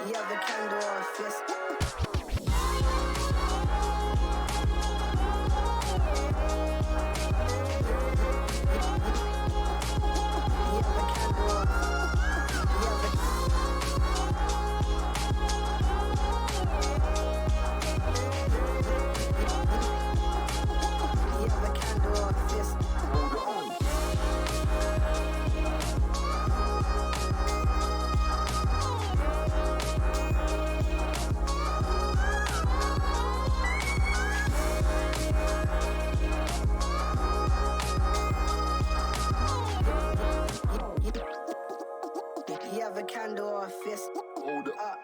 You have a candle or a fist. You have a candle or a fist. Hold up.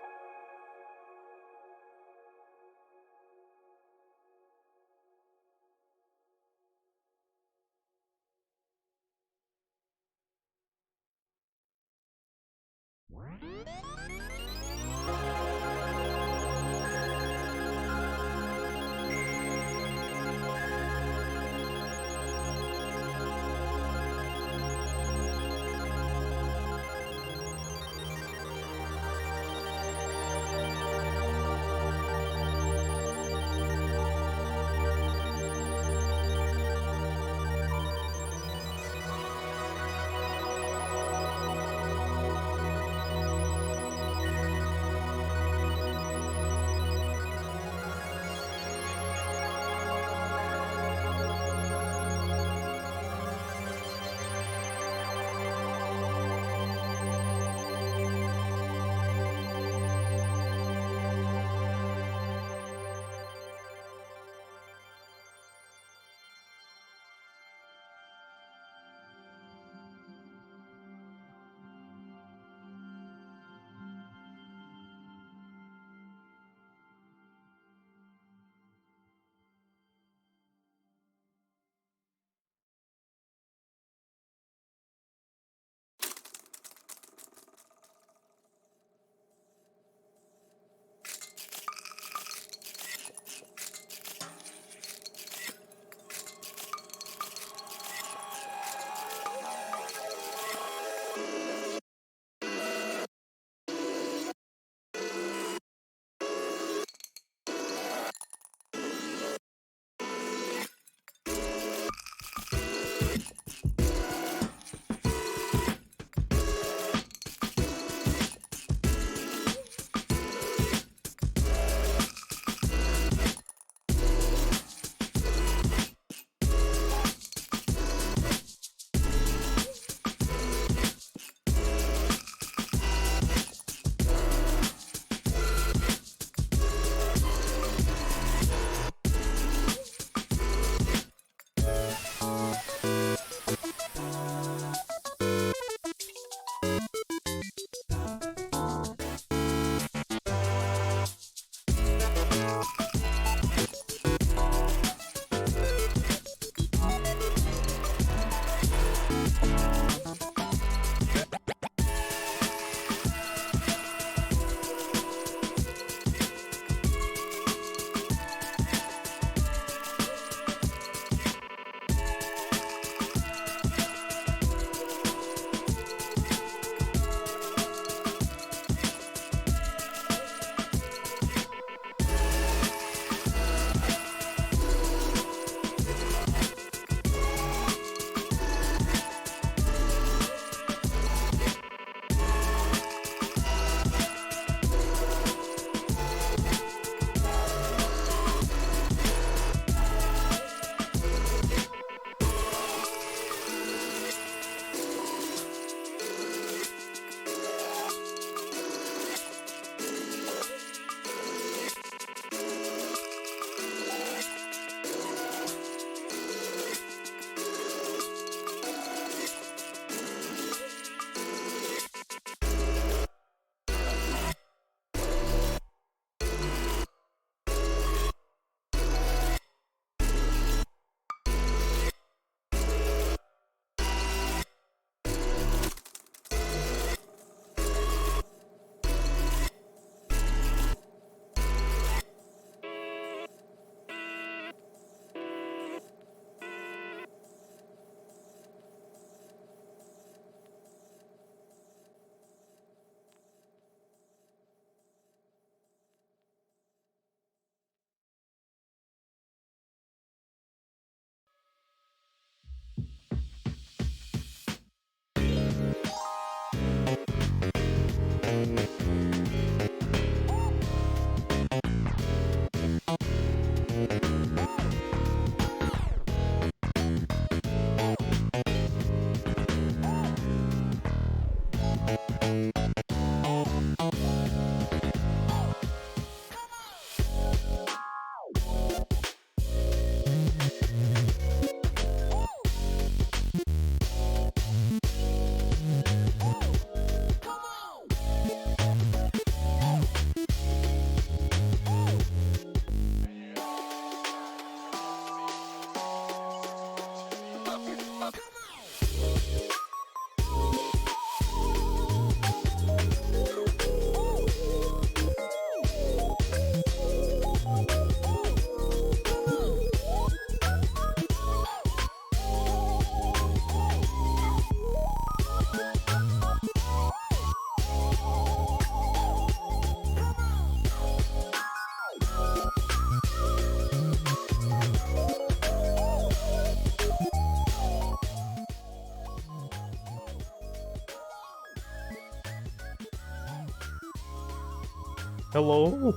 Hello?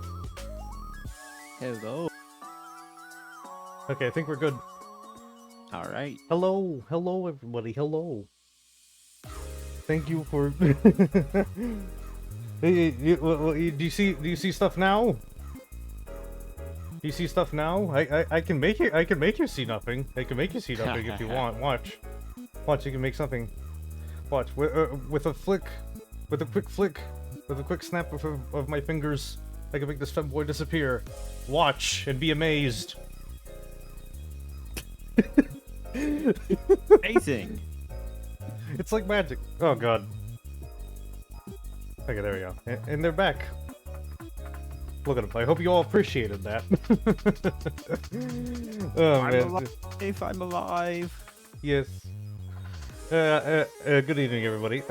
Hello. Okay, I think we're good. Alright. Hello, hello everybody, hello. Thank you for... Hey, do you see stuff now? Do you see stuff now? I can make you see nothing. I can make you see nothing if you want. Watch. Watch, you can make something. Watch, with a flick, with a quick flick, with a quick snap of my fingers, I can make this femboy disappear. Watch and be amazed. Amazing. It's like magic. Oh god. Okay, there we go. And they're back. Look at them. I hope you all appreciated that. Oh man. I'm alive. Yes. Good evening, everybody.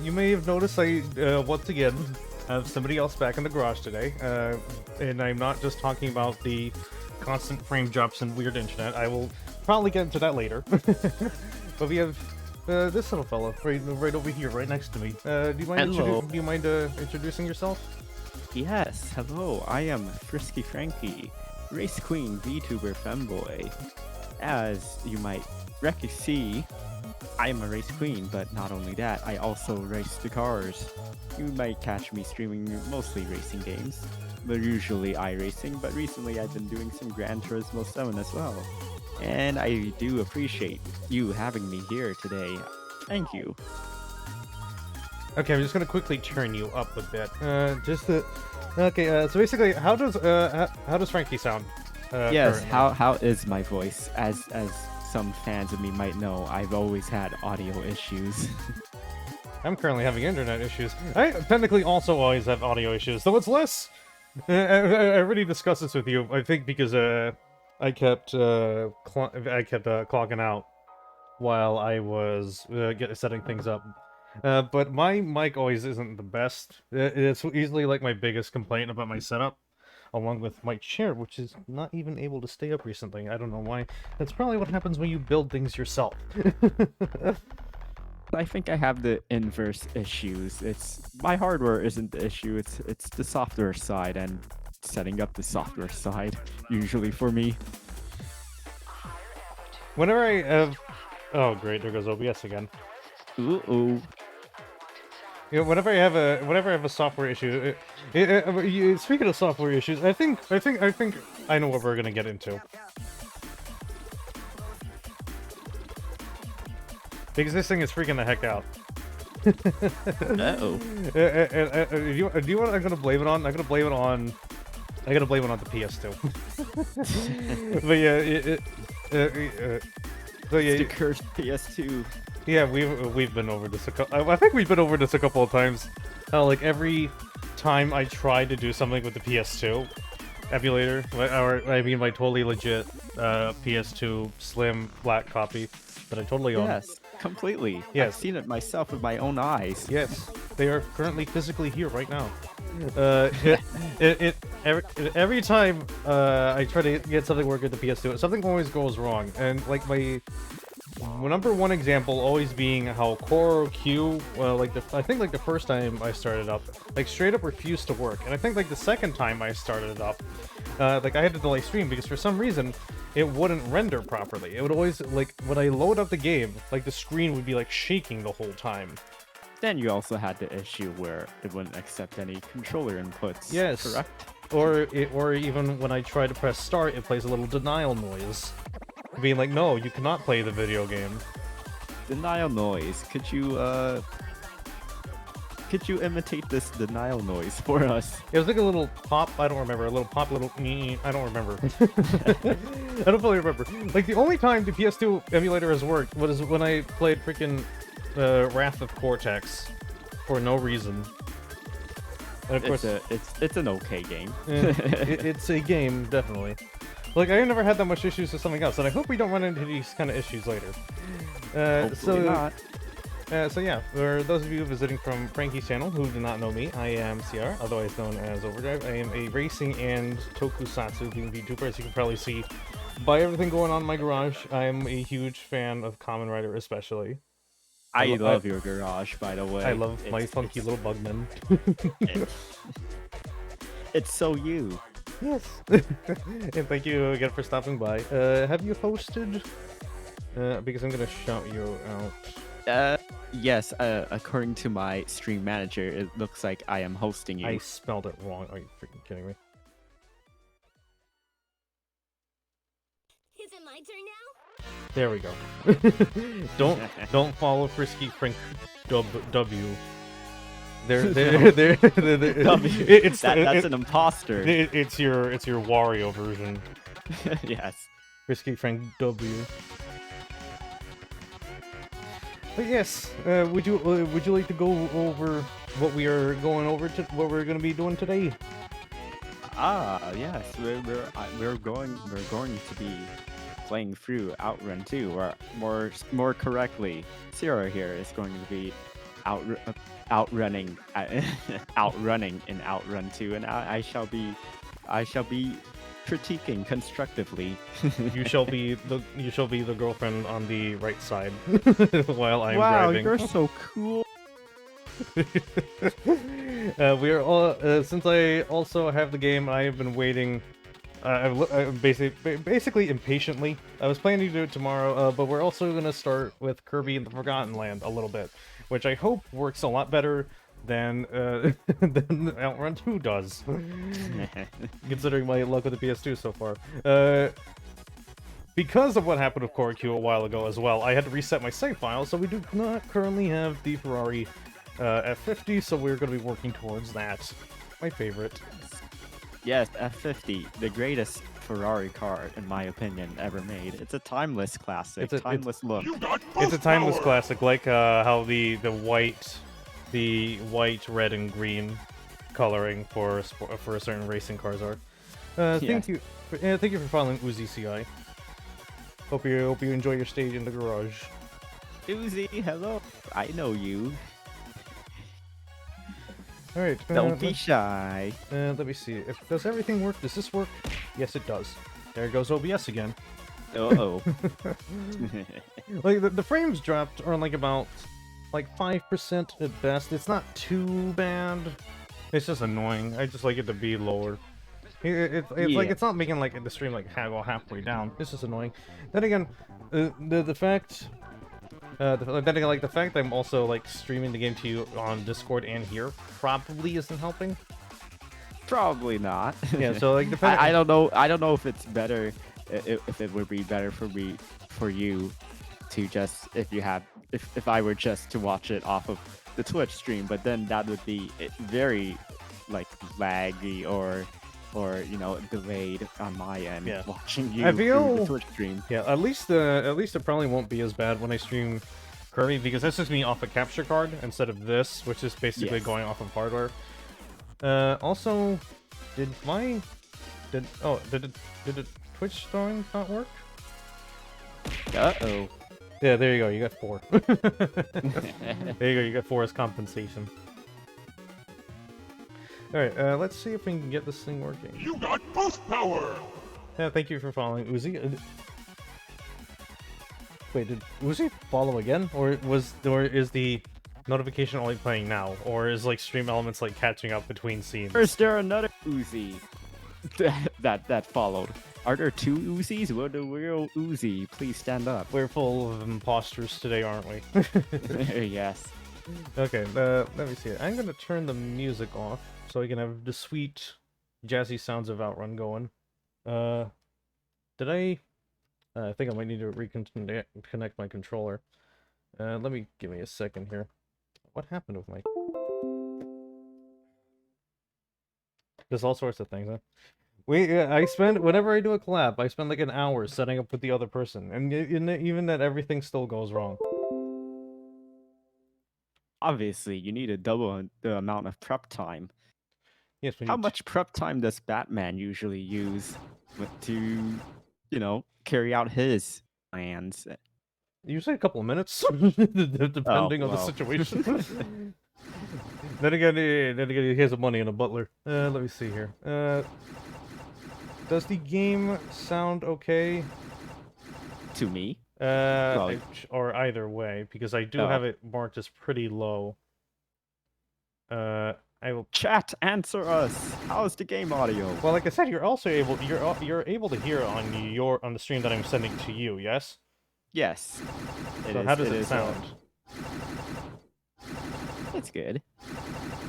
You may have noticed I, once again, have somebody else back in the garage today. And I'm not just talking about the constant frame drops and weird internet. I will probably get into that later. But we have this little fellow right over here, right next to me. Do you mind introducing yourself? Yes, hello. I am Frisky Frankie, Race Queen VTuber Femboy. As you might see, I am a race queen, but not only that, I also race the cars. You might catch me streaming mostly racing games, but usually iRacing, but recently I've been doing some Gran Turismo 7 as well. And I do appreciate you having me here today. Thank you. Okay, I'm just gonna quickly turn you up a bit. So basically, how does Frankie sound? Yes, currently? how is my voice? As some fans of me might know, I've always had audio issues. I'm currently having internet issues. I technically also always have audio issues, though it's less. I already discussed this with you. I think because I kept clogging out while I was setting things up. But my mic always isn't the best. It's easily like my biggest complaint about my setup, along with my chair, which is not even able to stay up recently. I don't know why. That's probably what happens when you build things yourself. I think I have the inverse issues. It's my hardware isn't the issue. It's the software side and setting up the software side usually for me. Whenever I have, oh great, there goes OBS again. Ooh. You know, whenever I have a software issue, speaking of software issues, I think I know what we're gonna get into. Because this thing is freaking the heck out. Uh-oh. Do you want? I'm gonna blame it on. I'm gonna blame it on the PS2. But yeah, It's the cursed PS2. Yeah, we've been over this I think we've been over this a couple of times. Like every time I try to do something with the PS2 emulator, or I mean my totally legit PS2 Slim black copy that I totally own. Yes, completely. Yes. I've seen it myself with my own eyes. Yes, they are currently physically here right now. Every time I try to get something working with the PS2, something always goes wrong, and like my number one example always being how Core Q, I think like the first time I started up, like straight up refused to work, and I think like the second time I started it up, like I had to delay stream because for some reason it wouldn't render properly. It would always, like, when I load up the game, like the screen would be like shaking the whole time. Then you also had the issue where it wouldn't accept any controller inputs. Yes. Correct? Or even when I try to press start, it plays a little denial noise, being like, no, you cannot play the video game. Denial noise. Could you imitate this denial noise for us? It was like a little pop, I don't remember, a little pop, little I don't remember. I don't fully remember. Like, the only time the PS2 emulator has worked was when I played freaking Wrath of Cortex for no reason. And of course, it's an okay game. It's a game, definitely. Like, I never had that much issues with something else, and I hope we don't run into these kind of issues later. Hopefully not. So yeah, for those of you visiting from Frankie's channel who do not know me, I am CR, otherwise known as Overdrive. I am a racing and tokusatsu themed VTuber, as you can probably see by everything going on in my garage. I am a huge fan of Kamen Rider, especially. I love your garage, by the way. I love my funky little bugmen. It's so you. Yes. And thank you again for stopping by. Have you hosted? Because I'm gonna shout you out. Yes, according to my stream manager, it looks like I am hosting you. I spelled it wrong. Are you freaking kidding me? Is it my turn now? There we go. don't follow Frisky Frank W. They're W. It's That's an imposter. It's your Wario version. Yes. Frisky Frank W. But yes, would you like to go over what we are going over to what we're going to be doing today? Yes, we're going to be playing through Outrun 2, or more correctly, Zero here is going to be outrunning in Outrun 2, and I shall be critiquing constructively. You shall be the girlfriend on the right side while I'm wow, driving. you're so cool. We are all since I also have the game. I have been waiting. I'm basically impatiently. I was planning to do it tomorrow, but we're also gonna start with Kirby in the Forgotten Land a little bit, which I hope works a lot better than than Outrun 2 does, considering my luck with the PS2 so far. Because of what happened with Q a while ago as well, I had to reset my save file, so we do not currently have the Ferrari F50, so we're going to be working towards that. My favorite. Yes, F50, the greatest Ferrari car, in my opinion, ever made. It's a timeless classic, timeless look. It's a timeless classic, like how the white, red, and green coloring for certain racing cars are. Thank you for following Uzi CI. Hope you enjoy your stage in the garage. Uzi, hello. I know you. All right. Don't be shy. Let me see. Does everything work? Does this work? Yes, it does. There goes OBS again. Uh-oh. Like the frames dropped are like about 5% at best. It's not too bad. It's just annoying. I just like it to be lower. It's like it's not making the stream go halfway down. It's just annoying. Then again, the fact the fact that I'm also streaming the game to you on Discord and here probably isn't helping. Probably not. Yeah. So I don't know. I don't know if it's better. If it would be better for you to just if I were just to watch it off of the Twitch stream, but then that would be very laggy or delayed on my end. Yeah. Watching you I feel through the Twitch stream. Yeah, at least it probably won't be as bad when I stream Kirby, because that's just me off a capture card instead of this, which is basically going off of hardware. Also, did the Twitch throwing not work? Uh-oh. Yeah, there you go. You got 4. There you go. You got 4 as compensation. All right. Let's see if we can get this thing working. You got boost power. Yeah. Thank you for following, Uzi. Wait, did Uzi follow again, or is the notification only playing now, or is Stream Elements catching up between scenes? Or is there another Uzi that followed? Are there 2 Uzis? Will the real Uzi please stand up? We're full of imposters today, aren't we? Yes. Okay, let me see. I'm gonna turn the music off so we can have the sweet, jazzy sounds of Outrun going. Did I think I might need to reconnect my controller. Give me a second here. What happened with my... There's all sorts of things, huh? Whenever I do a collab, I spend an hour setting up with the other person, and even that, everything still goes wrong. Obviously, you need to double the amount of prep time. Yes. How much prep time does Batman usually use to, carry out his plans? Usually a couple of minutes, depending on the situation. Then again, he has money and a butler. Let me see here. Does the game sound okay? To me? Or either way, because I do have it marked as pretty low. I will. Chat, answer us. How's the game audio? Well, like I said, you're also you're able to hear on the stream that I'm sending to you. Yes. Yes. So how does it sound? It's good.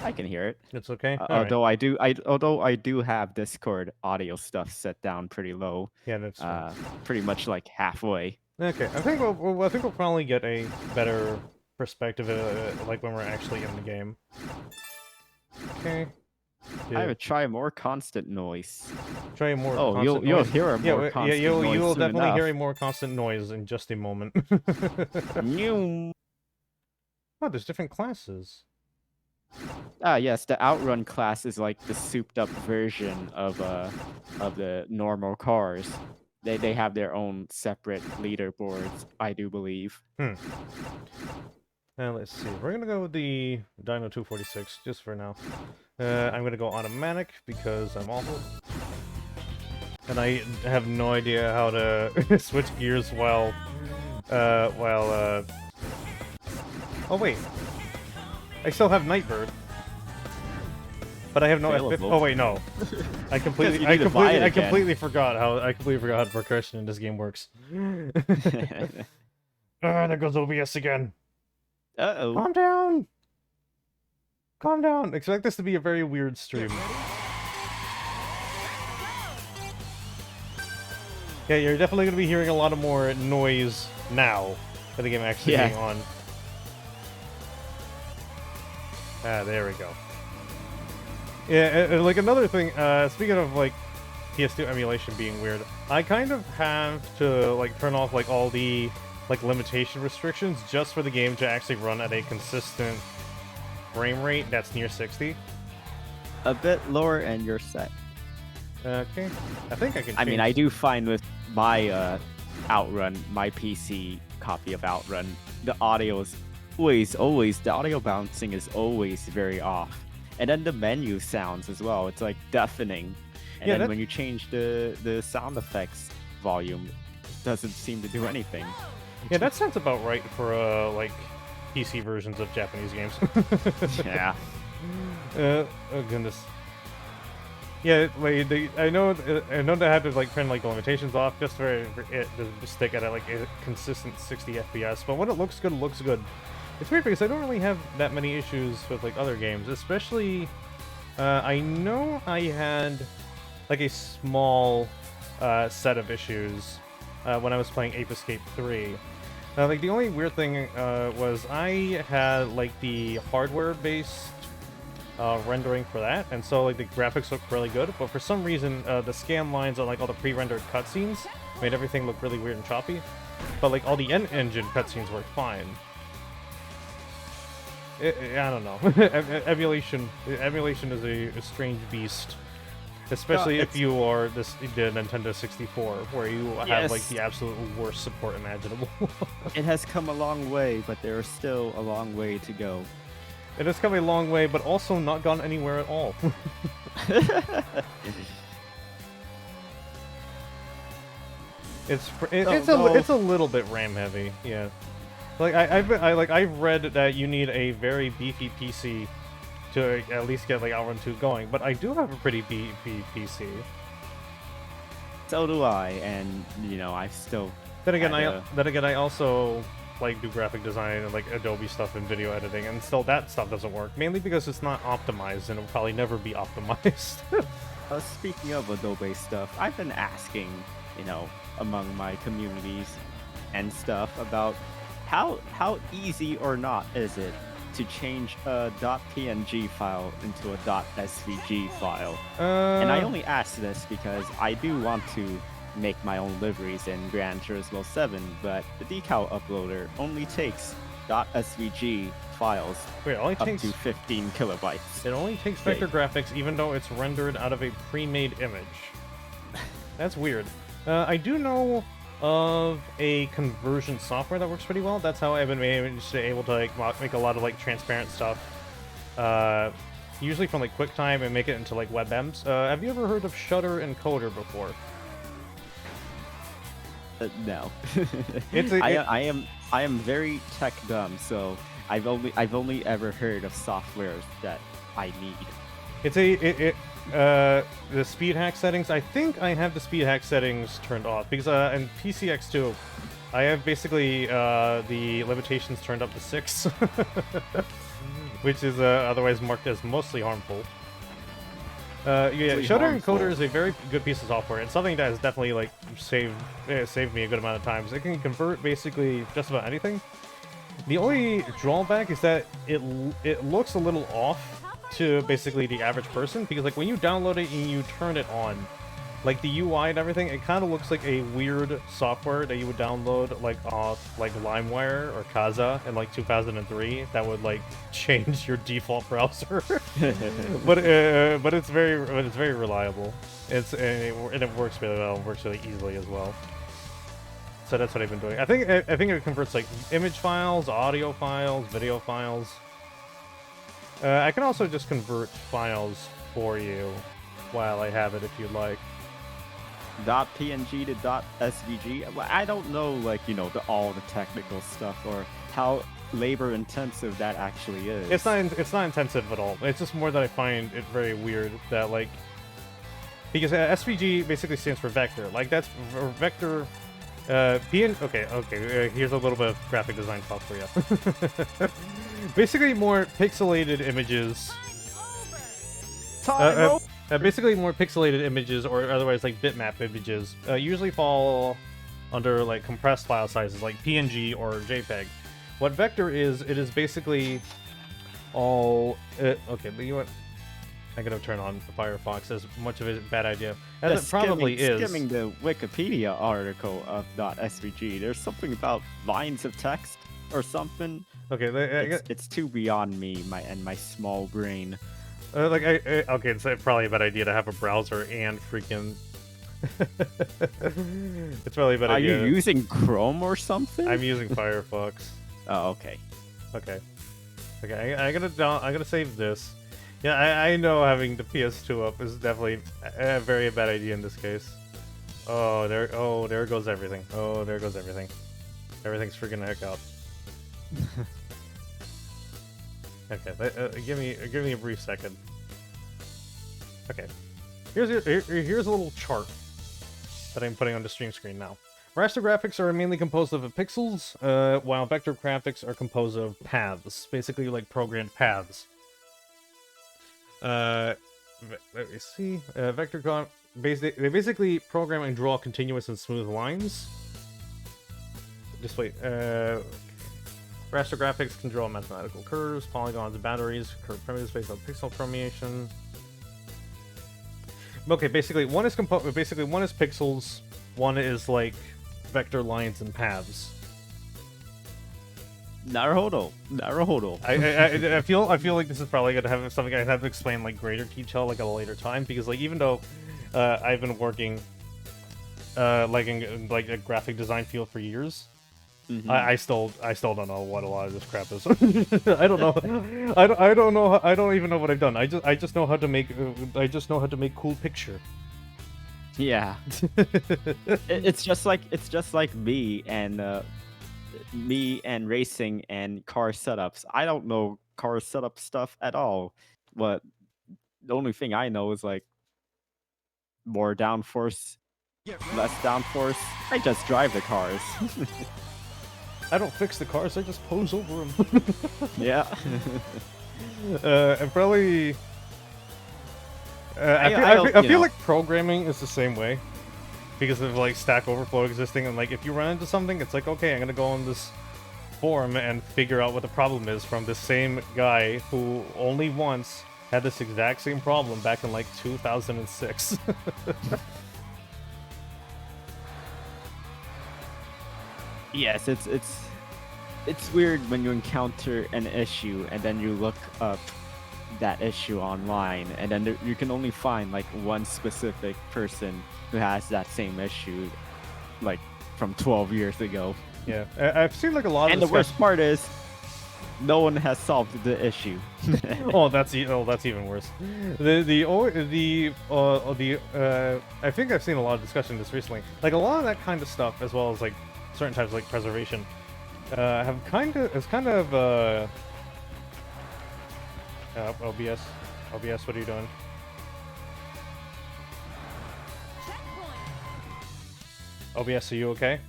I can hear it. It's okay. Although I do have Discord audio stuff set down pretty low. Yeah, that's fine. Pretty much like halfway. Okay, I think we'll probably get a better perspective, like when we're actually in the game. Okay. I would try more constant noise. Try more. Oh, constant you'll noise. hear a more constant noise. You will soon definitely enough. hear a more constant noise in just a moment. New. Oh, there's different classes. Yes, the Outrun class is like the souped-up version of the normal cars. They have their own separate leaderboards, I do believe. Now let's see. We're gonna go with the Dino 246 just for now. I'm gonna go automatic because I'm awful, and I have no idea how to switch gears while. Oh wait, I still have Nightbird, but I have no F50. Oh wait, no. I completely forgot how the progression in this game works. There goes OBS again. Uh-oh. Calm down. Calm down. Expect this to be a very weird stream. Yeah, you're definitely going to be hearing a lot of more noise now that the game actually being on. Ah, there we go. Yeah, like another thing, speaking of like PS2 emulation being weird, I kind of have to like turn off like all the like limitation restrictions just for the game to actually run at a consistent frame rate that's near 60. A bit lower and you're set. Okay, I think I can. I mean, I do find with my Outrun, my PC copy of Outrun, the audio is always the audio bouncing is always very off, and then the menu sounds as well. It's like deafening, and then when you change the sound effects volume, it doesn't seem to do anything. Yeah, that sounds about right for like PC versions of Japanese games. Yeah. Oh goodness. Yeah, like I know they had to like turn like the limitations off just for it to stick at like a consistent 60 FPS. But when it looks good, it looks good. It's weird because I don't really have that many issues with like other games, especially. I know I had like a small set of issues when I was playing Ape Escape 3. Like the only weird thing was I had like the hardware-based rendering for that, and so like the graphics look really good. But for some reason, the scan lines on like all the pre-rendered cutscenes made everything look really weird and choppy. But like all the engine cutscenes worked fine. I don't know. Emulation is a strange beast. Especially if you are the Nintendo 64, where you have like the absolute worst support imaginable. It has come a long way, but there is still a long way to go. It has come a long way, but also not gone anywhere at all. It's a little bit RAM heavy, yeah. Like I've read that you need a very beefy PC to at least get like Outrun 2 going, but I do have a pretty beefy PC. So do I, and you know I still. Then again, I also like do graphic design and like Adobe stuff and video editing, and still that stuff doesn't work. Mainly because it's not optimized, and it'll probably never be optimized. Speaking of Adobe stuff, I've been asking, you know, among my communities and stuff about how easy or not is it to change a .png file into a .svg file. And I only ask this because I do want to make my own liveries in Gran Turismo 7, but the decal uploader only takes .svg files up to 15 kilobytes. It only takes vector graphics even though it's rendered out of a pre-made image. That's weird. I do know of a conversion software that works pretty well. That's how I've been able to like make a lot of like transparent stuff. Usually from like QuickTime and make it into like WebMs. Have you ever heard of Shutter Encoder before? No. I am very tech dumb, so I've only ever heard of softwares that I need. It's the speed hack settings. I think I have the speed hack settings turned off because in PCX2, I have basically the limitations turned up to 6, which is otherwise marked as mostly harmful. Yeah, Shutter Encoder is a very good piece of software. It's something that has definitely like saved me a good amount of times. It can convert basically just about anything. The only drawback is that it looks a little off to basically the average person, because like when you download it and you turn it on, like the UI and everything, it kind of looks like a weird software that you would download like off like LimeWire or Kazaa in like 2003 that would like change your default browser. but it's very reliable. And it works really well. It works really easily as well. So that's what I've been doing. I think it converts like image files, audio files, video files. I can also just convert files for you while I have it if you'd like. .png to .svg. Well, I don't know, like, you know, all the technical stuff or how labor intensive that actually is. It's not intensive at all. It's just more that I find it very weird that like, because SVG basically stands for vector. Like that's vector. Okay. Here's a little bit of graphic design talk for you. Basically, more pixelated images. Basically, more pixelated images, or otherwise like bitmap images, usually fall under like compressed file sizes, like PNG or JPEG. What vector is? It is basically all. Okay, but you know what? I'm gonna turn on the Firefox. As much of a bad idea as it probably is. Skimming the Wikipedia article of .svg, there's something about lines of text or something. Okay, it's too beyond me, my small brain. Okay, it's probably a bad idea to have a browser and freaking. It's probably a bad idea. Are you using Chrome or something? I'm using Firefox. Oh, okay. Okay. I gotta save this. Yeah, I know having the PS2 up is definitely a very bad idea in this case. There goes everything. Oh, there goes everything. Everything's freaking the heck out. Okay, give me a brief second. Okay, here's a little chart that I'm putting on the stream screen now. Raster graphics are mainly composed of pixels, while vector graphics are composed of paths, basically like programmed paths. Let me see. Vector they basically program and draw continuous and smooth lines. Just wait. Raster graphics can draw mathematical curves, polygons, boundaries, curve primitives based on pixel formation. Okay, basically one is pixels, one is like vector lines and paths. Naruhodo. I feel like this is probably gonna have something I have to explain like greater detail like at a later time, because like even though I've been working like in like a graphic design field for years. Mm-hmm. I still don't know what a lot of this crap is. I don't know. I don't know. I don't even know what I've done. I just know how to make. I just know how to make cool picture. Yeah. it's just like me and racing and car setups. I don't know car setup stuff at all. But the only thing I know is like more downforce, less downforce. I just drive the cars. I don't fix the cars, I just pose over them. Yeah. And probably... I feel like programming is the same way. Because of like Stack Overflow existing, and like if you run into something, it's like, okay, I'm gonna go on this forum and figure out what the problem is from the same guy who only once had this exact same problem back in like 2006. Yes, it's weird when you encounter an issue and then you look up that issue online, and then you can only find like one specific person who has that same issue, like from 12 years ago. Yeah, I've seen like a lot of. And the worst part is, no one has solved the issue. That's even worse. I think I've seen a lot of discussion of this recently. Like a lot of that kind of stuff, as well as like certain types of like preservation, OBS. OBS, what are you doing? OBS, are you okay?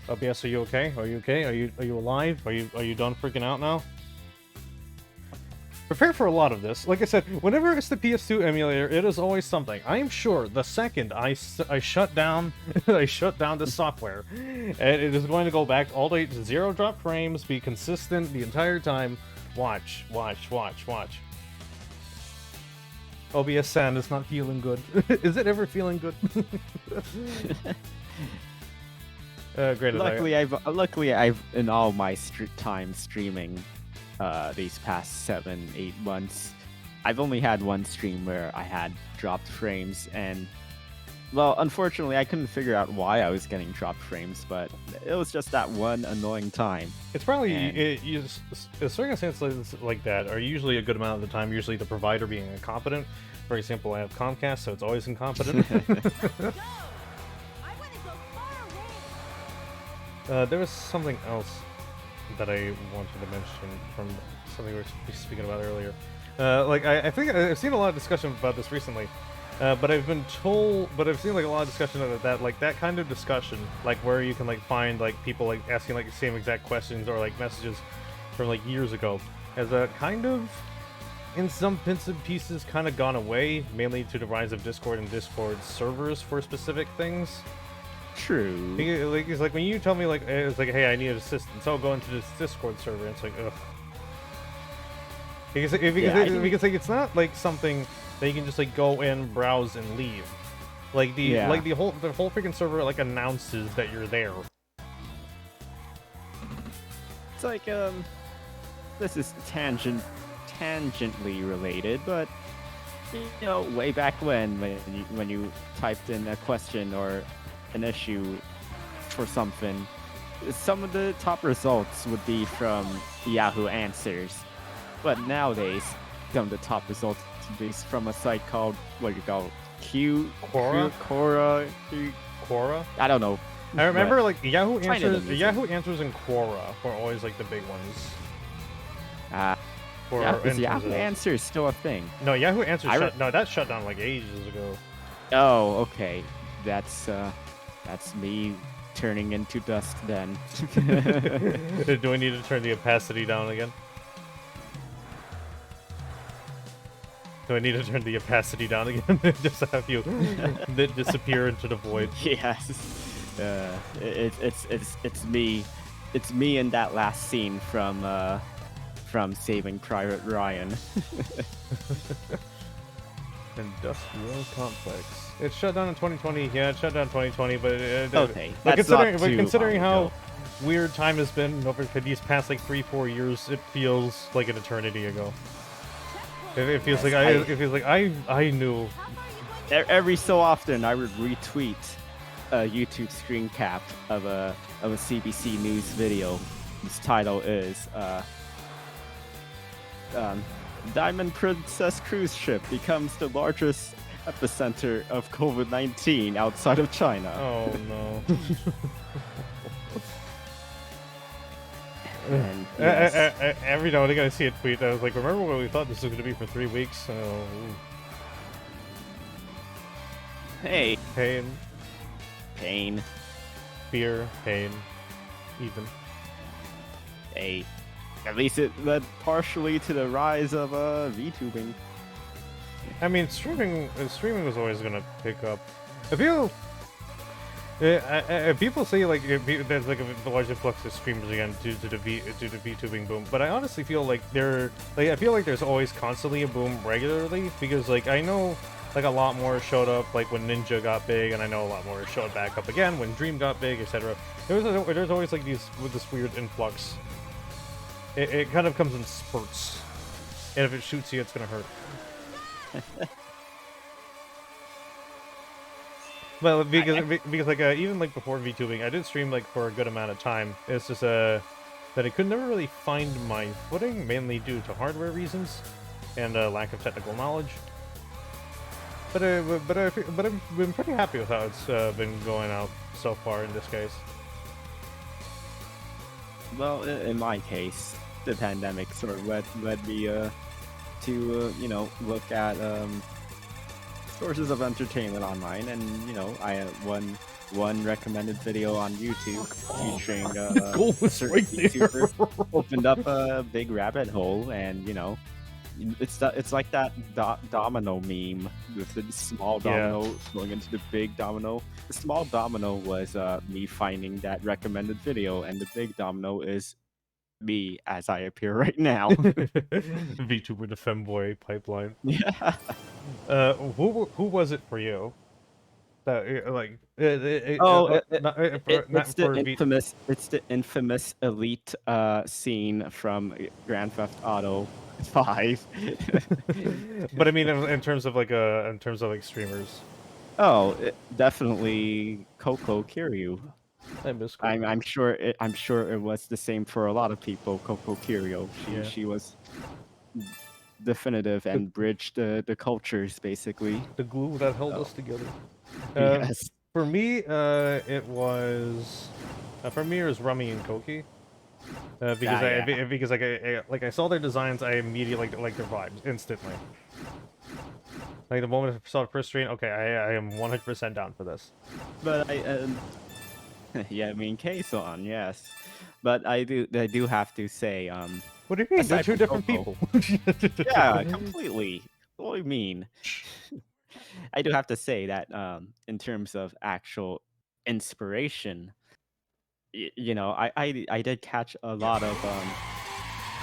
OBS, are you okay? Are you okay? Are you alive? Are you done freaking out now? Prepare for a lot of this. Like I said, whenever it's the PS2 emulator, it is always something. I am sure the second I shut down I shut down the software, and it is going to go back all the way to 0 drop frames, be consistent the entire time. Watch. OBS sound is not feeling good. Is it ever feeling good? Great. Luckily I've in all my time streaming these past 7-8 months, I've only had one stream where I had dropped frames, and well, unfortunately I couldn't figure out why I was getting dropped frames, but it was just that one annoying time. It's probably circumstances like that are usually a good amount of the time, usually the provider being incompetent. For example, I have Comcast, so it's always incompetent. There was something else that I wanted to mention from something we were speaking about earlier. I think I've seen a lot of discussion about this recently, but I've seen like a lot of discussion of that, like that kind of discussion, like where you can like find like people like asking like the same exact questions or like messages from like years ago, has a kind of, in some bits and pieces, kind of gone away, mainly to the rise of Discord and Discord servers for specific things. True. It's like when you tell me like it's like, hey, I need assistance, I'll go into this Discord server, and it's like, ugh. Because like it's not like something that you can just like go in, browse, and leave. Like the whole freaking server like announces that you're there. It's like this is tangentially related, but you know, way back when you typed in a question or an issue for something, some of the top results would be from Yahoo Answers, but nowadays some of the top results would be from a site called, what do you call it? Quora? I don't know. I remember like Yahoo Answers and Quora were always like the big ones. Is Yahoo Answers still a thing? No, Yahoo Answers that shut down like ages ago. Oh, okay. That's me turning into dust then. Do we need to turn the opacity down again? Do I need to turn the opacity down again? Just have you disappear into the void? Yes. It's me. It's me in that last scene from Saving Private Ryan. Industrial complex. It shut down in 2020. Yeah, it shut down in 2020. But okay, considering how weird time has been over these past like 3-4 years, it feels like an eternity ago. It feels like I knew. Every so often, I would retweet a YouTube screen cap of a CBC News video whose title is Diamond Princess cruise ship becomes the largest epicenter of COVID-19 outside of China. Oh no. And yes. Every now and again I see a tweet that was like, remember when we thought this was going to be for 3 weeks? Hey. Pain. Fear. Pain. Even. Hey. At least it led partially to the rise of VTubing. I mean, streaming was always gonna pick up. People say like there's like a large influx of streamers again due to the VTubing boom, but I honestly feel like I feel like there's always constantly a boom regularly, because like I know like a lot more showed up like when Ninja got big, and I know a lot more showed back up again when Dream got big, etc. There's always like this weird influx. It kind of comes in spurts, and if it shoots you, it's gonna hurt. Well, because like even like before VTubing, I did stream like for a good amount of time. It's just that I could never really find my footing, mainly due to hardware reasons and lack of technical knowledge. But I've been pretty happy with how it's been going out so far in this case. Well, in my case, the pandemic sort of led me to look at sources of entertainment online, and I had one recommended video on YouTube featuring The goal was certain right there. VTuber opened up a big rabbit hole, and it's like that domino meme with the small domino going into the big domino. The small domino was me finding that recommended video, and the big domino is me as I appear right now. VTuber the femboy pipeline. Yeah. Who was it for you? That It's the infamous elite scene from Grand Theft Auto 5. But I mean, in terms of streamers. Oh, definitely Coco Kiryu. I miss Coco. I'm sure it was the same for a lot of people. Coco Kiryu. She was definitive and bridged the cultures, basically. The glue that held us together. Yes. For me, it was Rummy and Koki. Because I saw their designs, I immediately liked their vibes instantly. Like the moment I saw the first stream, okay, I am 100% down for this. But yeah, I mean K-Son, yes. But I do have to say, what do you mean? They're aside two from different Coco- people. yeah, completely. What do you mean? I do have to say that in terms of actual inspiration, I did catch a lot of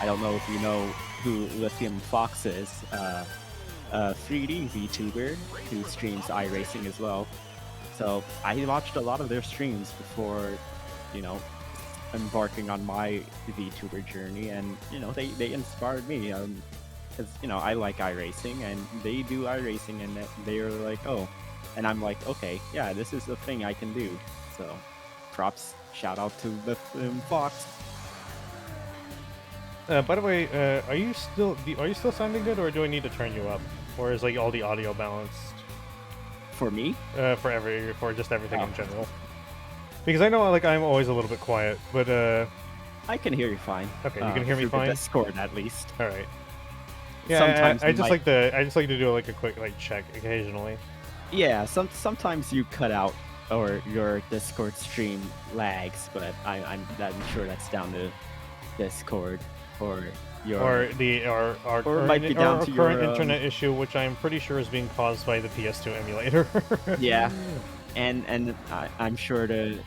I don't know if you know who Lithium Fox is, 3D VTuber who streams iRacing as well. So I watched a lot of their streams before, embarking on my VTuber journey, and they inspired me. Because I like iRacing, and they do iRacing, and they're like, oh, and I'm like, okay, yeah, this is the thing I can do. So, props, shout out to the Fox. By the way, are you still sounding good, or do I need to turn you up, or is like all the audio balanced? For me? For just everything in general. Because I know I'm always a little bit quiet, but I can hear you fine. Okay, you can hear me fine. The Discord at least. All right. Yeah, sometimes I just like to do a quick check occasionally. Yeah, sometimes you cut out or your Discord stream lags, but I'm sure that's down to Discord or your our current internet issue, which I'm pretty sure is being caused by the PS2 emulator. Yeah, and I'm sure the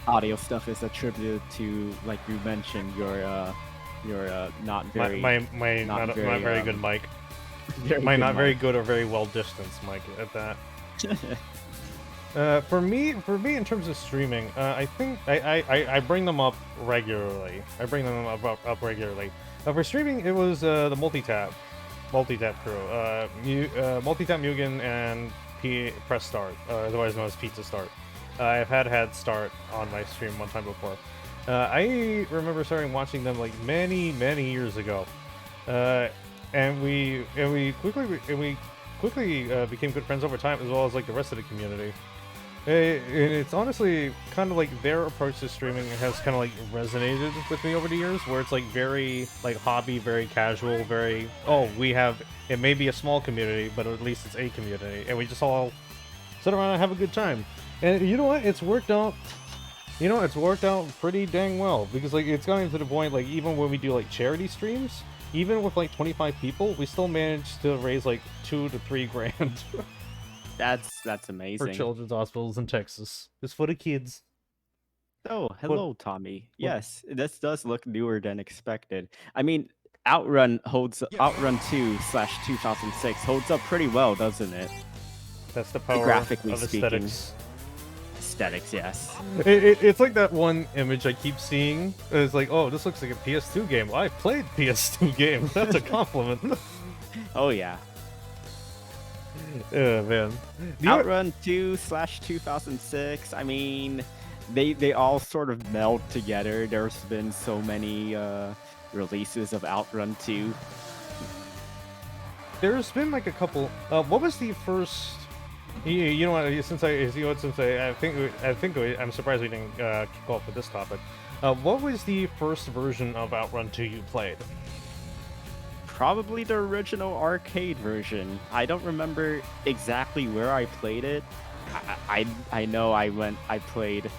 audio stuff is attributed to, like you mentioned, your not very not very good mic. My not very good or very well distanced mic at that. For me, in terms of streaming, I think I bring them up regularly. Up regularly. For streaming, it was the multi-tap crew. Multi-tap Mugen and Press Start, otherwise known as Pizza Start. I've had Start on my stream one time before. I remember starting watching them like many years ago, and we quickly became good friends over time, as well as like the rest of the community. And it's honestly kind of like their approach to streaming has kind of like resonated with me over the years, where it's like very like hobby, very casual, it may be a small community, but at least it's a community, and we just all sit around and have a good time. And you know what? It's worked out. It's worked out pretty dang well, because like it's gotten to the point like even when we do like charity streams, even with like 25 people, we still manage to raise like $2 to $3 grand. That's amazing. For children's hospitals in Texas. It's for the kids. Oh, hello, Tommy. Yes, this does look newer than expected. I mean, Outrun 2/2006 holds up pretty well, doesn't it? That's the power graphically of speaking. aesthetics. Aesthetics, yes. It's like that one image I keep seeing. It's like, oh, this looks like a PS2 game. Well, I've played PS2 games. That's a compliment. Oh, yeah. Yeah, man. Outrun 2/2006. I mean, they all sort of meld together. There's been so many releases of Outrun 2. There's been like a couple. What was the first? You know what? I'm surprised we didn't kick off with this topic. What was the first version of Outrun 2 you played? probably the original arcade version. I don't remember exactly where I played it. I know I played.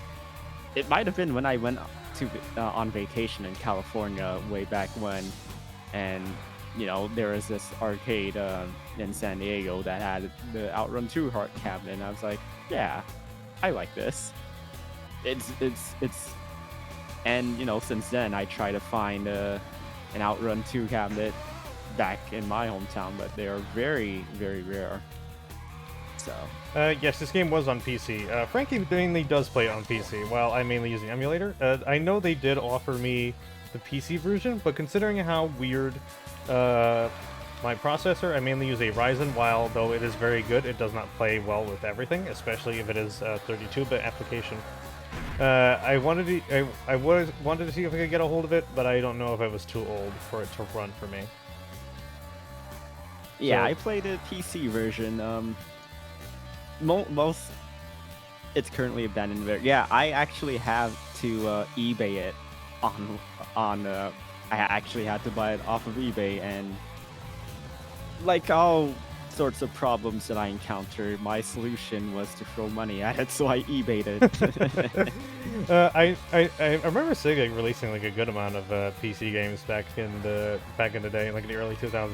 It might have been when I went to on vacation in California way back when, and there was this arcade in San Diego that had the Outrun 2 heart cabinet, and I was like, yeah, I like this. It's and since then I try to find an Outrun 2 cabinet back in my hometown, but they are very, very rare. So yes, this game was on PC. Frankie mainly does play it on PC, while I mainly use the emulator. I know they did offer me the PC version, but considering how weird my processor, I mainly use a Ryzen. While though it is very good, it does not play well with everything, especially if it is a 32-bit application. I wanted to see if I could get a hold of it, but I don't know if I was too old for it to run for me. Yeah, So- I played the PC version. Most it's currently abandoned. Yeah, I actually have to eBay it on I actually had to buy it off of eBay, and like all sorts of problems that I encountered, my solution was to throw money at it, so I eBayed it. I remember Sega releasing like a good amount of PC games back in the day, like in the early 2000s.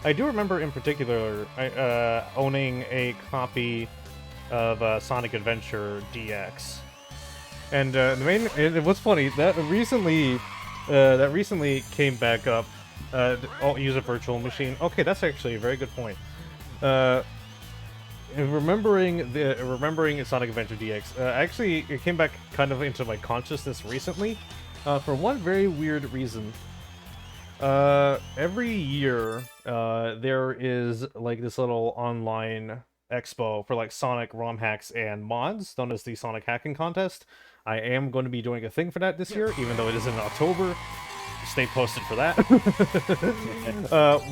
I do remember in particular owning a copy of Sonic Adventure DX, and what's funny that recently came back up. Use a virtual machine. Okay, that's actually a very good point. Remembering Sonic Adventure DX, actually it came back kind of into my consciousness recently, for one very weird reason. Every year, there is like this little online expo for like Sonic ROM hacks and mods, known as the Sonic Hacking Contest. I am going to be doing a thing for that this year, even though it is in October. Stay posted for that.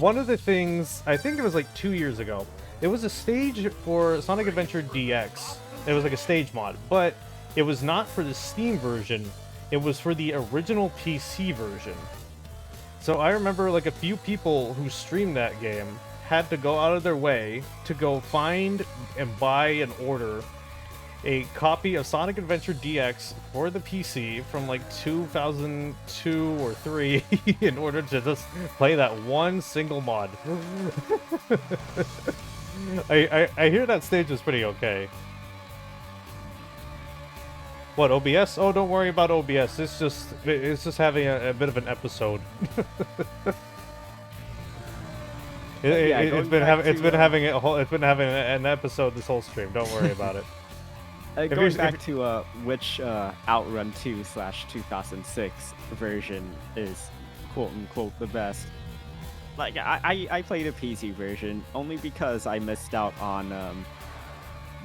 One of the things, I think it was like 2 years ago, it was a stage for Sonic Adventure DX. It was like a stage mod, but it was not for the Steam version. It was for the original PC version. So I remember like a few people who streamed that game had to go out of their way to go find and buy and order a copy of Sonic Adventure DX for the PC from like 2002 or 3 in order to just play that one single mod. I hear that stage is pretty okay. What, OBS? Oh, don't worry about OBS. It's just having a bit of an episode. It's been having an episode this whole stream. Don't worry about it. Going back to which Outrun 2/2006 version is quote unquote the best. Like I played a PC version only because I missed out on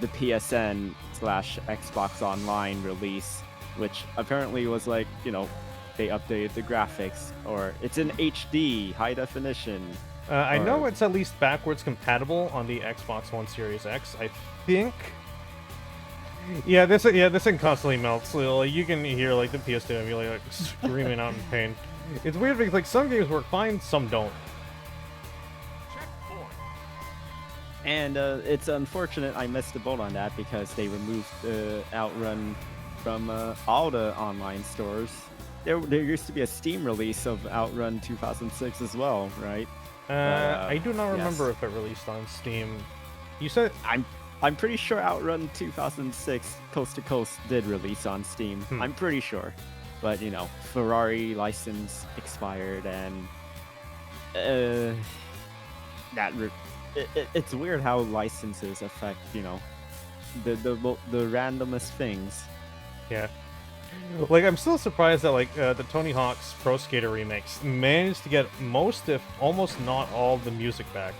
the PSN/Xbox Online release, which apparently was like, they updated the graphics, or it's in HD, high definition. I know it's at least backwards compatible on the Xbox One Series X, I think. Yeah, this thing constantly melts. Like, you can hear like the PS2 emulator like screaming out in pain. It's weird because like some games work fine, some don't. And it's unfortunate I missed the boat on that because they removed Outrun from all the online stores. There used to be a Steam release of Outrun 2006 as well, right? I do not remember if it released on Steam. You said I'm pretty sure Outrun 2006 Coast to Coast did release on Steam. I'm pretty sure, but Ferrari license expired, and it's weird how licenses affect the randomest things. Yeah. Like, I'm still surprised that like the Tony Hawk's Pro Skater remix managed to get most, if almost not all, the music back.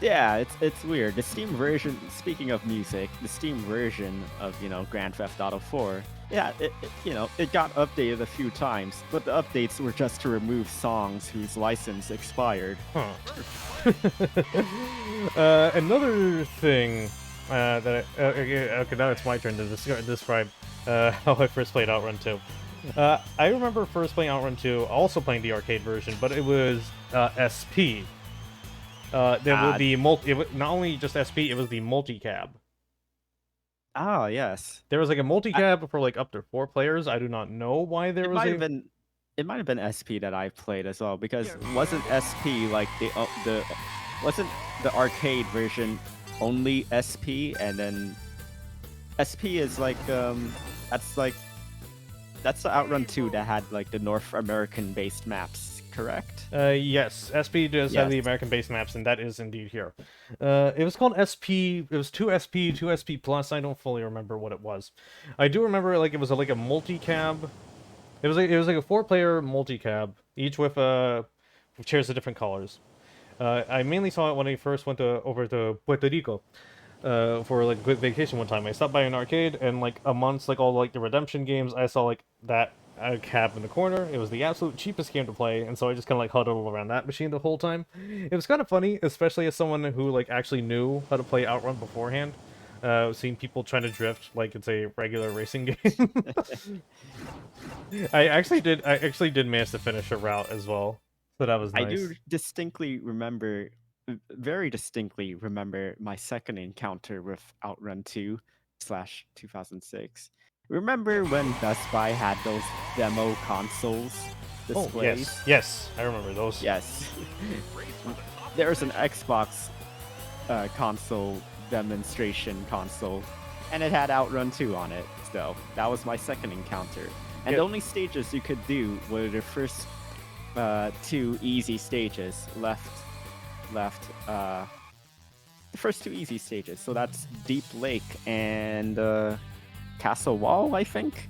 Yeah, it's weird. The Steam version, speaking of music, the Steam version of Grand Theft Auto 4, yeah, it got updated a few times, but the updates were just to remove songs whose license expired. Huh. Another thing okay, now it's my turn to describe how I first played Outrun 2. I remember first playing Outrun 2, also playing the arcade version, but it was SP. There would be not only just SP, it was the multi-cab. Ah, yes. There was like a multi-cab for like up to 4 players. I do not know why there It was might have a. been it might have been SP that I played as well because wasn't SP like the wasn't the arcade version only SP and then SP is like that's the Outrun 2 that had like the North American based maps, correct? Yes, SP does have the Yes. American-based maps, and that is indeed here. It was called SP. It was 2SP, 2SP Plus. I don't fully remember what it was. I do remember like it was like a multi-cab. It was like a 4-player multi-cab, each with chairs of different colors. I mainly saw it when I first went over to Puerto Rico. For like a quick vacation one time. I stopped by an arcade and like amongst like all like the redemption games, I saw like that cab in the corner. It was the absolute cheapest game to play, and so I just kind of like huddled around that machine the whole time. It was kind of funny, especially as someone who like actually knew how to play Outrun beforehand. Seeing people trying to drift like it's a regular racing game. I actually did manage to finish a route as well, so that was I nice. do distinctly remember, very distinctly remember my second encounter with Outrun 2/2006. Remember when Best Buy had those demo consoles Oh displays? yes, I remember those. Yes. There's an Xbox console demonstration console, and it had Outrun 2 on it. So that was my second encounter. And Yeah. the only stages you could do were the first 2 easy stages left. The first 2 easy stages. So that's Deep Lake and Castle Wall, I think.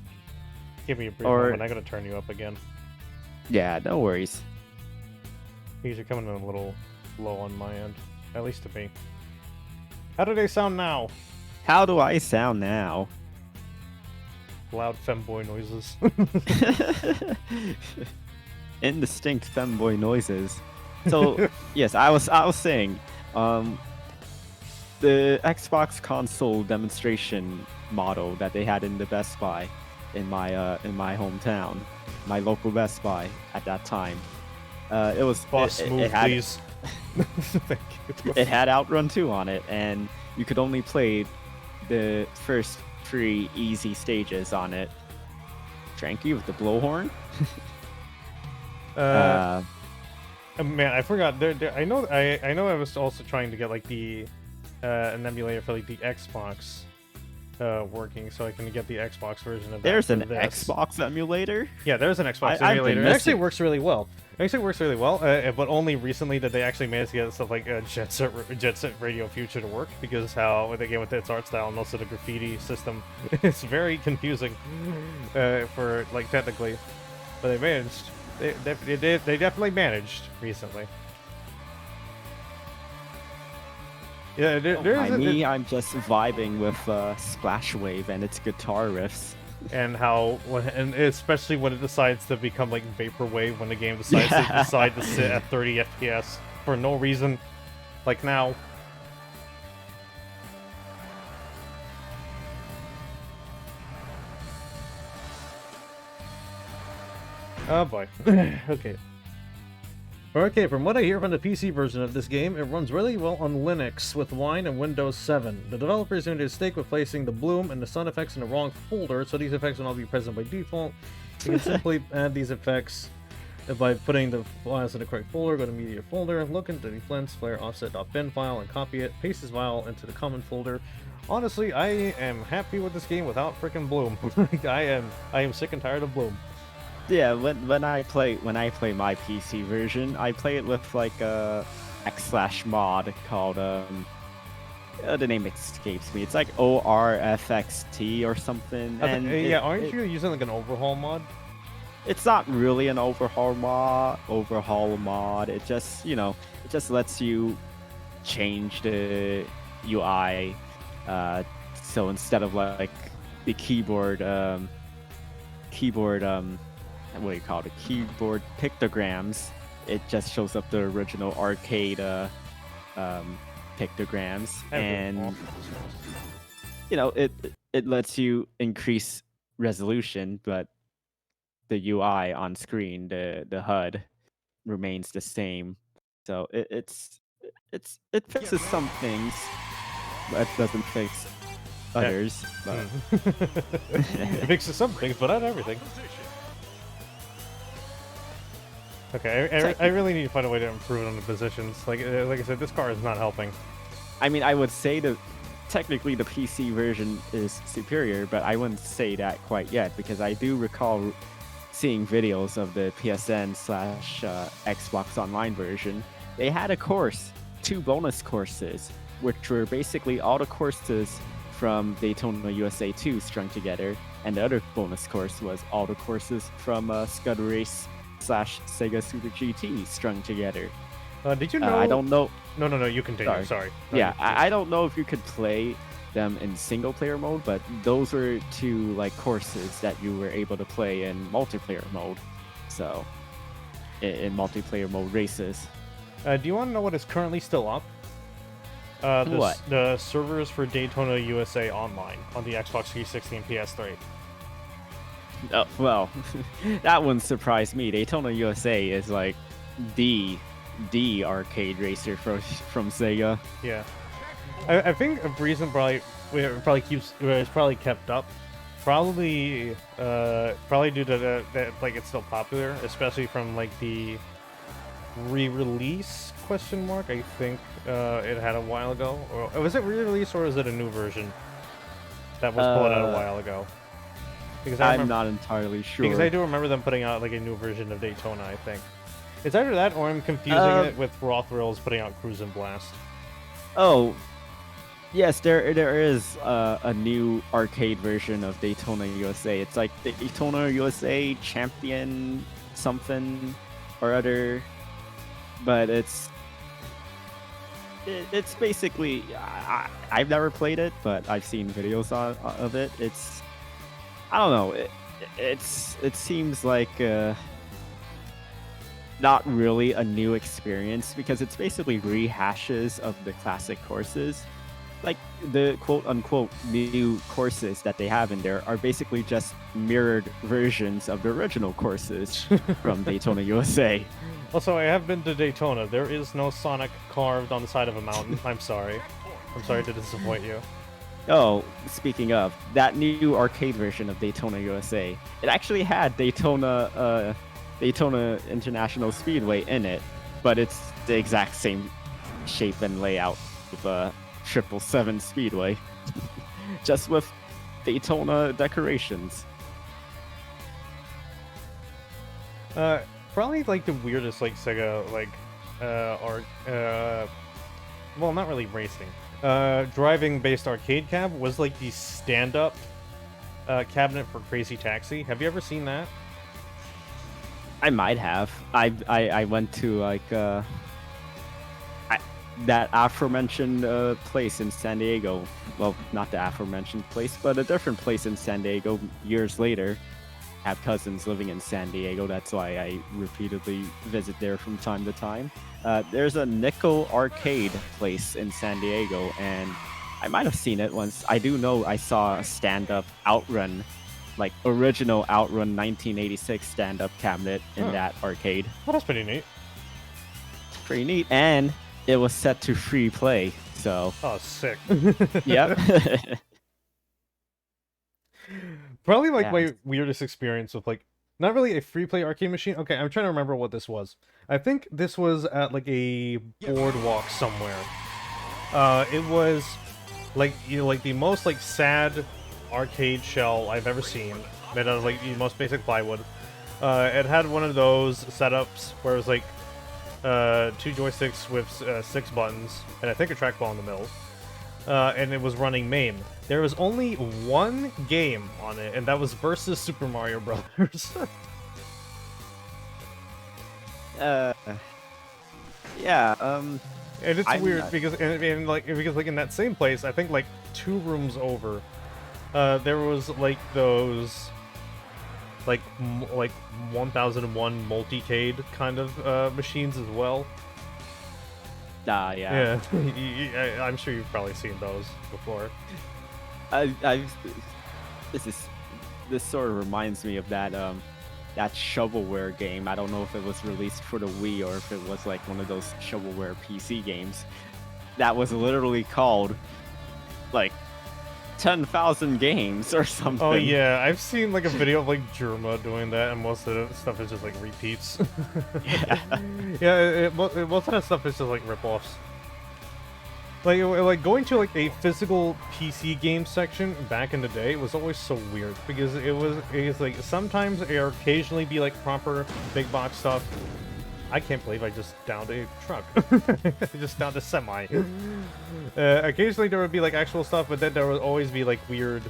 Give me a brief Or- moment. I gotta turn you up again. Yeah, no worries. These are coming in a little low on my end, at least to me. How do they sound now? How do I sound now? Loud femboy noises. Indistinct femboy noises. So yes, I was saying, the Xbox console demonstration model that they had in the Best Buy in my hometown, my local Best Buy at that time. It was Boss, it move, had, please. Thank you. It had Outrun 2 on it, and you could only play the first 3 easy stages on it. Tranky with the blowhorn. Man, I forgot. I know I was also trying to get like the an emulator for like the Xbox working, so I can get the Xbox version of that. There's for an this. Xbox emulator. Yeah, there's an Xbox I've been emulator. It actually missing. works really well. But only recently did they actually manage to get stuff like Jet Set Radio Future to work, because how they get with its art style and also the graffiti system, it's very confusing for like technically, but they managed. They definitely managed recently. Yeah, I'm just vibing with Splash Wave and its guitar riffs. and especially when it decides to become like vaporwave, when the game decides to sit at 30 FPS for no reason, like now. Oh boy. Okay. Okay, from what I hear from the PC version of this game, it runs really well on Linux with Wine and Windows 7. The developers made a mistake with placing the bloom and the sun effects in the wrong folder, so these effects will not be present by default. You can simply add these effects by putting the files in the correct folder. Go to Media folder, look into the Flens Flare offset.bin file and copy it, paste this file into the common folder. Honestly, I am happy with this game without freaking bloom. I am sick and tired of bloom. Yeah, when I play my PC version, I play it with like a /mod called the name escapes me. It's like ORFXT or something. And yeah, aren't you using like an overhaul mod? It's not really an overhaul mod. It just, it just lets you change the UI. So instead of like the keyboard what do you call it? Keyboard pictograms. It just shows up the original arcade pictograms, and it lets you increase resolution, but the UI on screen, the HUD remains the same. So it fixes some things, but it doesn't fix Yeah. others. But It fixes some things, but not everything. Okay, I really need to find a way to improve it on the positions. Like I said, this car is not helping. I mean, I would say that technically the PC version is superior, but I wouldn't say that quite yet because I do recall seeing videos of the PSN slash Xbox Online version. They had a course, 2 bonus courses, which were basically all the courses from Daytona USA 2 strung together, and the other bonus course was all the courses from Scud Race slash Sega Super GT strung together. Did you know? I don't know. No, you continue. Sorry. No, Yeah, I don't know if you could play them in single player mode, but those were 2 like courses that you were able to play in multiplayer mode. So, in multiplayer mode races. Do you want to know what is currently still up? What? The servers for Daytona USA Online on the Xbox 360 and PS3. Oh, well, that one surprised me. Daytona USA is like the arcade racer from Sega. Yeah, I think a reason probably it's probably kept up, probably due to that like it's still popular, especially from like the re-release question mark. I think it had a while ago, or was it re-release or is it a new version that was pulled out a while ago? Because I'm not entirely sure. Because I do remember them putting out like a new version of Daytona. I think it's either that or I'm confusing it with Raw Thrills putting out Cruise and Blast. Oh, yes, there is a new arcade version of Daytona USA. It's like the Daytona USA Champion something or other, but it's basically I've never played it, but I've seen videos of it. I don't know. It seems like not really a new experience because it's basically rehashes of the classic courses. Like the quote unquote new courses that they have in there are basically just mirrored versions of the original courses from Daytona USA. Also, I have been to Daytona. There is no Sonic carved on the side of a mountain. I'm sorry. I'm sorry to disappoint you. Oh, speaking of, that new arcade version of Daytona USA, it actually had Daytona International Speedway in it, but it's the exact same shape and layout of 777 Speedway, just with Daytona decorations. Probably like the weirdest like Sega like well, not really racing. Driving based arcade cab was like the stand-up cabinet for Crazy Taxi. Have you ever seen that? I might have. I went to like that aforementioned place in San Diego. Well, not the aforementioned place, but a different place in San Diego years later. I have cousins living in San Diego. That's why I repeatedly visit there from time to time. There's a nickel arcade place in San Diego, and I might have seen it once. I do know I saw a stand-up Outrun, like original Outrun 1986 stand-up cabinet in that arcade. Well, that's pretty neat. Pretty neat, and it was set to free play, so... Oh, sick. Yep. Probably like my weirdest experience with like not really a free play arcade machine. Okay, I'm trying to remember what this was. I think this was at like a boardwalk somewhere. It was like like the most like sad arcade shell I've ever seen, made out of like the most basic plywood. It had one of those setups where it was like 2 joysticks with 6 buttons and I think a trackball in the middle. And it was running MAME. There was only one game on it, and that was versus Super Mario Brothers. Yeah. And it's weird because because in that same place, I think like 2 rooms over, there was like those like 1001 multicade kind of machines as well. Yeah. Yeah, I'm sure you've probably seen those before. This sort of reminds me of that that shovelware game. I don't know if it was released for the Wii or if it was like one of those shovelware PC games. That was literally called like 10,000 games or something. Oh yeah, I've seen like a video of like Germa doing that, and most of the stuff is just like repeats. Yeah. Yeah, most of that stuff is just like ripoffs. Like going to like a physical PC game section back in the day was always so weird because it's like sometimes there occasionally be like proper big box stuff. I can't believe I just downed a truck. I just downed a semi. Occasionally there would be like actual stuff, but then there would always be like weird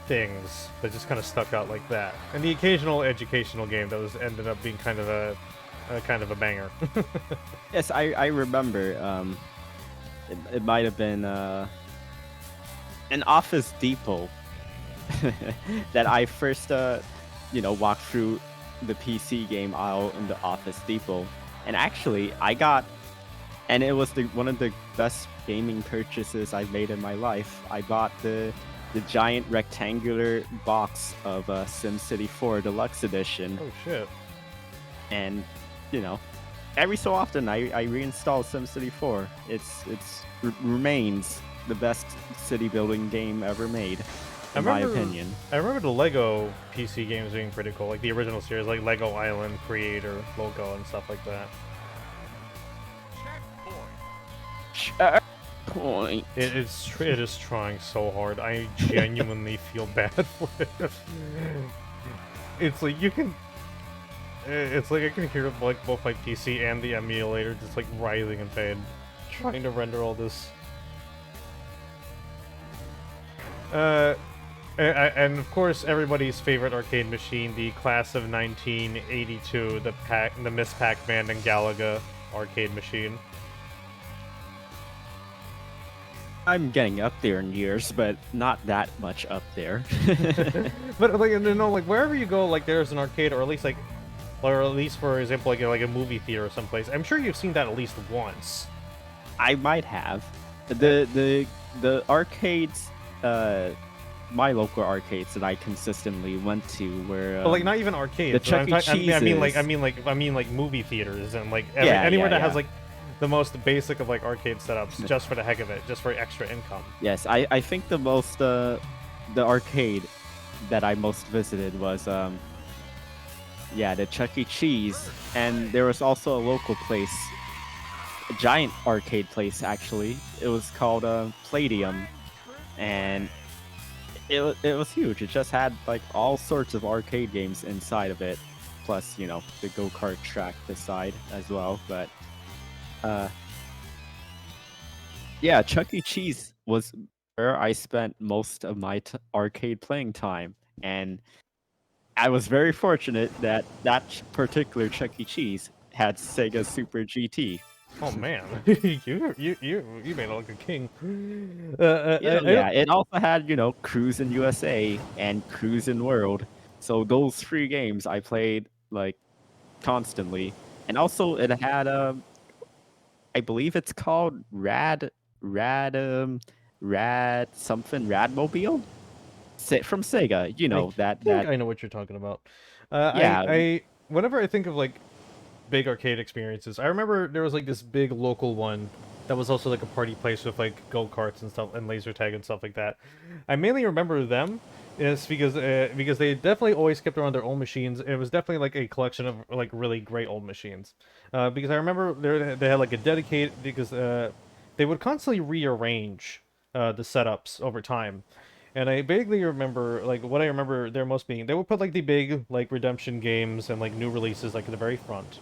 things that just kind of stuck out like that. And the occasional educational game that was ended up being kind of a banger. Yes, I remember. It might have been an Office Depot that I first walked through the PC game aisle in the Office Depot, and actually and it was one of the best gaming purchases I've made in my life. I bought the giant rectangular box of SimCity 4 Deluxe Edition. Oh shit! And every so often I reinstall SimCity 4. It's remains the best city building game ever made, in my opinion. I remember the Lego PC games being pretty cool, like the original series, like Lego Island, Creator, Logo, and stuff like that. Checkpoint. It is trying so hard. I genuinely feel bad for it. It's like you can. It's like I can hear like both my PC and the emulator just like writhing in pain, trying to render all this. And of course everybody's favorite arcade machine, the class of 1982, the Miss Pac-Man and Galaga arcade machine. I'm getting up there in years, but not that much up there. But like like wherever you go, like there's an arcade, or at least for example like a movie theater or someplace. I'm sure you've seen that at least once. I might have. The arcades, my local arcades that I consistently went to were but like not even arcades. The Chuck E. Cheese's. I mean like movie theaters and like anywhere that has like the most basic of like arcade setups just for the heck of it, just for extra income. Yes, I think the most the arcade that I most visited was the Chuck E. Cheese, and there was also a local place, a giant arcade place actually. It was called Palladium, and it was huge. It just had like all sorts of arcade games inside of it, plus the go-kart track beside as well. But Chuck E. Cheese was where I spent most of my arcade playing time, and I was very fortunate that particular Chuck E. Cheese had Sega Super GT. Oh man, you made it like a king. It also had Cruisin' USA and Cruisin' World. So those 3 games I played like constantly, and also it had I believe it's called Radmobile from Sega. I know what you're talking about. Yeah. I whenever I think of like big arcade experiences, I remember there was like this big local one that was also like a party place with like go-karts and stuff and laser tag and stuff like that. I mainly remember them is because they definitely always kept around their own machines. It was definitely like a collection of like really great old machines. Because I remember they had like a dedicated, because they would constantly rearrange the setups over time. And I vaguely remember, like, what I remember there most being, they would put, like, the big, like, redemption games and, like, new releases, like, at the very front.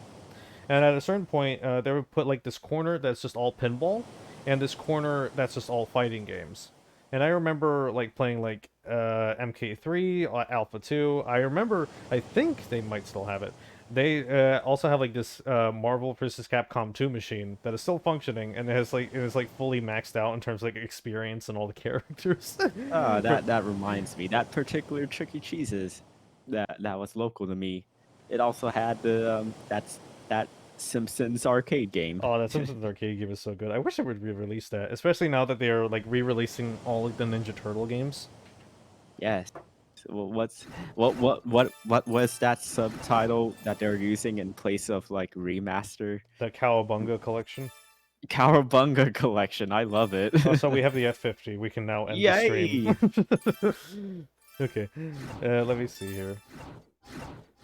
And at a certain point, they would put, like, this corner that's just all pinball, and this corner that's just all fighting games. And I remember, like, playing, like, MK3, Alpha 2. I think they might still have it. They also have like this Marvel vs. Capcom 2 machine that is still functioning, and it is like fully maxed out in terms of like experience and all the characters. That reminds me, that particular Chuck E. Cheese's that was local to me. It also had the that Simpsons arcade game. Oh, that Simpsons arcade game is so good. I wish they would re-release that, especially now that they are like re-releasing all like the Ninja Turtle games. Yes. What was that subtitle that they're using in place of like remaster? The Cowabunga collection. Cowabunga collection. I love it. Oh, so we have the F50. We can now end the Yay! stream. Okay. Let me see here.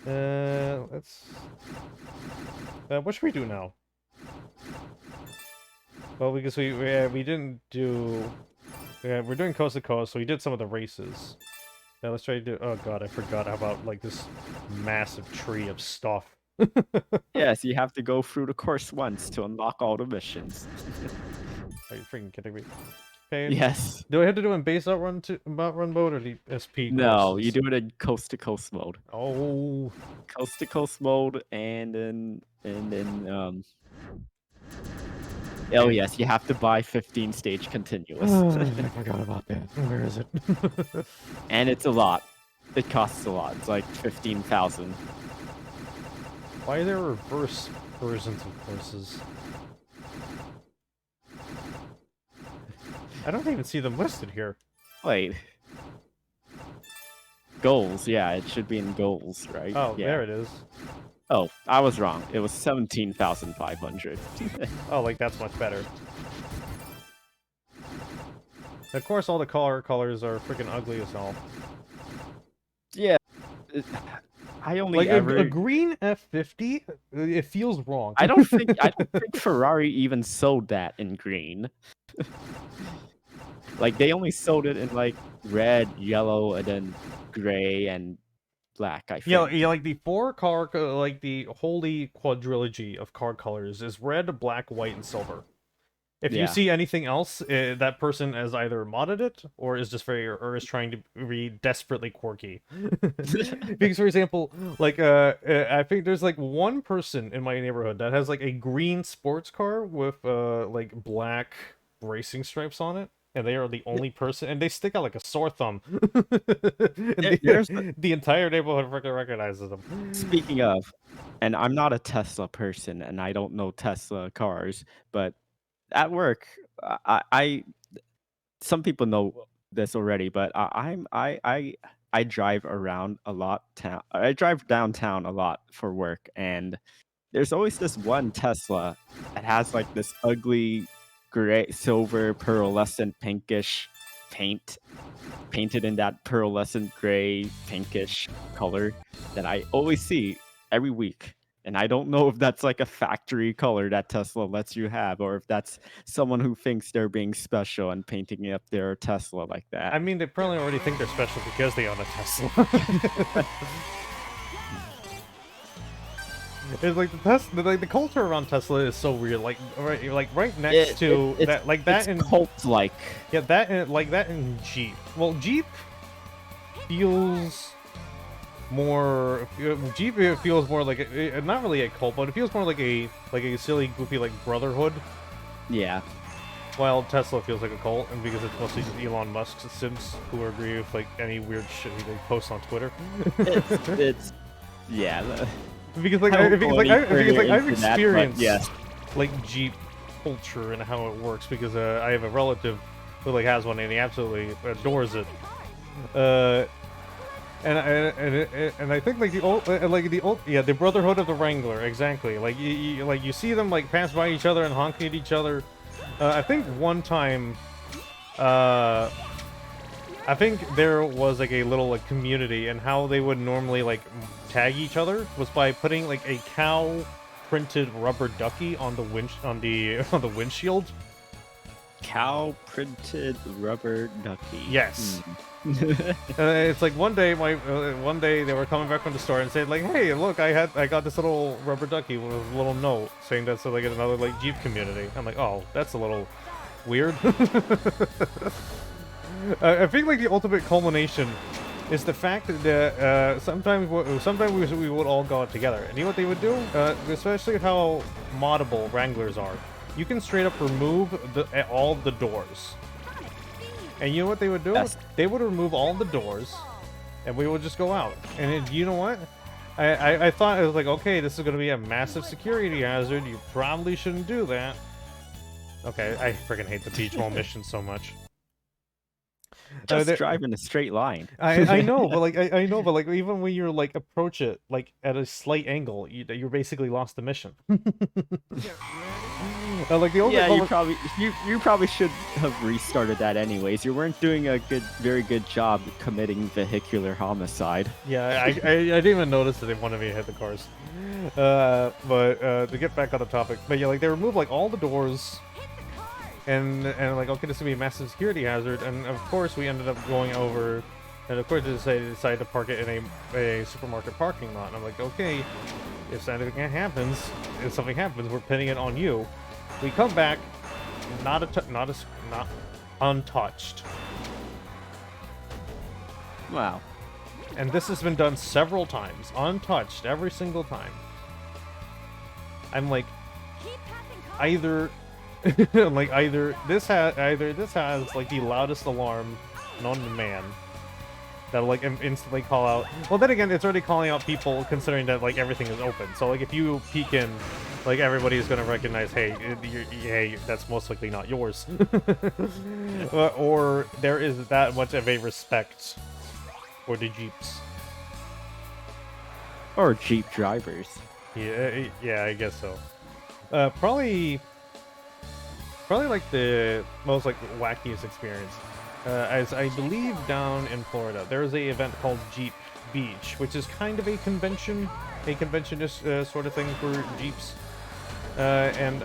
Let's... what should we do now? Well, because we didn't do... we're doing coast to coast, so we did some of the races. Now let's try to do... Oh god, I forgot about, like, this massive tree of stuff. Yes, you have to go through the course once to unlock all the missions. Are you freaking kidding me? Okay. Yes. Do I have to do it in base outrun mode or the SP? No, courses? you do it in coast to coast mode. Oh. Coast to coast mode, and then oh yes, you have to buy 15 stage continuous. I forgot about that. Where is it? And it's a lot. It costs a lot. It's like 15,000. Why are there reverse versions of courses? I don't even see them listed here. Wait. Goals, yeah, it should be in goals, right? Oh, yeah. there it is. Oh, I was wrong. It was 17,500. Oh, like that's much better. Of course, all the colors are freaking ugly as hell. Yeah. I only like ever... a green F50, it feels wrong. I don't think Ferrari even sold that in green. Like they only sold it in like red, yellow, and then gray and black. I think. Yeah, like the like the holy quadrilogy of car colors is red, black, white, and silver. If you see anything else, that person has either modded it or is just or is trying to be desperately quirky. Because, for example, like I think there's like one person in my neighborhood that has like a green sports car with like black racing stripes on it, and they are the only person, and they stick out like a sore thumb. The entire neighborhood freaking recognizes them. Speaking of, and I'm not a Tesla person, and I don't know Tesla cars, but at work, I some people know this already, but I drive around a lot town. I drive downtown a lot for work, and there's always this one Tesla that has like this ugly gray, silver, pearlescent, pinkish painted in that pearlescent gray, pinkish color that I always see every week. And I don't know if that's like a factory color that Tesla lets you have, or if that's someone who thinks they're being special and painting up their Tesla like that. I mean, they probably already think they're special because they own a Tesla. It's like the Tesla, like the culture around Tesla is so weird. Like right next to that, like that in cult-like. Yeah, that in Jeep. Well, Jeep feels more. Jeep feels more like not really a cult, but it feels more like a silly, goofy like brotherhood. Yeah. While Tesla feels like a cult, and because it's mostly just Elon Musk's Sims who agree with like any weird shit he posts on Twitter. it's yeah. Because I've experienced yes. like Jeep culture and how it works, because I have a relative who like has one and he absolutely adores it. And I think like the Brotherhood of the Wrangler, exactly. Like you see them like pass by each other and honking at each other. I think one time, I think there was like a little like community, and how they would normally like tag each other was by putting like a cow printed rubber ducky on the windshield. Cow printed rubber ducky. Yes. It's like one day they were coming back from the store and said like, "Hey, look, I got this little rubber ducky with a little note saying that so they get another like Jeep community." I'm like, "Oh, that's a little weird." I think like the ultimate culmination is the fact that sometimes we would all go out together, and you know what they would do, especially how moddable Wranglers are. You can straight up remove all the doors. And you know what they would do? Yes. They would remove all the doors, and we would just go out. And you know what? I thought it was like, okay, this is going to be a massive security hazard. You probably shouldn't do that. Okay, I freaking hate the beach wall mission so much. Just drive in a straight line. I know, but like I know, but like even when you're like approach it like at a slight angle, you're basically lost the mission. Like the only Yeah, you probably should have restarted that anyways. You weren't doing a very good job committing vehicular homicide. Yeah, I didn't even notice that they wanted me to hit the cars. But to get back on the topic, but yeah, like they removed like all the doors, and like okay, this is gonna be a massive security hazard, and of course we ended up going over, and of course they decided to park it in a supermarket parking lot. And I'm like, okay, if something happens, we're pinning it on you. We come back, not untouched. Wow. And this has been done several times, untouched every single time. I'm like, either this has like the loudest alarm known to man that'll like instantly call out. Well, then again, it's already calling out people considering that like everything is open. So like if you peek in, like everybody's gonna recognize, hey, hey, that's most likely not yours. Or there is that much of a respect for the Jeeps. Or Jeep drivers. Yeah, I guess so. Probably like the most like wackiest experience. As I believe down in Florida, there is a event called Jeep Beach, which is kind of a conventionist sort of thing for Jeeps, and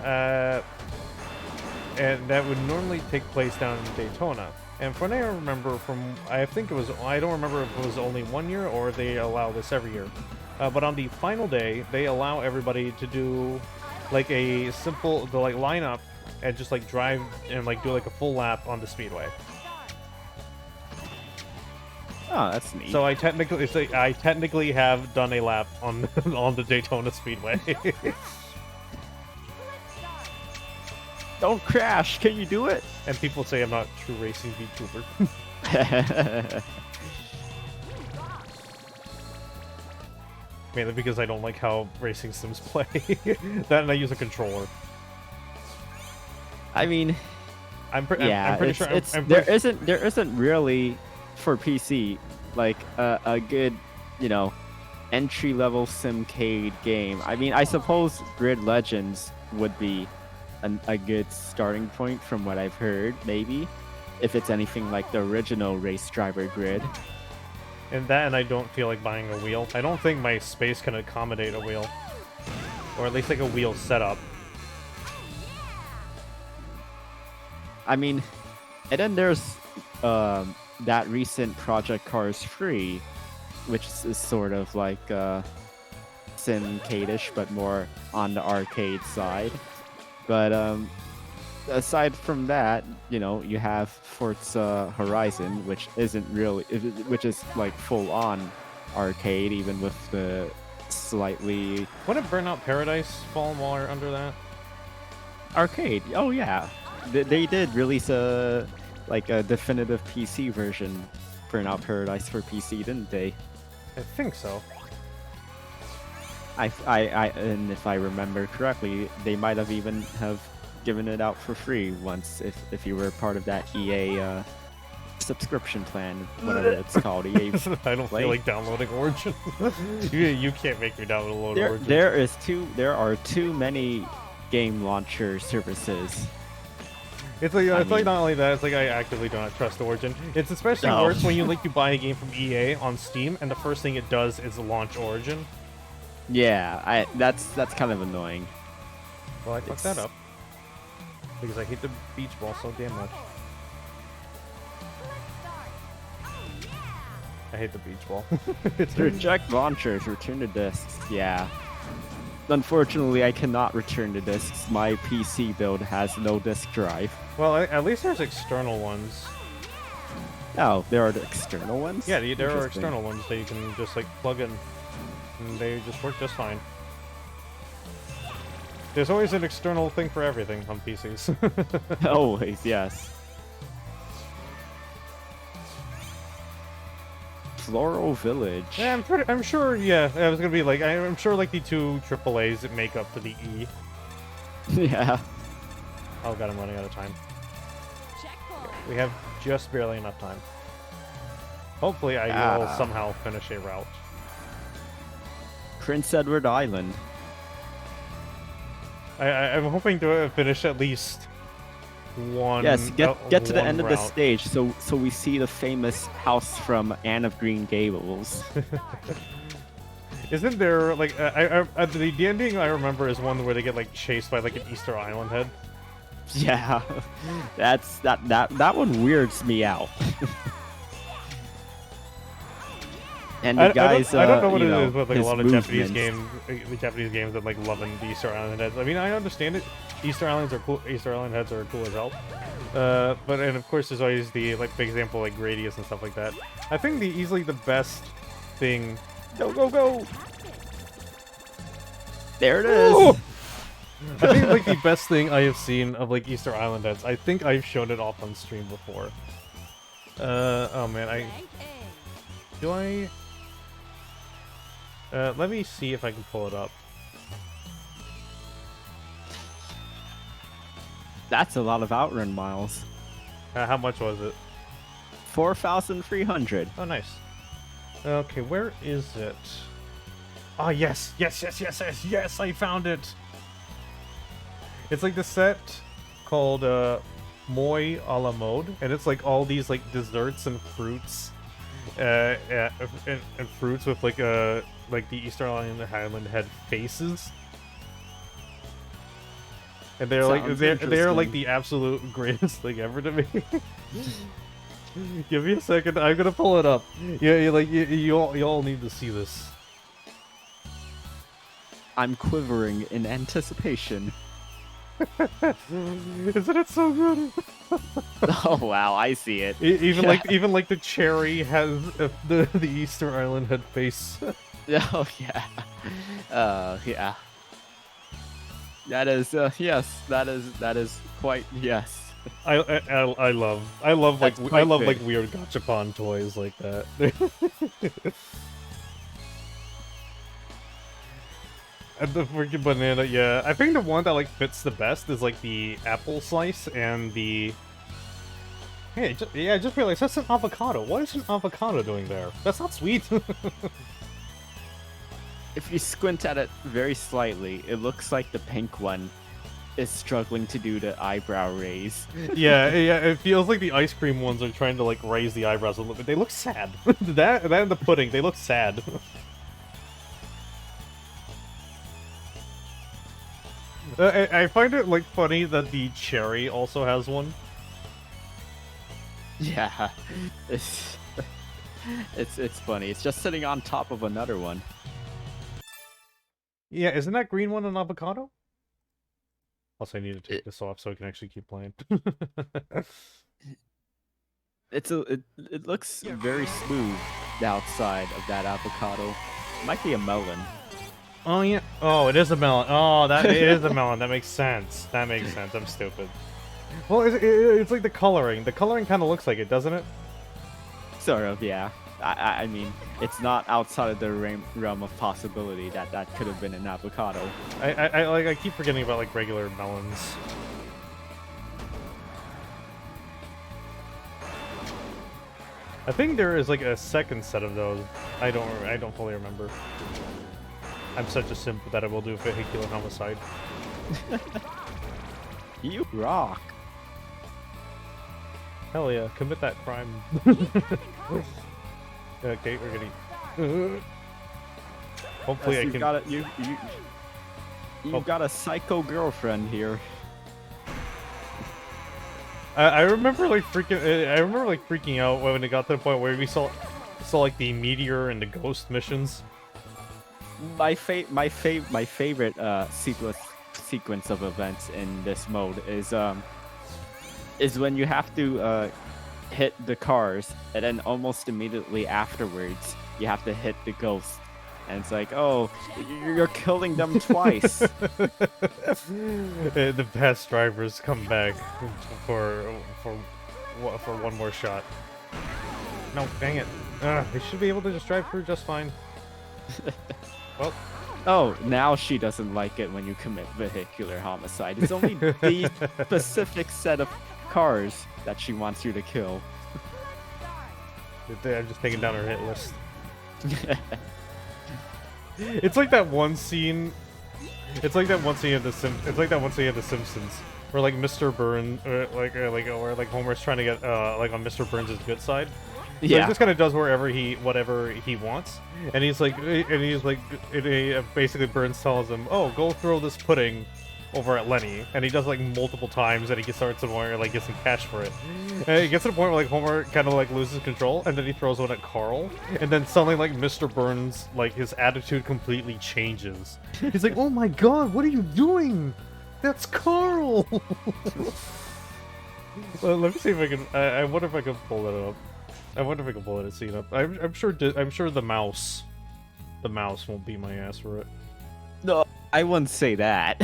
that would normally take place down in Daytona. And from what I remember, I don't remember if it was only 1 year or they allow this every year. But on the final day, they allow everybody to do like a simple, line up and just like drive and like do like a full lap on the speedway. Oh, that's neat. So I technically have done a lap on on the Daytona Speedway. Don't crash! Can you do it? And people say I'm not a true racing VTuber. Mainly because I don't like how racing sims play. That and I use a controller. I mean, I'm pretty sure there isn't really for PC like a good, entry-level simcade game. I mean, I suppose Grid Legends would be a good starting point from what I've heard, maybe, if it's anything like the original Race Driver Grid. And I don't feel like buying a wheel. I don't think my space can accommodate a wheel. Or at least like a wheel setup. I mean, and then there's that recent Project Cars Free, which is sort of like simcade-ish, but more on the arcade side. But aside from that, you have Forza Horizon, which which is like full-on arcade, even with the slightly... Wouldn't Burnout Paradise fall more under that? Arcade? Oh yeah, they did release a definitive PC version, Burnout Paradise for PC, didn't they? I think so. And if I remember correctly, they might have even have given it out for free once if you were part of that EA subscription plan, whatever it's called. EA I don't feel like downloading Origin. you can't make me download Origin. There are too many game launcher services. It's like not only that, it's like I actively do not trust Origin. It's especially worse when you buy a game from EA on Steam and the first thing it does is launch Origin. Yeah, that's kind of annoying. Well, I fucked that up because I hate the beach ball so damn much. I hate the beach ball. Reject launchers, return the discs. Yeah. Unfortunately, I cannot return the discs. My PC build has no disk drive. Well, at least there's external ones. Oh, there are the external ones? Yeah, there are external ones that you can just plug in, and they just work just fine. There's always an external thing for everything on PCs. Always, yes. Floral Village. Yeah, I'm sure. Yeah, I was gonna be I'm sure the two AAAs that make up to the E. Yeah. Oh god, I'm running out of time. We have just barely enough time. Hopefully I will somehow finish a route. Prince Edward Island. I'm hoping to finish at least one. Yes, get to the end of the route. stage, so we see the famous house from Anne of Green Gables. Isn't there like the ending I remember is one where they get like chased by like an Easter Island head? Yeah, that one weirds me out. And the guys, I don't know what it know, is with like a his lot of Japanese movements. the Japanese games that like loving the Easter Island heads. I mean, I understand it. Easter Islands are cool. Easter Island heads are cool as hell. But and of course there's always the like big example like Gradius and stuff like that. I think easily the best thing. Go! There it is. Ooh! I think like the best thing I have seen of like Easter Island heads. I think I've shown it off on stream before. Oh man, do I? Let me see if I can pull it up. That's a lot of Outrun miles. How much was it? 4,300. Oh, nice. Okay, where is it? Oh, yes! I found it! It's like the set called Moi a la mode, and it's like all these like desserts and fruits, and fruits with like the Easter Island head faces. And they're they're like the absolute greatest thing ever to me. Give me a second, I'm gonna pull it up. Yeah, you all need to see this. I'm quivering in anticipation. Isn't it so good? Oh wow, I see it. Even like the cherry has the Easter Island head face. Oh yeah. Yeah. That is yes. That is quite yes. I love like weird gachapon toys like that. And the freaking banana, yeah. I think the one that like fits the best is like the apple slice and the. Hey, I just realized that's an avocado. What is an avocado doing there? That's not sweet. If you squint at it very slightly, it looks like the pink one is struggling to do the eyebrow raise. yeah, it feels like the ice cream ones are trying to like raise the eyebrows a little bit. They look sad. that and the pudding, they look sad. I find it like funny that the cherry also has one. Yeah, it's funny. It's just sitting on top of another one. Yeah, isn't that green one an avocado? Also, I need to take this off so I can actually keep playing. It looks very smooth, the outside of that avocado. It might be a melon. Oh yeah. Oh, it is a melon. Oh, it is a melon. That makes sense. That makes sense. I'm stupid. Well, it's like the coloring. The coloring kind of looks like it, doesn't it? Sort of, yeah. I mean, it's not outside of the realm of possibility that could have been an avocado. I keep forgetting about like regular melons. I think there is like a second set of those. I don't fully remember. I'm such a simp that I will do vehicular homicide. You rock. Hell yeah, commit that crime. Okay, we're gonna. Hopefully, yes, I can. You've got a psycho girlfriend here. I remember like freaking out when it got to the point where we saw like the meteor and the ghost missions. My favorite sequence of events in this mode is when you have to hit the cars, and then almost immediately afterwards you have to hit the ghost, and it's like, oh, you're killing them twice. The best drivers come back for one more shot. No, dang it! They should be able to just drive through just fine. Well. Oh, now she doesn't like it when you commit vehicular homicide. It's only the specific set of cars that she wants you to kill. I'm just taking down her hit list. It's like that one scene. It's like that one scene of the Simpsons, where like Mr. Burns, where like Homer's trying to get like on Mr. Burns' good side. So he just kind of does whatever he wants, and basically Burns tells him, "Oh, go throw this pudding over at Lenny," and he does like multiple times, and he starts to like get some cash for it. And it gets to the point where like Homer kind of like loses control, and then he throws one at Carl, and then suddenly like Mr. Burns, like his attitude completely changes. He's like, "Oh my God, what are you doing? That's Carl." Well, let me see if I can. I wonder if I can pull that up. I wonder if I can pull that scene up. I'm sure the mouse won't beat my ass for it. No, I wouldn't say that.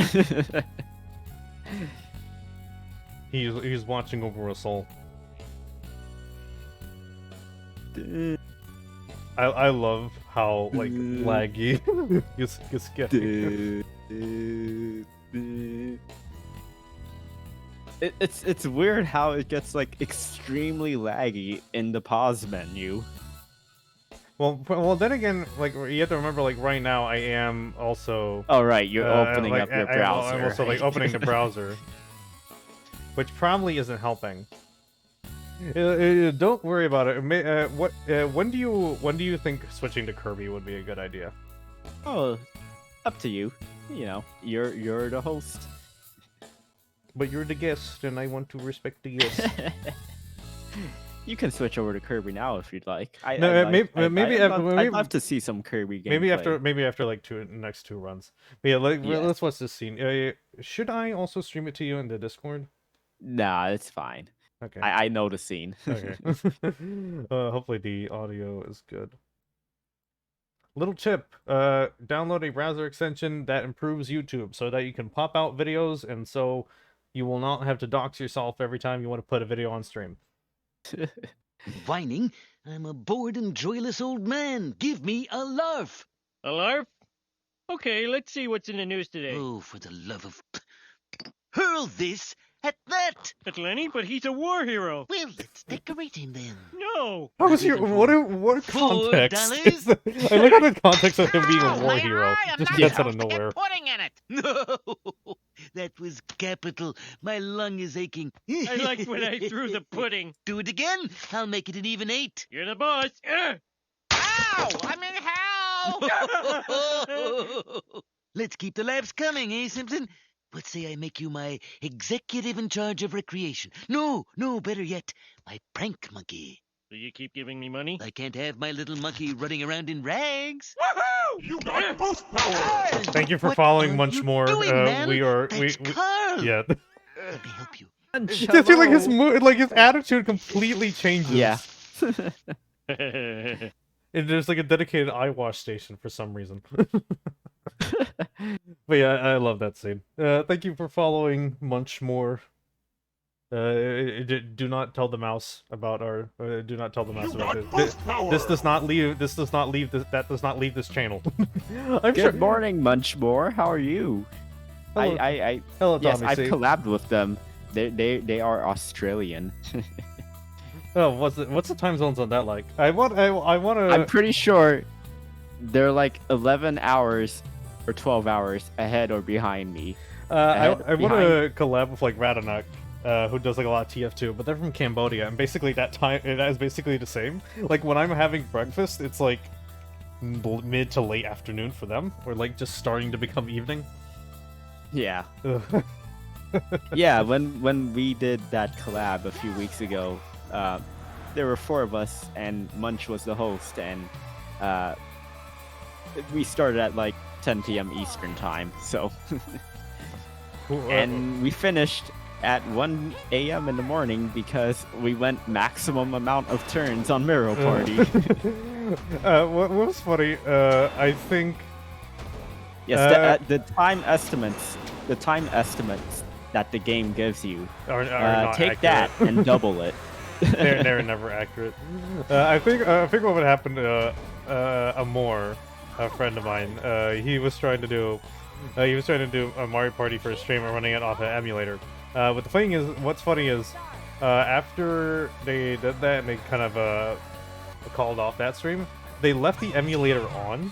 He's watching over us all. I love how like laggy it's getting. It's weird how it gets like extremely laggy in the pause menu. Well, then again, like you have to remember, like right now, I am also. Oh right, you're opening up your browser. I'm also like opening the browser, which probably isn't helping. Don't worry about it. When do you think switching to Kirby would be a good idea? Oh, up to you. You know, you're the host. But you're the guest, and I want to respect the guest. You can switch over to Kirby now if you'd like. I'd love to see some Kirby gameplay. Maybe after like next two runs. But yeah, let's watch this scene. Should I also stream it to you in the Discord? Nah, it's fine. Okay. I know the scene. Okay. Hopefully the audio is good. Little tip: download a browser extension that improves YouTube so that you can pop out videos, and so you will not have to dox yourself every time you want to put a video on stream. Whining? I'm a bored and joyless old man. Give me a larf. A larf? Okay, let's see what's in the news today. Oh, for the love of... Hurl this at that! At Lenny, but he's a war hero. Well, let's decorate him then. No! How is what context? Is I look at the context of him being a war hero. Just gets out of nowhere. Pudding in it. No, that was capital. My lung is aching. I liked when I threw the pudding. Do it again. I'll make it an even 8. You're the boss. Ow! I'm in hell! Let's keep the laughs coming, eh, Simpson? Let's say I make you my executive in charge of recreation. No, better yet, my prank monkey. Do you keep giving me money? I can't have my little monkey running around in rags. Woohoo! You got boost power! Thank you for What following are much you more. doing, man? That's Carl. yeah. Let me help you. Just feel like his attitude completely changes. Yeah. And there's like a dedicated eye wash station for some reason. But yeah, I love that scene. Thank you for following Munchmore. Do not tell the mouse about our. Do not tell the mouse about this. This does not leave. This does not leave. That does not leave this channel. Good morning, Munchmore. How are you? Hello. Hello, Tommy. Yes, I've C. collabed with them. They are Australian. Oh, what's the time zones on that like? I want to. I'm pretty sure they're like 11 hours or 12 hours ahead or behind me. I want to collab with like Radanak, who does like a lot of TF2, but they're from Cambodia, and basically that is basically the same. Like when I'm having breakfast, it's like mid to late afternoon for them, or like just starting to become evening. Yeah. Yeah, when we did that collab a few weeks ago, there were 4 of us, and Munch was the host, and we started at like 10 p.m. Eastern time, so... And we finished at 1 a.m. in the morning because we went maximum amount of turns on Mirror Party. What was funny, I think... Yes, the time estimates that the game gives you, are not take accurate. that and double it. they're never accurate. I think what would happen to Amor, a friend of mine, he was trying to do a Mario Party for a stream and running it off an emulator. But what's funny is After they did that and they kind of called off that stream, they left the emulator on.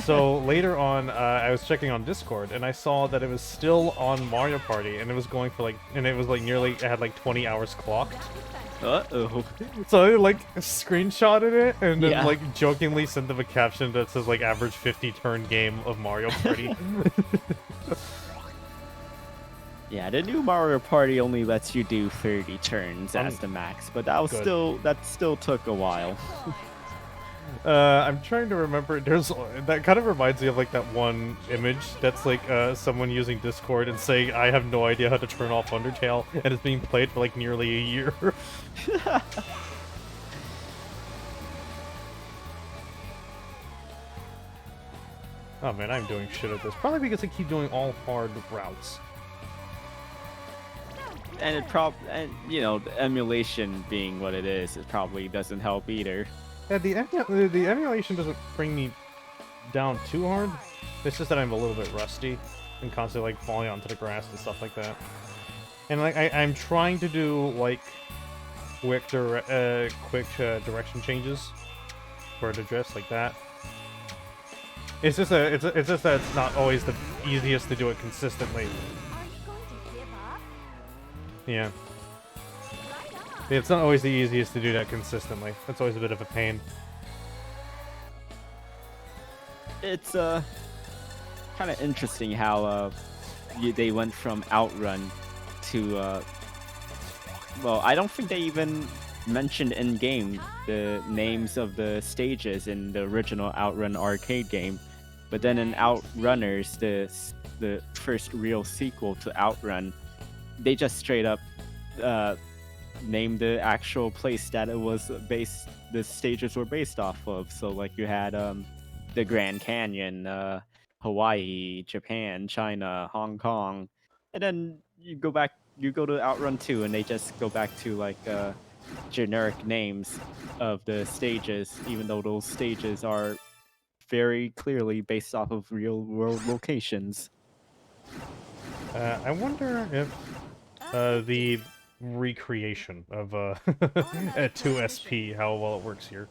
So later on, I was checking on Discord and I saw that it was still on Mario Party and it was going for like, and it was like nearly, it had like 20 hours clocked. Uh-oh. So I like screenshotted it and then Yeah. like jokingly sent them a caption that says like average 50 turn game of Mario Party. Yeah, the new Mario Party only lets you do 30 turns as the max, but that was Good. that still took a while. I'm trying to remember. There's that kind of reminds me of like that one image that's like someone using Discord and saying, "I have no idea how to turn off Undertale," and it's being played for like nearly a year. Oh man, I'm doing shit at this. Probably because I keep doing all hard routes. And and you know, the emulation being what it is, it probably doesn't help either. Yeah, the emulation doesn't bring me down too hard. It's just that I'm a little bit rusty and constantly like falling onto the grass and stuff like that. And like I'm trying to do like quick direction changes for the drift like that. It's just that it's not always the easiest to do it consistently. Yeah. It's not always the easiest to do that consistently. That's always a bit of a pain. It's kind of interesting how they went from Outrun to well, I don't think they even mentioned in game the names of the stages in the original Outrun arcade game, but then in Outrunners, the first real sequel to Outrun, they just straight up named the actual place that it was based, the stages were based off of. So like you had the Grand Canyon, Hawaii, Japan, China, Hong Kong, and then you go to Outrun 2 and they just go back to like generic names of the stages, even though those stages are very clearly based off of real world locations. I wonder if the recreation of a 2SP, how well it works here.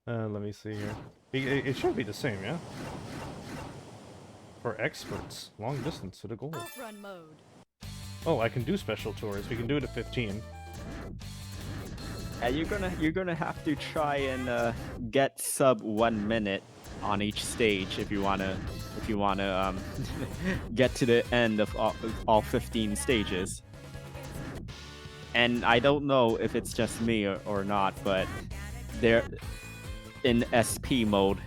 Let me see here. It should be the same, yeah? For experts, long distance to the goal. Outrun mode. Oh, I can do special tours. We can do it at 15. You're gonna have to try and get sub 1 minute on each stage if you wanna get to the end of all 15 stages. And I don't know if it's just me or not, but there in SP mode,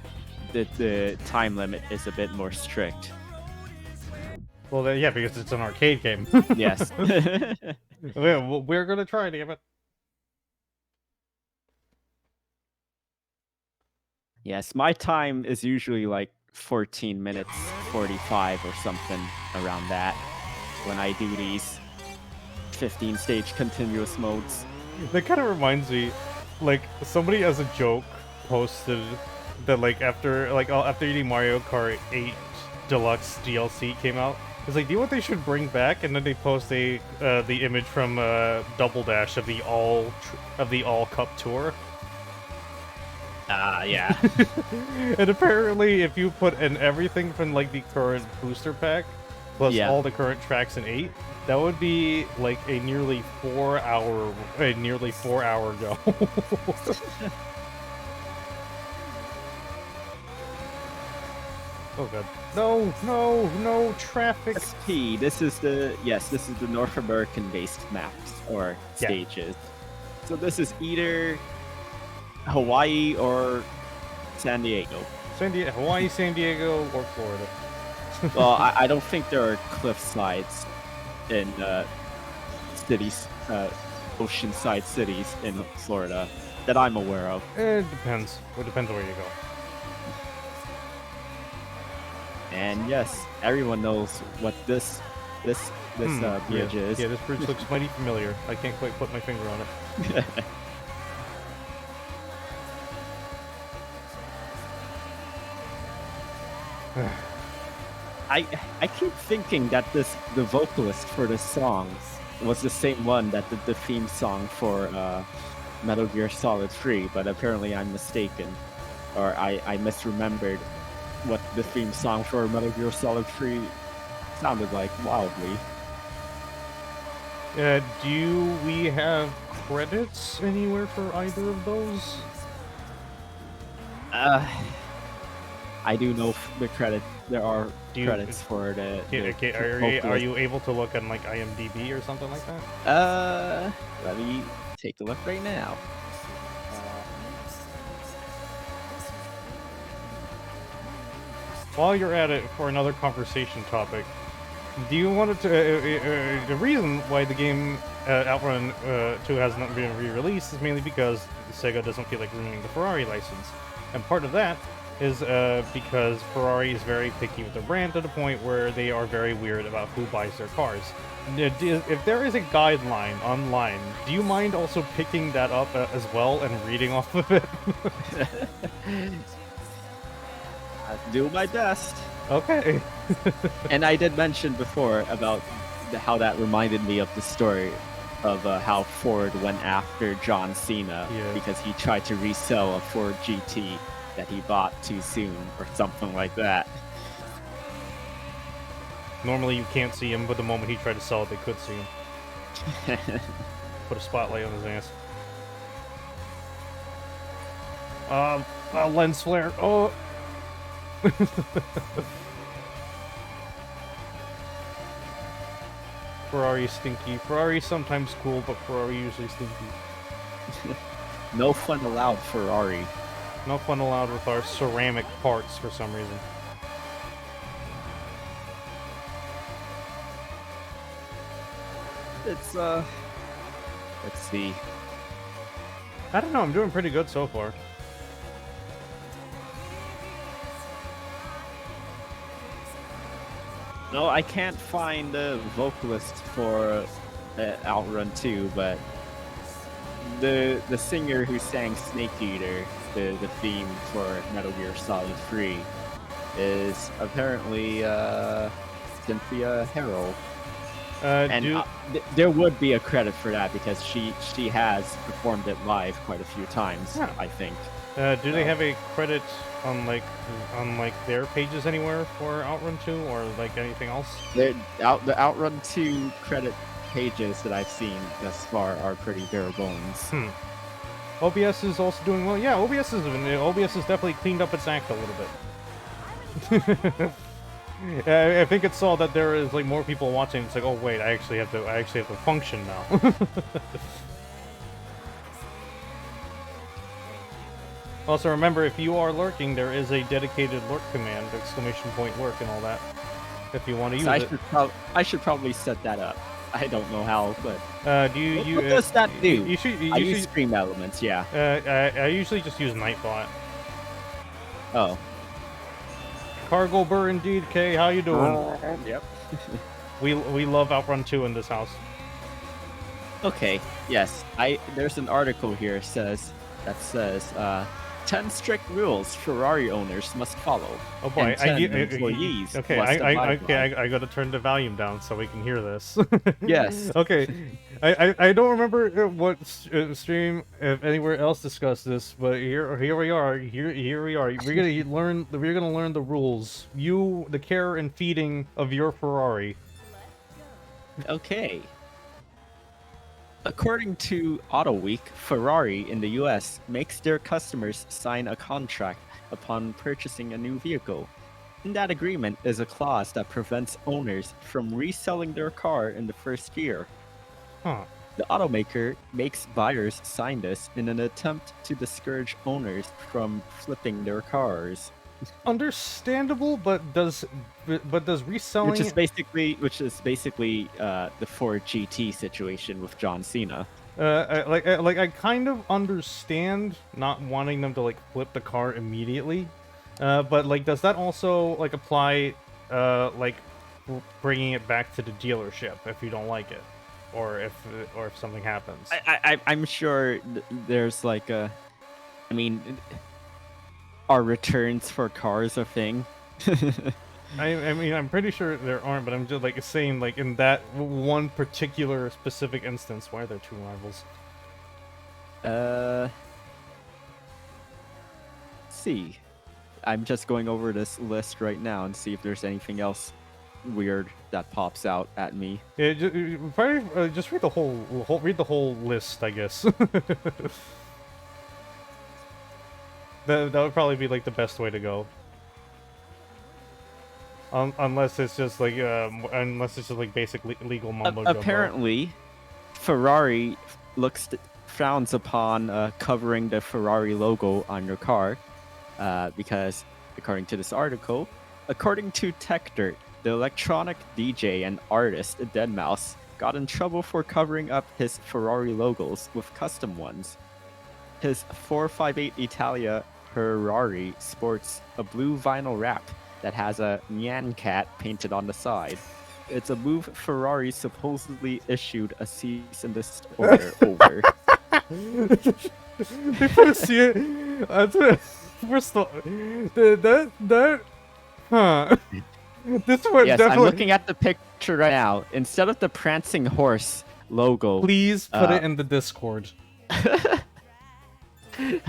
the time limit is a bit more strict. Well, yeah, because it's an arcade game. Yes. We're gonna try, damn it. Yes, my time is usually like 14 minutes 45 or something around that when I do these 15 stage continuous modes. That kind of reminds me, like, somebody as a joke posted that like after eating Mario Kart 8 Deluxe DLC came out, it's like, do you know what they should bring back? And then they post the image from Double Dash of the all Cup tour. Yeah. And apparently, if you put in everything from like the current booster pack plus all the current tracks in 8, that would be like a nearly 4 hour go. Oh god. No, traffic. SP, this is the North American based maps or stages. So this is either Hawaii or San Diego. Hawaii, San Diego, or Florida. Well, I don't think there are cliff sides in cities, oceanside cities in Florida that I'm aware of. It depends. It depends where you go. And yes, everyone knows what this bridge is. Yeah, this bridge looks mighty familiar. I can't quite put my finger on it. I keep thinking that the vocalist for this song was the same one that did the theme song for Metal Gear Solid 3, but apparently I'm mistaken, or I misremembered what the theme song for Metal Gear Solid 3 sounded like wildly. Do we have credits anywhere for either of those? I do know the credit. There are credits for the. Okay, are you able to look on like IMDb or something like that? Let me take a look right now. While you're at it, for another conversation topic, do you want it to? The reason why the game Outrun 2 has not been re-released is mainly because Sega doesn't feel like ruining the Ferrari license, and part of that is because Ferrari is very picky with their brand to the point where they are very weird about who buys their cars. If there is a guideline online, do you mind also picking that up as well and reading off of it? I'll do my best. Okay. And I did mention before about how that reminded me of the story of how Ford went after John Cena because he tried to resell a Ford GT that he bought too soon or something like that. Normally you can't see him, but the moment he tried to sell it, they could see him. Put a spotlight on his ass. Lens flare. Oh. Ferrari stinky. Ferrari sometimes cool, but Ferrari usually stinky. No fun allowed, Ferrari. No fun allowed with our ceramic parts for some reason. It's let's see. I don't know, I'm doing pretty good so far. No, I can't find the vocalist for Outrun 2, but the singer who sang Snake Eater, the theme for Metal Gear Solid 3, is apparently Cynthia Harrell. There would be a credit for that because she has performed it live quite a few times, I think. Do they have a credit on their pages anywhere for Outrun 2 or like anything else? The Outrun 2 credit pages that I've seen thus far are pretty bare bones. OBS is also doing well. Yeah, OBS has definitely cleaned up its act a little bit. I think it saw that there is like more people watching. It's like, oh wait, I actually have to function now. Also, remember, if you are lurking, there is a dedicated lurk command, ! Lurk, and all that. If you want to use it. I should probably set that up. I don't know how, but what does that do? I use Stream Elements, yeah. I usually just use Nightbot. Oh. Cargo Burr indeed, Kay. How you doing? Yep. we love Outrun 2 in this house. Okay. Yes. There's an article here that says 10 strict rules Ferrari owners must follow. Oh boy, employees. Okay, I gotta turn the volume down so we can hear this. Yes. Okay, I don't remember what stream if anywhere else discussed this, but here we are. Here we are. We're gonna learn the rules. The care and feeding of your Ferrari. Okay. According to AutoWeek, Ferrari in the US makes their customers sign a contract upon purchasing a new vehicle. In that agreement is a clause that prevents owners from reselling their car in the first year. Huh. The automaker makes buyers sign this in an attempt to discourage owners from flipping their cars. Understandable, but does reselling, which is basically the Ford GT situation with John Cena. I kind of understand not wanting them to like flip the car immediately, but like does that also like apply like bringing it back to the dealership if you don't like it, or if something happens? I'm sure there's like are returns for cars a thing? I mean, I'm pretty sure there aren't, but I'm just like saying, like in that one particular specific instance, why are there two rivals? Let's see. I'm just going over this list right now and see if there's anything else weird that pops out at me. Yeah, probably just read the whole list, I guess. That would probably be like the best way to go. Unless it's just like basic legal mumbo jumbo. Apparently, Ferrari frowns upon covering the Ferrari logo on your car, because according to this article, according to TechDirt, the electronic DJ and artist deadmau5 got in trouble for covering up his Ferrari logos with custom ones. His 458 Italia Ferrari sports a blue vinyl wrap that has a Nyan cat painted on the side. It's a move Ferrari supposedly issued a cease and desist order over. They put a C. First of all, that huh. This one Yes, definitely. I'm looking at the picture right now. Instead of the prancing horse logo, Please put it in the Discord.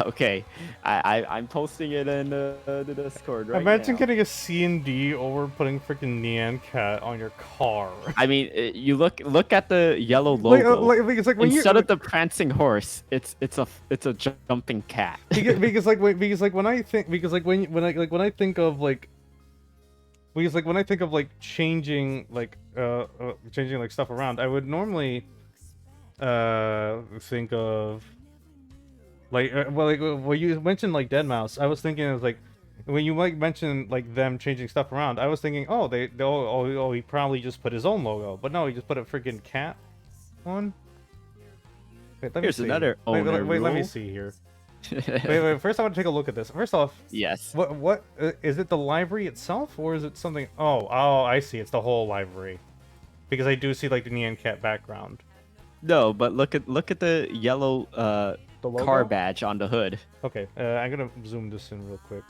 okay, I'm posting it in the Discord right Imagine now. getting a C and D over putting freaking Nyan Cat on your car. I mean, you look at the yellow logo. It's like when Instead of the prancing horse, it's a jumping cat. because when I think of changing stuff around, I would normally think of when you mentioned like deadmau5, I was thinking of like when you mention like them changing stuff around, I was thinking, oh, he probably just put his own logo, but no, he just put a freaking cat on. Wait, let me Here's see. another owner wait, let me rule. see here. wait, first I want to take a look at this. First off, Yes. what is it, the library itself, or is it something? Oh, I see, it's the whole library, because I do see like the Nyan Cat background. No, but look at the yellow The logo? car badge on the hood. Okay, I'm gonna zoom this in real quick.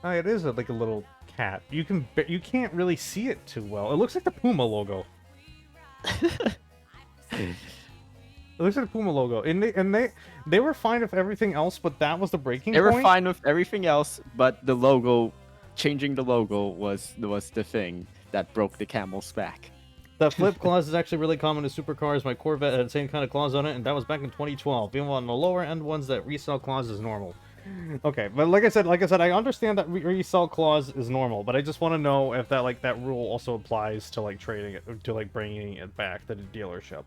Oh, it is like a little cat. You can't really see it too well. It looks like the Puma logo. It looks like the Puma logo, and they were fine with everything else, but that was the breaking They point. were fine with everything else, but the logo, changing the logo was the thing that broke the camel's back. The flip clause is actually really common in supercars. My Corvette had the same kind of clause on it, and that was back in 2012. Even on the lower end ones, that resell clause is normal. Okay, but like I said, I understand that resell clause is normal, but I just want to know if that rule also applies to like trading it, to like bringing it back to the dealership.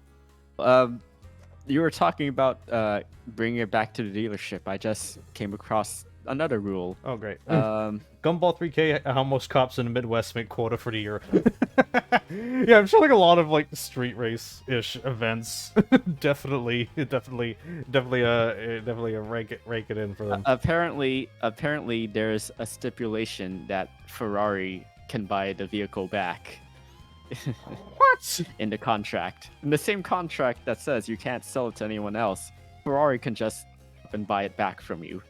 You were talking about bringing it back to the dealership. I just came across another rule. Oh, great. Um, Gumball 3K, how most cops in the Midwest make quota for the year. Yeah, I'm sure like a lot of like street race-ish events. definitely rake it in for them. apparently, there's a stipulation that Ferrari can buy the vehicle back. What? In the contract. In the same contract that says you can't sell it to anyone else, Ferrari can just up and buy it back from you.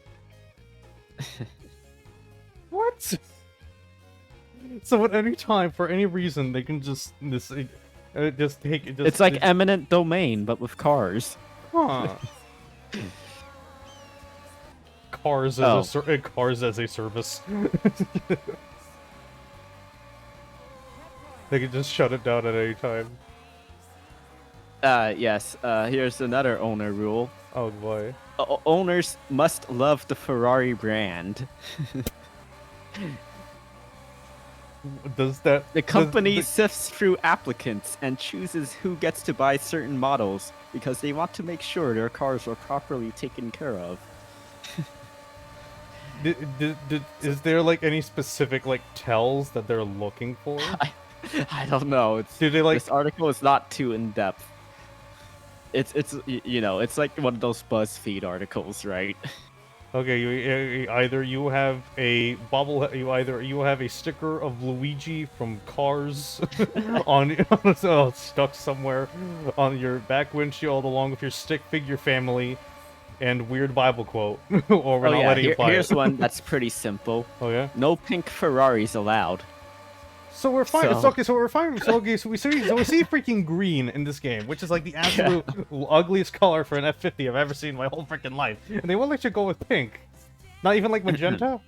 What? So at any time, for any reason, they can just take it. It's like eminent domain, but with cars. Huh. Cars as a service. They can just shut it down at any time. Yes. Here's another owner rule. Oh boy. Owners must love the Ferrari brand. The company sifts through applicants and chooses who gets to buy certain models because they want to make sure their cars are properly taken care of. Is there like any specific like tells that they're looking for? I don't know. This article is not too in depth. It's it's like one of those BuzzFeed articles, right? Okay, either you have a you have a sticker of Luigi from Cars stuck somewhere on your back windshield along with your stick figure family, and weird Bible quote, or we're Oh not yeah, letting you buy here's it. one that's pretty simple. Oh yeah. No pink Ferraris allowed. So we're fine. So- Okay, so we're fine. So okay, so we see freaking green in this game, which is like the absolute ugliest color for an F50 I've ever seen in my whole freaking life, and they won't let you go with pink. Not even like magenta.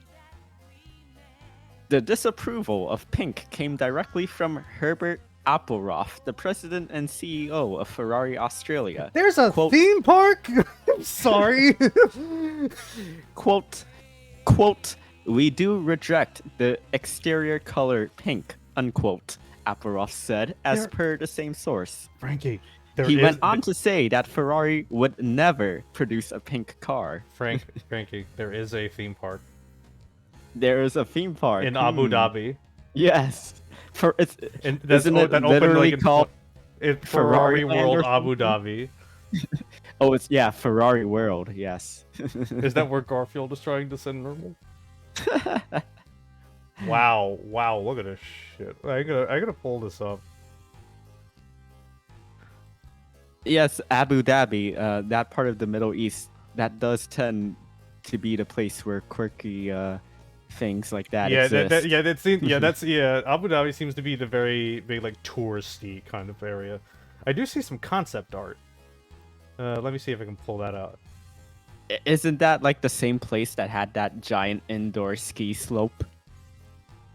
The disapproval of pink came directly from Herbert Appleroth, the president and CEO of Ferrari Australia. There's a Quote- theme park. I'm sorry. Quote, we do reject the exterior color pink, unquote, Appleroth said, as There- per the same source. Frankie, He went on to say that Ferrari would never produce a pink car. Frankie, there is a theme park There is a theme park in Abu Dhabi. Yes, And that's isn't it that opened literally like called Ferrari Ferrari Land World or Abu something? Dhabi. Oh, it's Ferrari World. Yes. Is that where Garfield is trying to send normal? Wow, look at this shit. I gotta pull this up. Yes, Abu Dhabi, that part of the Middle East, that does tend to be the place where quirky things like that exist. Abu Dhabi seems to be the very big like touristy kind of area. I do see some concept art. Let me see if I can pull that out. Isn't that like the same place that had that giant indoor ski slope?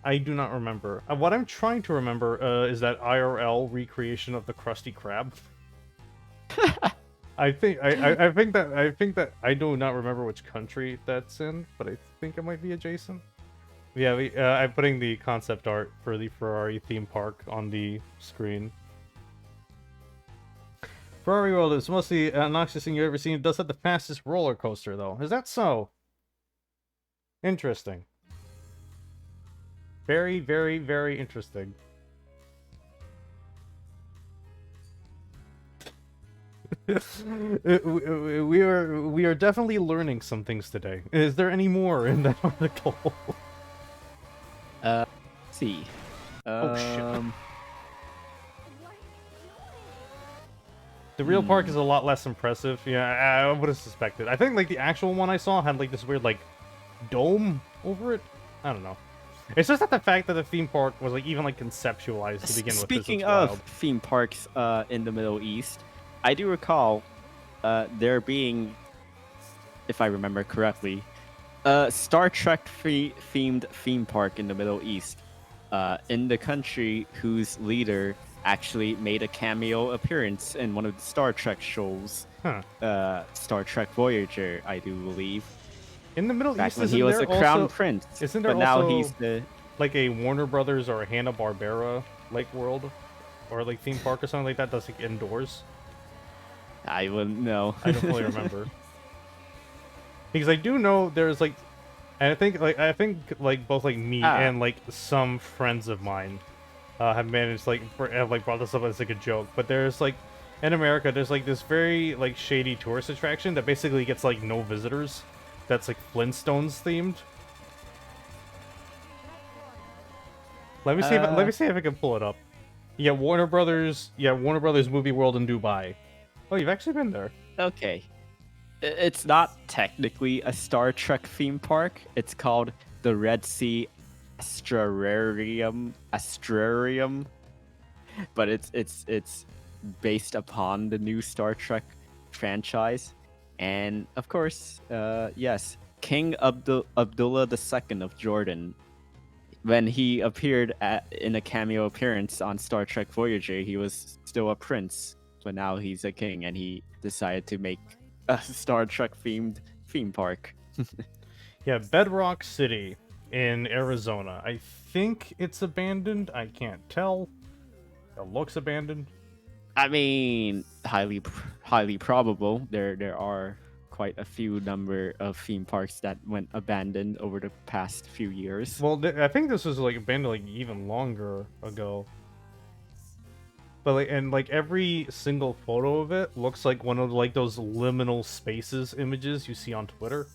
I do not remember. What I'm trying to remember is that IRL recreation of the Krusty Krab. I think that I do not remember which country that's in, but I think it might be adjacent. Yeah, I'm putting the concept art for the Ferrari theme park on the screen. Ferrari World is mostly obnoxious thing you've ever seen. It does have the fastest roller coaster, though. Is that so? Interesting. Very, very, very interesting. we are definitely learning some things today. Is there any more in that article? Let's see. Oh shit. The real park is a lot less impressive. Yeah, I would have suspected. I think like the actual one I saw had like this weird like dome over it. I don't know. It's just that the fact that the theme park was like even like conceptualized to begin with. Speaking of theme parks in the Middle East, I do recall there being, if I remember correctly, a Star Trek themed theme park in the Middle East, in the country whose leader actually made a cameo appearance in one of the Star Trek shows. Star Trek Voyager, I do believe. In the Middle Back East, when he was a crown prince. Isn't there but now also he's the like a Warner Brothers or a Hanna-Barbera like world or like theme park or something like that that's like indoors? I wouldn't know. I don't really remember. Because I do know there's like, and I think like both like me and like some friends of mine have managed have brought this up as like a joke. But there's like in America there's like this very like shady tourist attraction that basically gets like no visitors. That's like Flintstones themed. Let me see if I can pull it up. Yeah, Warner Brothers Movie World in Dubai. Oh, you've actually been there. Okay. It's not technically a Star Trek theme park. It's called the Red Sea Astrarium. But it's based upon the new Star Trek franchise. And of course, yes, King Abdullah II of Jordan, when he appeared in a cameo appearance on Star Trek Voyager, he was still a prince, but now he's a king, and he decided to make a Star Trek themed theme park. Yeah, Bedrock City in Arizona. I think it's abandoned. I can't tell. It looks abandoned. I mean, highly probable. There are quite a few number of theme parks that went abandoned over the past few years. Well, I think this was like abandoned like even longer ago. But like every single photo of it looks like one of like those liminal spaces images you see on Twitter.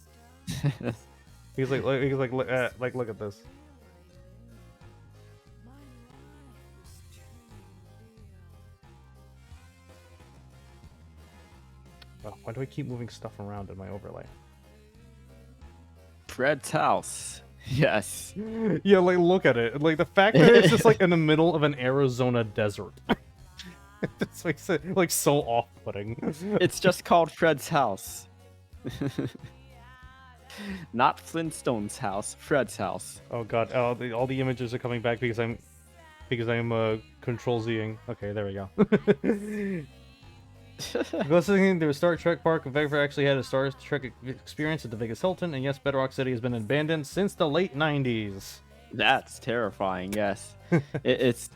He's like look at this. Oh, why do I keep moving stuff around in my overlay? Fred's house. Yes. Yeah, like look at it. Like the fact that it's just like in the middle of an Arizona desert. This makes it like so off-putting. It's just called Fred's house. Not Flintstone's house, Fred's house. Oh god, all the images are coming back because I'm control Zing. Okay, there we go. Listening to a Star Trek park, Vector actually had a Star Trek experience at the Vegas Hilton, and yes, Bedrock City has been abandoned since the late 90s. That's terrifying. Yes, it's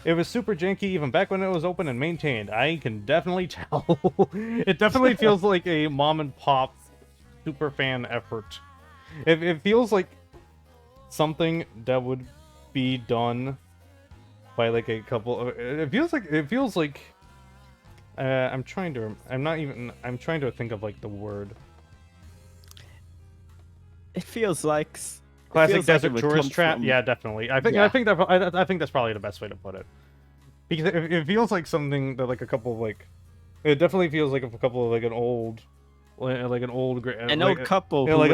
It was super janky even back when it was open and maintained. I can definitely tell. It definitely feels like a mom and pop super fan effort. It feels like something that would be done by like a couple of, it feels like I'm trying to think of like the word. it feels like Classic desert it would tourist come trap. from- Yeah, definitely. I Yeah. think that's probably the best way to put it. Because it feels like something that like a couple of like, it definitely feels like a couple of like an old couple, yeah, who like would an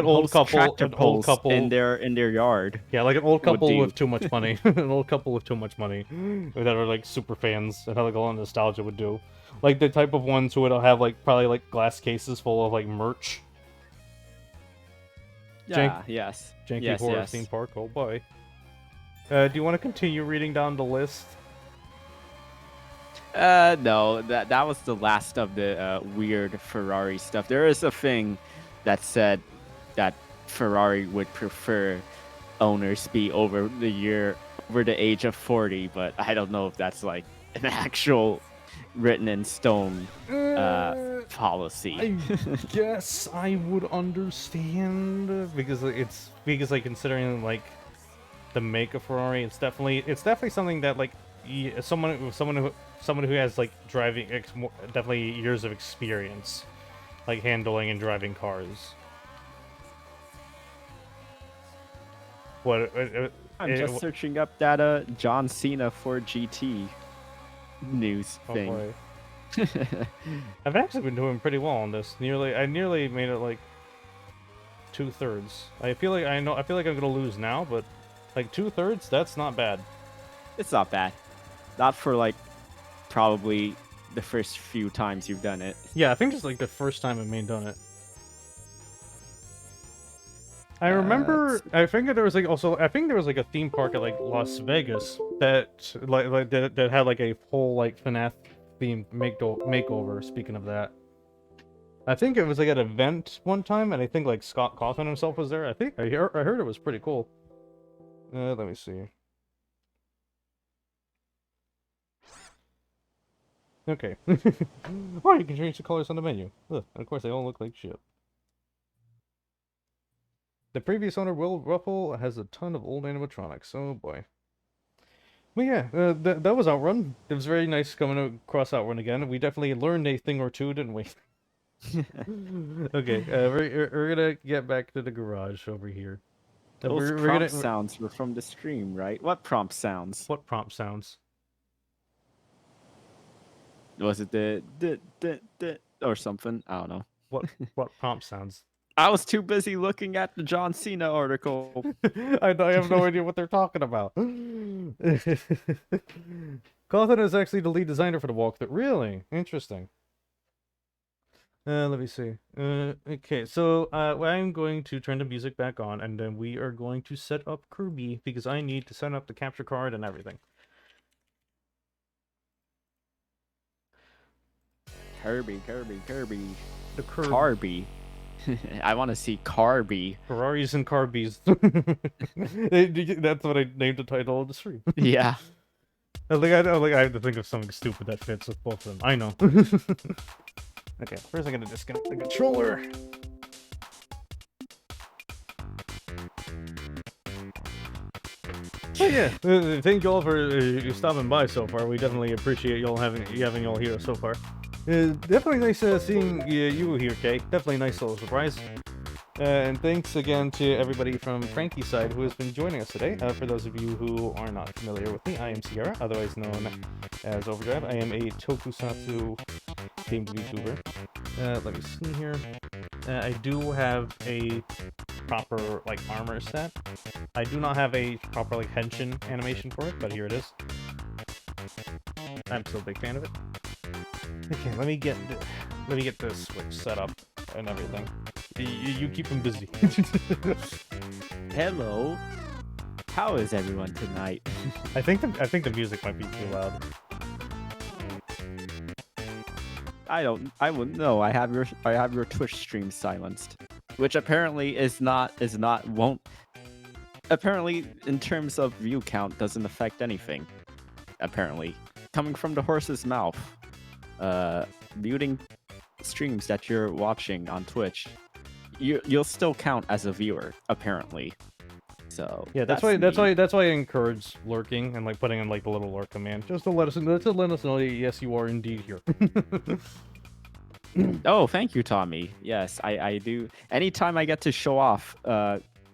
old host couple, tractor an old pulls couple in their yard. Yeah, like an old couple do. with too much money. An old couple with too much money that are like super fans and how like a lot of nostalgia would do. Like the type of ones who would have like probably like glass cases full of like merch. Yeah, yes. Janky Yes, horror yes. theme park. Oh boy. Do you want to continue reading down the list? No, that was the last of the weird Ferrari stuff. There is a thing that said that Ferrari would prefer owners be over the age of 40, but I don't know if that's like an actual written in stone policy. I guess I would understand because like considering like the make of Ferrari, it's definitely something that like someone who has like driving definitely years of experience, like handling and driving cars. What? I'm just searching up that John Cena 4GT news Oh thing. boy. I've actually been doing pretty well on this. I nearly made it like 2/3. I feel like I'm gonna lose now, but like 2/3, that's not bad. It's not bad. Not for like probably the first few times you've done it. Yeah, I think it's like the first time I may done it. I remember. I think there was like a theme park at like Las Vegas that that had like a whole like FNAF themed makeover. Speaking of that, I think it was like at an event one time, and I think like Scott Cawthon himself was there. I think I heard it was pretty cool. Let me see. Okay. Oh, you can change the colors on the menu. Ugh, and of course, they all look like shit. The previous owner, Will Ruffle, has a ton of old animatronics. Oh boy. Well, yeah, that was Outrun. It was very nice coming across Outrun again. We definitely learned a thing or two, didn't we? Okay, we're gonna get back to the garage over here. Those prompt sounds were from the stream, right? What prompt sounds? What prompt sounds? Was it the or something? I don't know. What prompt sounds? I was too busy looking at the John Cena article. I have no idea what they're talking about. Cawthon is actually the lead designer for the walkthrough. Really? Interesting. Let me see. Okay, so I'm going to turn the music back on, and then we are going to set up Kirby, because I need to set up the capture card and everything. Kirby. The Carby. I want to see Carby. Ferraris and Carbys. That's what I named the title of the stream. Yeah. I have to think of something stupid that fits with both of them. I know. Okay, first I'm gonna disconnect the controller. Oh, yeah, thank you all for stopping by so far. We definitely appreciate y'all having y'all here so far. Definitely nice seeing you here, Kay. Definitely nice little surprise. And thanks again to everybody from Frankie's side who has been joining us today. For those of you who are not familiar with me, I am Sierra, otherwise known as Overdrive. I am a tokusatsu famed VTuber. Let me see here. I do have a proper like armor set. I do not have a proper like henshin animation for it, but here it is. I'm still a big fan of it. Okay, let me get this switch set up and everything. You keep him busy. Hello. How is everyone tonight? I think the music might be too loud. I wouldn't know. I have your Twitch stream silenced, which apparently won't. Apparently, in terms of view count, doesn't affect anything. Apparently, coming from the horse's mouth, muting streams that you're watching on Twitch, you'll still count as a viewer. Apparently, so yeah, that's why I encourage lurking and like putting in like the little lurk command just to let us know yes, you are indeed here. Oh, thank you, Tommy. Yes, I do. Anytime I get to show off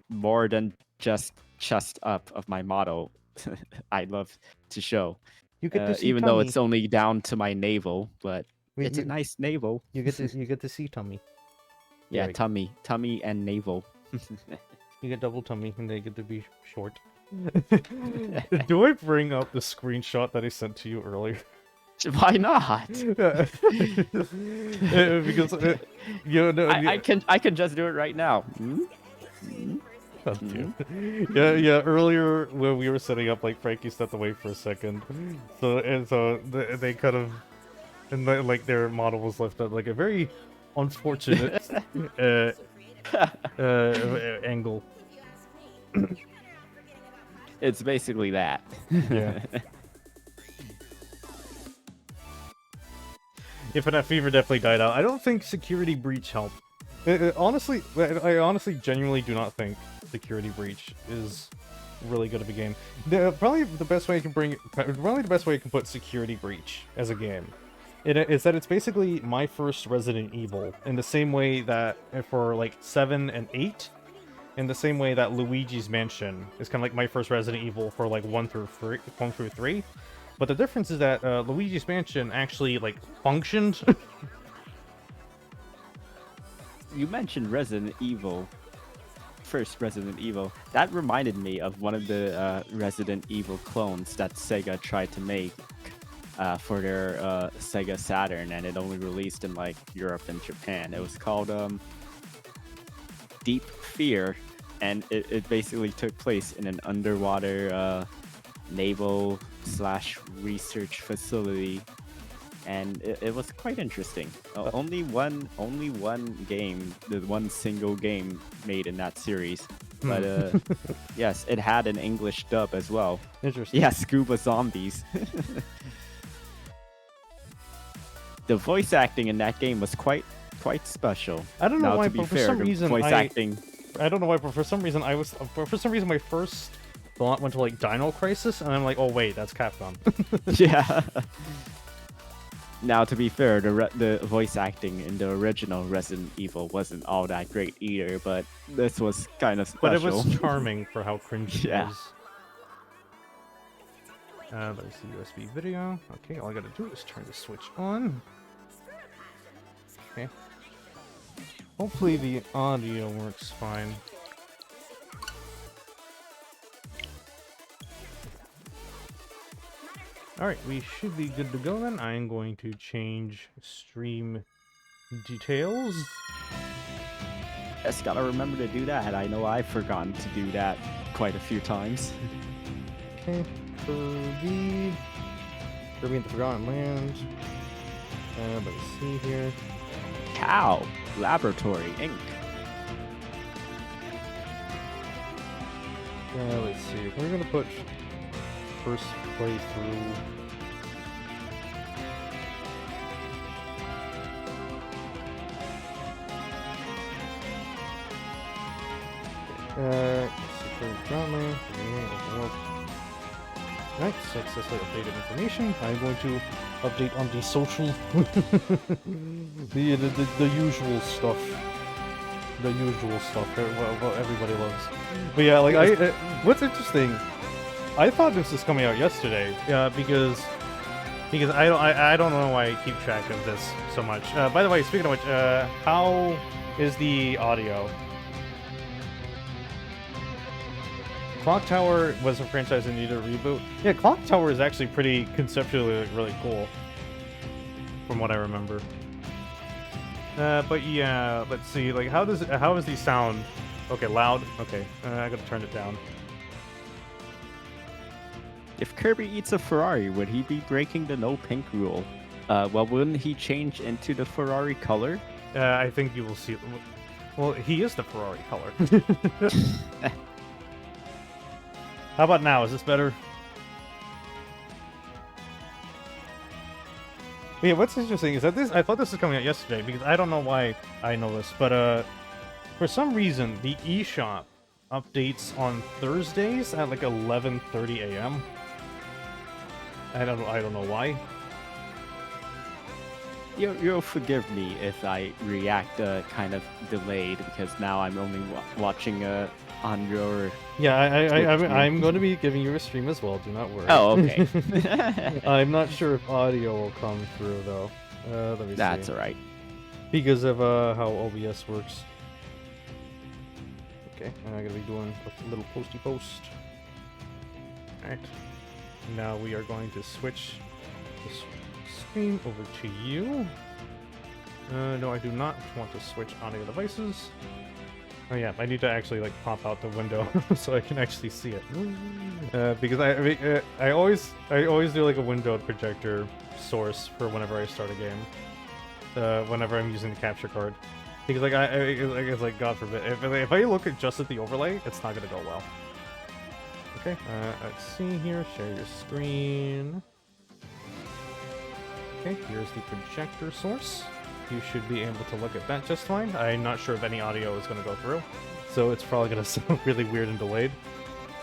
more than just chest up of my model, I love to show. You get to see even Tommy. though it's only down to my navel, but it's a nice navel. You get to see tummy. Yeah, Right. tummy and navel. You get double tummy and they get to be short. Do I bring up the screenshot that I sent to you earlier? Why not? Because I can just do it right now. Yeah. Earlier when we were setting up, like Frankie stepped away for a second, so they kind of, and like their model was left at like a very unfortunate angle. It's basically that. Yeah. Infinite Fever definitely died out. I don't think Security Breach helped. Honestly, I honestly genuinely do not think Security Breach is really good of a game. Probably the best way I can put Security Breach as a game is that it's basically my first Resident Evil in the same way that for like 7 and 8, in the same way that Luigi's Mansion is kind of like my first Resident Evil for like 1 through 3. But the difference is that Luigi's Mansion actually like functioned. You mentioned Resident Evil. First Resident Evil. That reminded me of one of the Resident Evil clones that Sega tried to make for their Sega Saturn, and it only released in like Europe and Japan. It was called Deep Fear, and it basically took place in an underwater naval / research facility, and it was quite interesting. Only one game, the one single game made in that series, but yes, it had an English dub as well. Interesting. Yeah, Scuba Zombies. The voice acting in that game was quite special. I don't know now, why, to be but for fair, some the reason voice acting. I don't know why, but for some reason my first thought went to like Dino Crisis, and I'm like, oh wait, that's Capcom. Yeah. Now, to be fair, the voice acting in the original Resident Evil wasn't all that great either, but this was kind of special. But it was charming for how cringy Yeah. it was. Let me see USB video. Okay, all I gotta do is turn the switch on. Okay. Hopefully the audio works fine. Alright, we should be good to go then. I'm going to change stream details. Just gotta remember to do that. I know I've forgotten to do that quite a few times. Okay, Kirby and the Forgotten Land. Let's see here. Cow Laboratory Inc. Let's see. We're gonna put first playthrough. Right, successfully updated information. I'm going to update on the social, the usual stuff. The usual stuff, what everybody loves. But yeah, like what's interesting, I thought this was coming out yesterday, because Because I don't know why I keep track of this so much. By the way, speaking of which, how is the audio? Clock Tower was a franchise that needed a reboot. Yeah, Clock Tower is actually pretty conceptually really cool, from what I remember. But yeah, let's see. Like, how is the sound? Okay, loud. Okay, I gotta turn it down. If Kirby eats a Ferrari, would he be breaking the no pink rule? Well, wouldn't he change into the Ferrari color? I think you will see. Well, he is the Ferrari color. How about now? Is this better? Yeah, what's interesting is that I thought this was coming out yesterday because I don't know why I know this, but for some reason the eShop updates on Thursdays at like 11:30 a.m. I don't know why. You'll forgive me if I react kind of delayed because now I'm only watching on your. Yeah, I'm going to be giving you a stream as well. Do not worry. Oh, okay. I'm not sure if audio will come through though. Let me see. That's alright. Because of how OBS works. Okay, I'm gonna be doing a little posty post. Alright. Now we are going to switch this screen over to you. No, I do not want to switch audio devices. Oh yeah, I need to actually like pop out the window so I can actually see it. Because I always do like a windowed projector source for whenever I start a game. Whenever I'm using the capture card, because like it's like God forbid if I look at just at the overlay, it's not gonna go well. Okay, let's see here. Share your screen. Okay, here's the projector source. You should be able to look at that just fine. I'm not sure if any audio is going to go through, so it's probably going to sound really weird and delayed.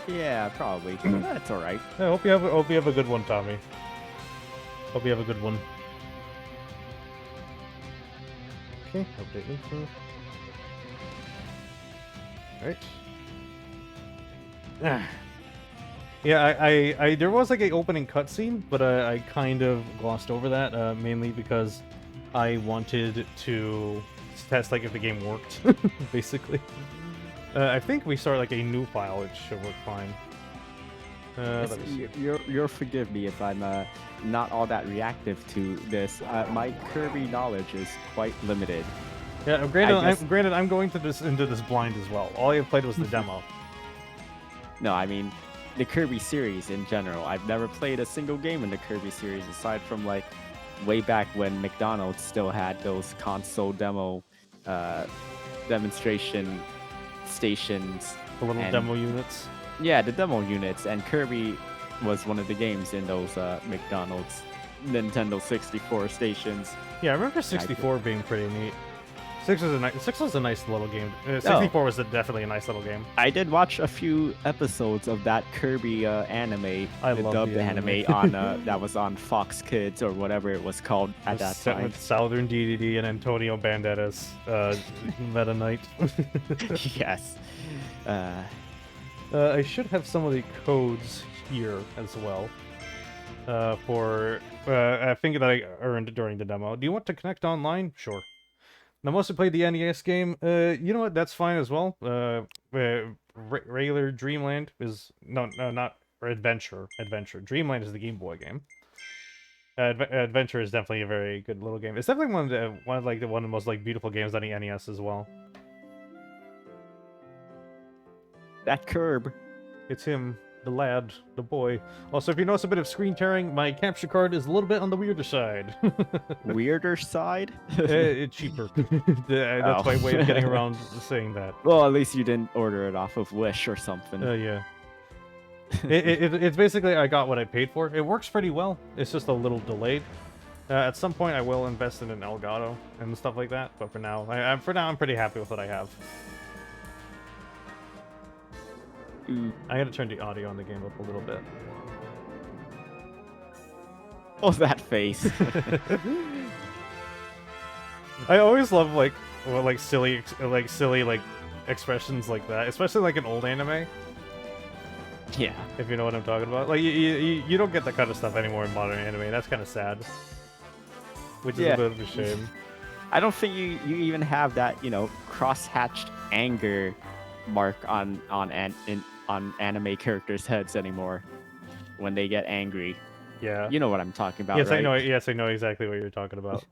Yeah, probably. That's alright. I hope you have a good one, Tommy. Hope you have a good one. Okay, update info. Alright. Yeah, I there was like an opening cutscene, but I kind of glossed over that, mainly because I wanted to test like if the game worked, basically. I think we start like a new file, it should work fine. You'll forgive me if I'm not all that reactive to this. My Kirby knowledge is quite limited. Yeah, granted, I'm going into this blind as well. All I played was the demo. No, I mean the Kirby series in general. I've never played a single game in the Kirby series aside from like way back when McDonald's still had those console demo demonstration stations. The little demo units. Yeah, the demo units, and Kirby was one of the games in those McDonald's Nintendo 64 stations. Yeah, I remember 64 being pretty neat. 6 was a nice little game. 64 was definitely a nice little game. I did watch a few episodes of that Kirby anime, the dubbed anime on that was on Fox Kids or whatever it was called at that time. With Southern DDD and Antonio Banderas, Meta Knight. Yes. I should have some of the codes here as well. For I think that I earned during the demo. Do you want to connect online? Sure. Now, mostly played the NES game. You know what? That's fine as well. Regular Dreamland is not Adventure. Dreamland is the Game Boy game. Adventure is definitely a very good little game. It's definitely one of the most like beautiful games on the NES as well. That curb. It's him, the lad, the boy. Also, if you notice a bit of screen tearing, my capture card is a little bit on the weirder side. Weirder side? It's cheaper. That's my way of getting around saying that. Well, at least you didn't order it off of Wish or something. Yeah. It's basically I got what I paid for. It works pretty well. It's just a little delayed. At some point, I will invest in an Elgato and stuff like that. But for now, I'm pretty happy with what I have. I gotta turn the audio on the game up a little bit. Oh, that face. I always love silly expressions like that, especially like an old anime. Yeah. If you know what I'm talking about. Like, you don't get that kind of stuff anymore in modern anime. That's kind of sad. Which is Yeah. a bit of a shame. I don't think you even have that, cross-hatched anger mark on anime characters' heads anymore when they get angry. Yeah. You know what I'm talking about, Yes, right? I know. Yes, I know exactly what you're talking about.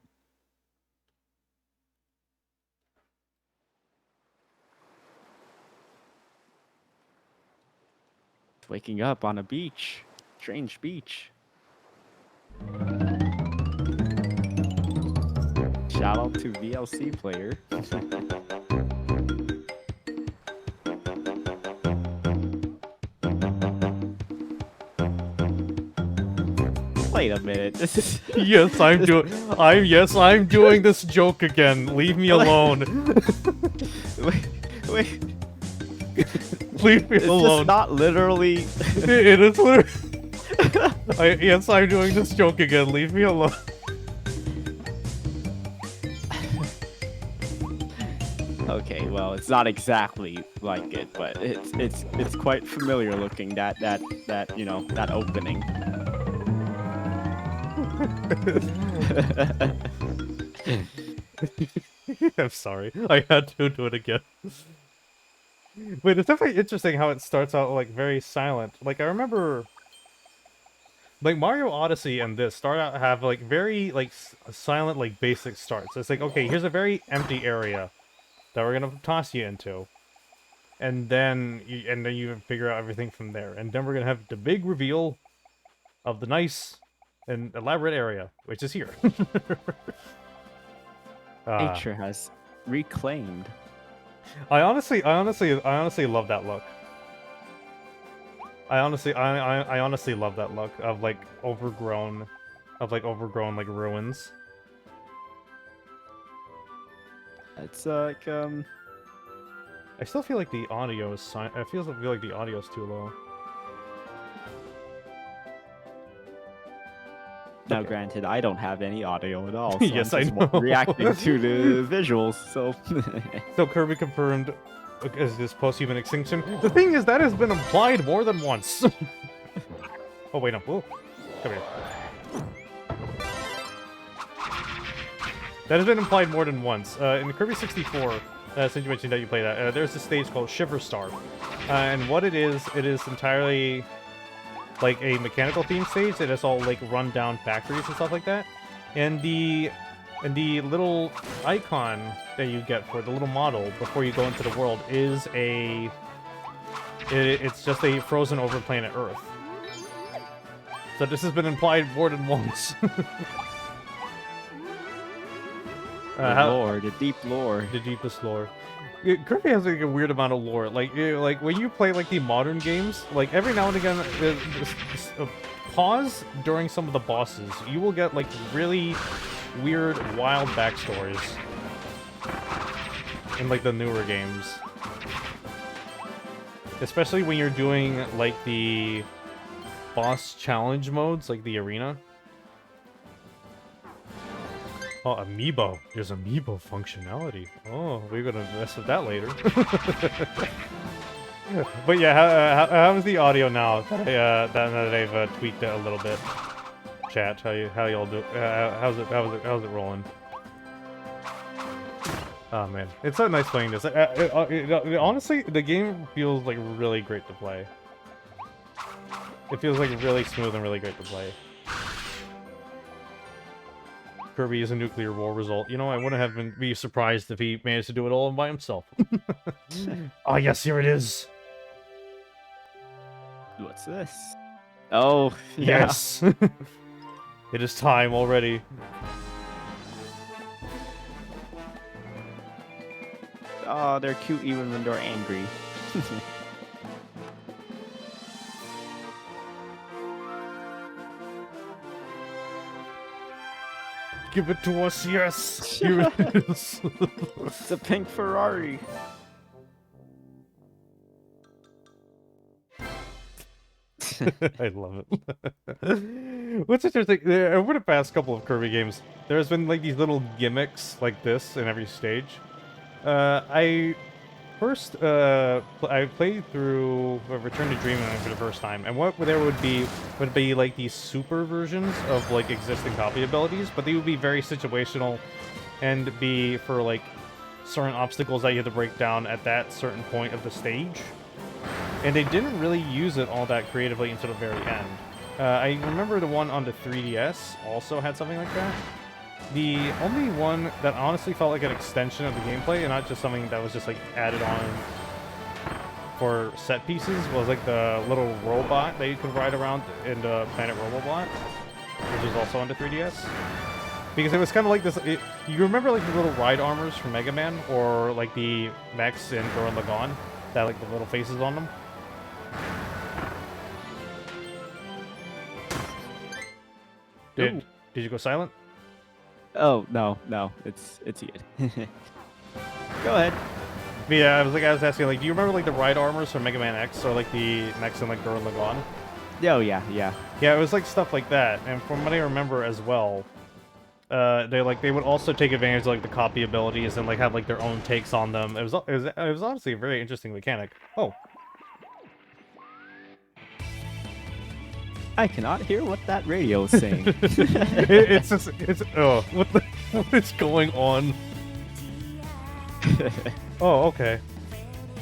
Waking up on a beach. Strange beach. Shout out to VLC player. Wait a minute. This is Yes, I'm doing this joke again. Leave me alone. wait. Leave me Is alone. this not literally? It is literally. Yes, I'm doing this joke again. Leave me alone. Okay, well, it's not exactly like it, but it's quite familiar looking. That opening. I'm sorry. I had to do it again. But it's definitely interesting how it starts out like very silent. Like I remember, like Mario Odyssey and this start out have like very like silent like basic starts. It's like, okay, here's a very empty area that we're gonna toss you into, and then you figure out everything from there. And then we're gonna have the big reveal of the nice and elaborate area, which is here. Nature has reclaimed. I honestly love that look. I honestly love that look of like overgrown like ruins. It's like I still feel like the audio is I feel like the audio is too low. Now, Okay. granted, I don't have any audio at all. So Yes, I'm I just know. reacting to the visuals. So So Kirby confirmed as this post-human extinction. The thing is, that has been implied more than once. Oh wait, no. Whoa. Come here. That has been implied more than once. In Kirby 64, since you mentioned that you play that, there's this stage called Shiver Star. And what it is entirely like a mechanical theme stage that is all like run down factories and stuff like that. And the little icon that you get for the little model before you go into the world is it's just a frozen over planet Earth. So this has been implied more than once. the deep lore. The deepest lore. Kirby has like a weird amount of lore. Like when you play like the modern games, like every now and again, pause during some of the bosses, you will get like really weird, wild backstories in like the newer games. Especially when you're doing like the boss challenge modes, like the arena. Oh, amiibo. There's amiibo functionality. Oh, we're gonna mess with that later. But yeah, how's the audio now that I've tweaked it a little bit? Chat, how y'all do? How's it rolling? Oh man, it's so nice playing this. Honestly, the game feels like really great to play. It feels like really smooth and really great to play. Kirby is a nuclear war result. You know, I wouldn't have be surprised if he managed to do it all by himself. Oh yes, here it is. What's this? Oh, yeah. Yes. It is time already. Oh, they're cute even when they're angry. Give it to us, yes! Here it is. It's a pink Ferrari. I love it. What's interesting, over the past couple of Kirby games, there's been like these little gimmicks like this in every stage. first I played through Return to Dreamland for the first time, and what there would be like these super versions of like existing copy abilities, but they would be very situational and be for like certain obstacles that you had to break down at that certain point of the stage. And they didn't really use it all that creatively until the very end. I remember the one on the 3DS also had something like that. The only one that honestly felt like an extension of the gameplay, and not just something that was just like added on for set pieces, was like the little robot that you could ride around in the Planet Robobot, which is also on the 3DS. Because it was kind of like this. You remember like the little ride armors from Mega Man, or like the mechs in Gurren Lagann that like the little faces on them? Did you go silent? Oh no, it's good. Go ahead. But yeah, I was asking, like, do you remember like the ride armors from Mega Man X, or like the mechs in like Gurren Lagann? Oh yeah. Yeah, it was like stuff like that. And from what I remember as well, they would also take advantage of like the copy abilities and like have like their own takes on them. It was honestly a very interesting mechanic. Oh. I cannot hear what that radio is saying. What is going on? Oh, okay.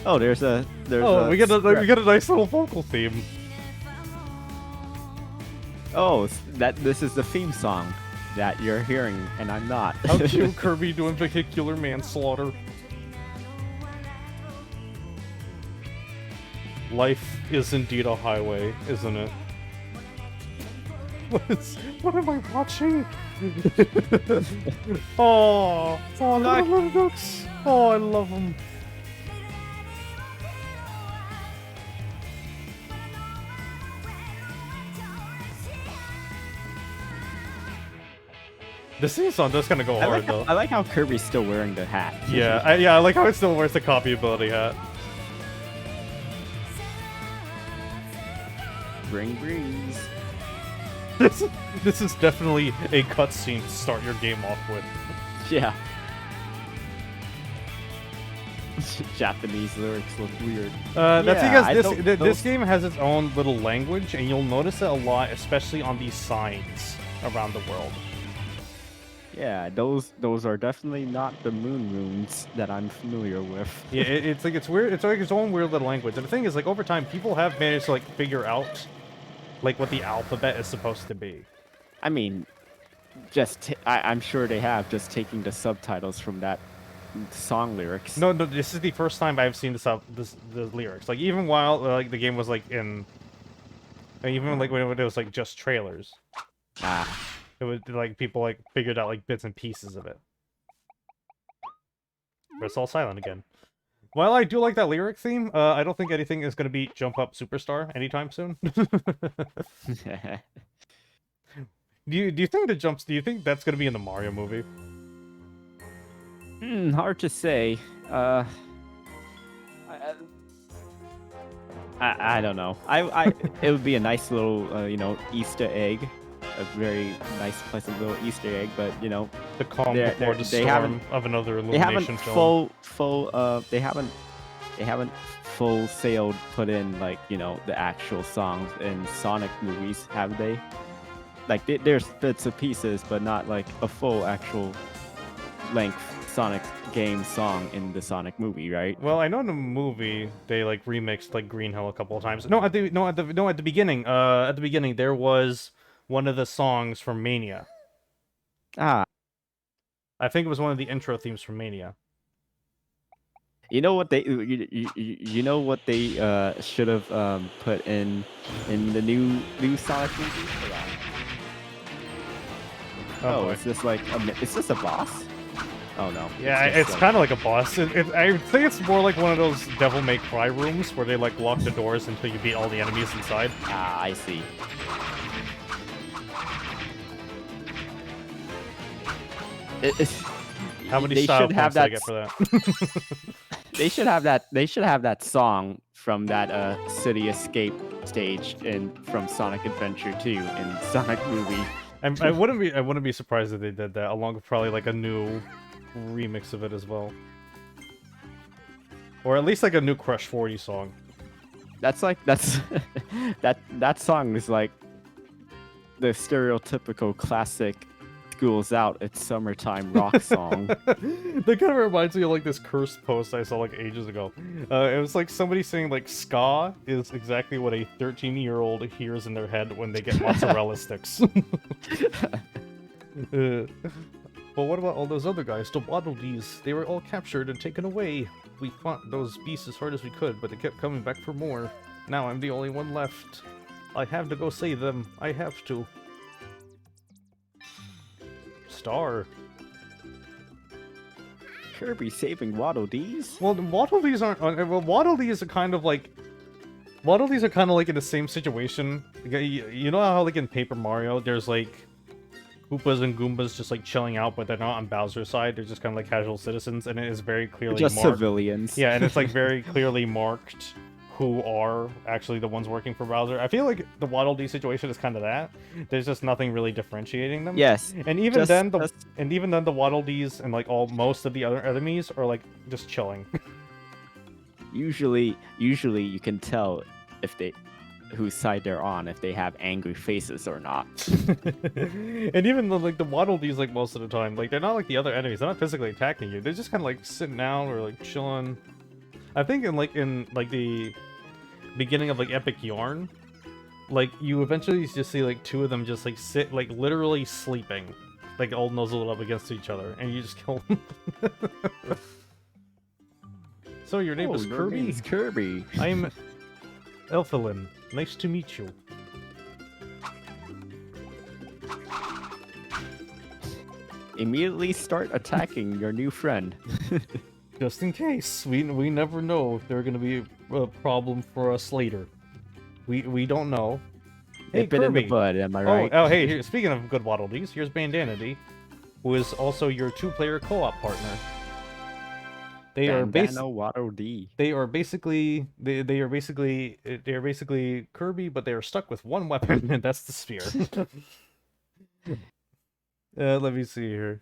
Oh, we got a nice little vocal theme. Oh, this is the theme song that you're hearing, and I'm not. How cute, Kirby doing vehicular manslaughter. Life is indeed a highway, isn't it? What am I watching? Oh, little ducks. Oh, I love them. The theme song does kind of go hard, though. I like how Kirby's still wearing the hat. Yeah, I like how it still wears the copy ability hat. Bring breeze. This is definitely a cutscene to start your game off with. Yeah. Japanese lyrics look weird. That's because this game has its own little language, and you'll notice it a lot, especially on these signs around the world. Yeah, those are definitely not the moon runes that I'm familiar with. Yeah, it's weird. It's like its own weird little language. And the thing is, like, over time, people have managed to like figure out like what the alphabet is supposed to be. I mean, I'm sure they have, just taking the subtitles from that song lyrics. No, this is the first time I've seen the lyrics. Like, even while like the game was like when it was like just trailers. It was like people like figured out like bits and pieces of it. But it's all silent again. While I do like that lyric theme, I don't think anything is going to beat Jump Up Superstar anytime soon. Do you think do you think that's going to be in the Mario movie? Hard to say. I don't know. It would be a nice little Easter egg. A very nice, pleasant little Easter egg, but the calm before the storm of another Illumination film. They haven't full sailed put in like the actual songs in Sonic movies, have they? Like there's bits and pieces, but not like a full actual length Sonic game song in the Sonic movie, right? Well, I know in the movie they like remixed like Green Hill a couple of times. At the beginning. At the beginning there was one of the songs from Mania. I think it was one of the intro themes from Mania. You know what they should have put in the new Sonic movie? Oh, is this like is this a boss? Oh no. Yeah, it's kind of like a boss. I think it's more like one of those Devil May Cry rooms where they like lock the doors until you beat all the enemies inside. I see. How many style points did I get for that? They should have that song from that City Escape stage from Sonic Adventure 2 in Sonic movie. I wouldn't be surprised if they did that, along with probably like a new remix of it as well. Or at least like a new Crush 40 song. That's that song is like the stereotypical classic schools out, it's summertime rock song. That kind of reminds me of like this cursed post I saw like ages ago. It was like somebody saying like ska is exactly what a 13-year-old hears in their head when they get mozzarella sticks. But what about all those other guys, the Waddle Dees? They were all captured and taken away. We fought those beasts as hard as we could, but they kept coming back for more. Now I'm the only one left. I have to go save them. I have to. Star. Kirby saving Waddle Dees? Well, Waddle Dees aren't. Well, Waddle Dees are kind of like. Waddle Dees are kind of like in the same situation. You know how like in Paper Mario, there's like Koopas and Goombas just like chilling out, but they're not on Bowser's side. They're just kind of like casual citizens, and it is very clearly Just marked. civilians. Yeah, and it's like very clearly marked who are actually the ones working for Bowser. I feel like the Waddle Dee situation is kind of that. There's just nothing really differentiating them. Yes. And even then, just- the Waddle Dees and like most of the other enemies are like just chilling. Usually you can tell if they whose side they're on, if they have angry faces or not. And even the Waddle Dees, like most of the time, like they're not like the other enemies. They're not physically attacking you. They're just kind of like sitting down or like chilling. I think in the beginning of like Epic Yarn, like you eventually just see like two of them just like sit like literally sleeping, like all nuzzled up against each other, and you just kill them. So your name is your Kirby? name's Kirby. I'm Elphalin. Nice to meet you. Immediately start attacking your new friend. Just in case. We never know if they're gonna be a problem for us later. We don't know. Hey, Nip it in the Kirby. bud, am I right? Oh, hey, here, speaking of good Waddle Dees, here's Bandana D, who is also your two-player co-op partner. They are Waddle Dee. They are basically Kirby, but they are stuck with one weapon, and that's the spear. Let me see here.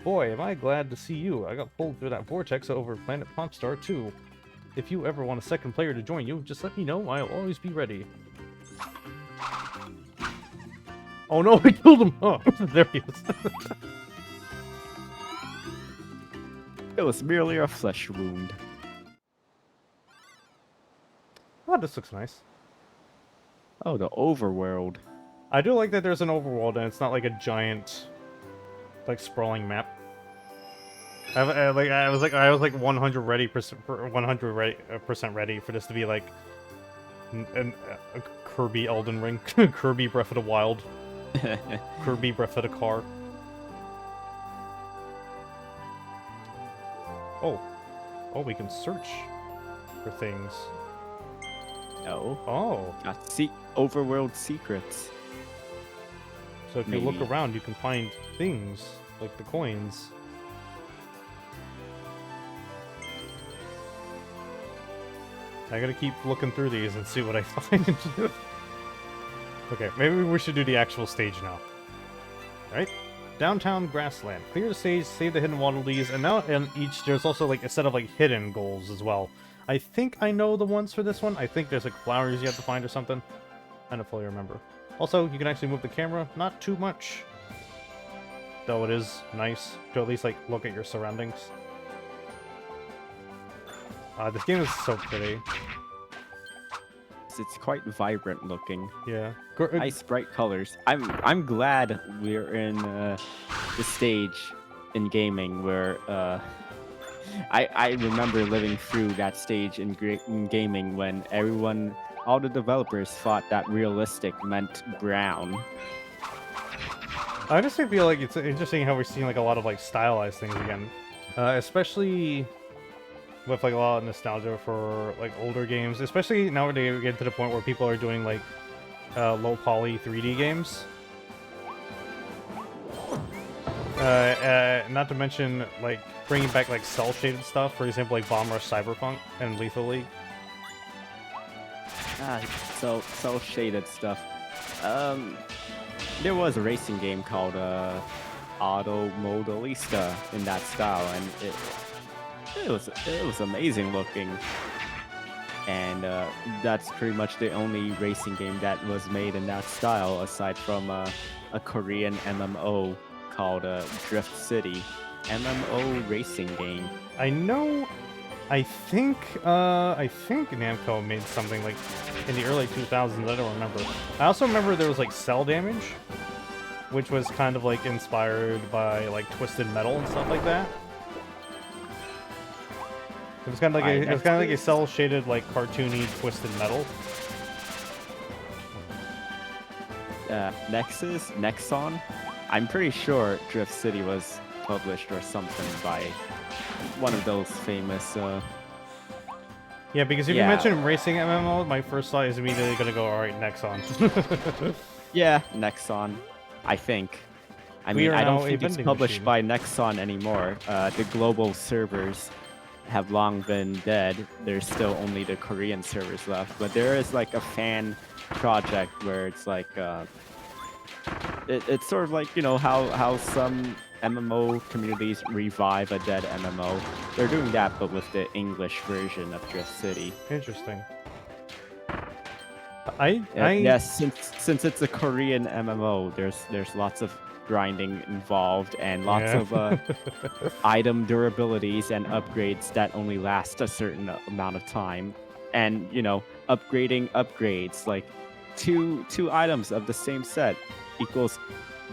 Boy, am I glad to see you. I got pulled through that vortex over Planet Popstar too. If you ever want a second player to join you, just let me know. I'll always be ready. Oh no, I killed him! Oh, there he is. It was merely a flesh wound. Oh, this looks nice. Oh, the overworld. I do like that there's an overworld and it's not like a giant, like sprawling map. I was like 100% ready for this to be like a Kirby Elden Ring, Kirby Breath of the Wild, Kirby Breath of the Car. Oh, we can search for things. Oh. Got overworld secrets. So if you look around, you can find things like the coins. I gotta keep looking through these and see what I find. Okay, maybe we should do the actual stage now. Alright. Downtown Grassland. Clear the stage, save the hidden Waddle Dees, and now in each there's also like a set of like hidden goals as well. I think I know the ones for this one. I think there's like flowers you have to find or something. I don't fully remember. Also, you can actually move the camera, not too much. Though it is nice to at least like look at your surroundings. This game is so pretty. It's quite vibrant looking. Yeah. Nice bright colors. I'm glad we're in the stage in gaming where I remember living through that stage in gaming when all the developers thought that realistic meant brown. I just feel like it's interesting how we're seeing like a lot of like stylized things again, especially with like a lot of nostalgia for like older games. Especially now we get to the point where people are doing like low poly 3D games. Not to mention like bringing back like cell shaded stuff. For example, like Bomber Cyberpunk and Lethal League. So shaded stuff. There was a racing game called Auto Modelista in that style, and it was amazing looking, and that's pretty much the only racing game that was made in that style, aside from a Korean MMO called Drift City, MMO racing game. I know. I think Namco made something like in the early 2000s. I don't remember. I also remember there was like Cell Damage, which was kind of like inspired by like Twisted Metal and stuff like that. It was kind of like a cell shaded like cartoony Twisted Metal. Nexon. I'm pretty sure Drift City was published or something by one of those famous. Yeah, because if you mention racing MMO, my first thought is immediately gonna go, all right, Nexon. Yeah, Nexon. I think. I mean, I don't think it's published by Nexon anymore. The global servers have long been dead. There's still only the Korean servers left, but there is like a fan project where it's like it's sort of like, you know, how some MMO communities revive a dead MMO. They're doing that, but with the English version of Drift City. Interesting. Yes, since it's a Korean MMO, there's lots of grinding involved and lots of item durabilities and upgrades that only last a certain amount of time, and you know, upgrading upgrades, like two items of the same set equals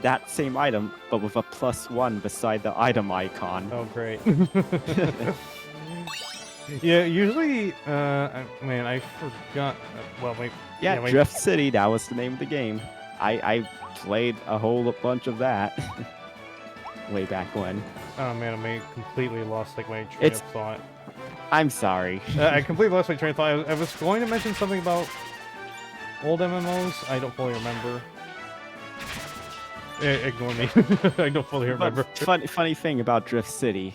that same item but with a +1 beside the item icon. Oh great. Yeah, usually man, I forgot. Drift City, that was the name of the game. I played a whole bunch of that way back when. Oh man, I completely lost like my train of thought. I'm sorry. I completely lost my train of thought. I was going to mention something about old MMOs. I don't fully remember. Ignore me. I don't fully remember. But funny thing about Drift City,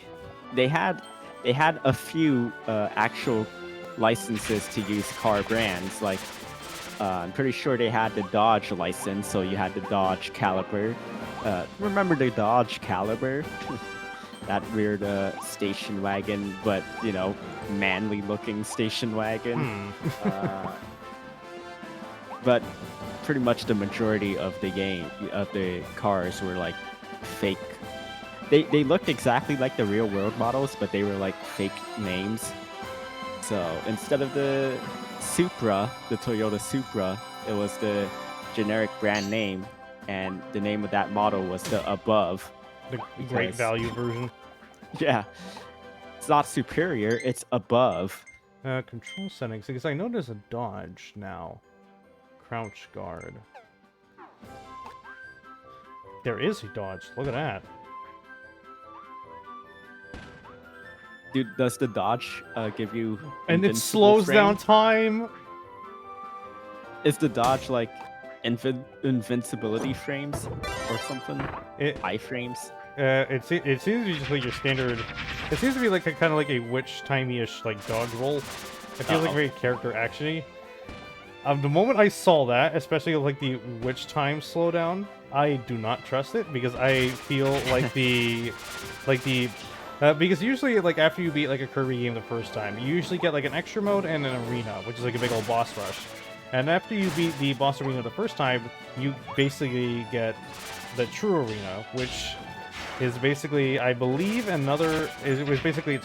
they had a few actual licenses to use car brands. Like I'm pretty sure they had the Dodge license, so you had the Dodge Caliber. Remember the Dodge Caliber? That weird station wagon, but you know, manly looking station wagon. But pretty much the majority of the cars were like fake. They looked exactly like the real world models, but they were like fake names. So instead of the Supra, the Toyota Supra, it was the generic brand name, and the name of that model was the Above. The great value version. Yeah. It's not superior, it's above. Control settings, because I know there's a dodge now. Crouch guard. There is a dodge, look at that. Dude, does the dodge give you and it slows down time? Is the dodge like invincibility frames or something? Iframes? It seems to be just like your standard. It seems to be like a kind of like a witch timey-ish like dodge roll. It feels like very character actiony. The moment I saw that, especially like the witch time slowdown, I do not trust it because I feel like because usually like after you beat like a Kirby game the first time, you usually get like an extra mode and an arena, which is like a big old boss rush. And after you beat the boss arena the first time, you basically get the true arena, which is basically, I believe, it's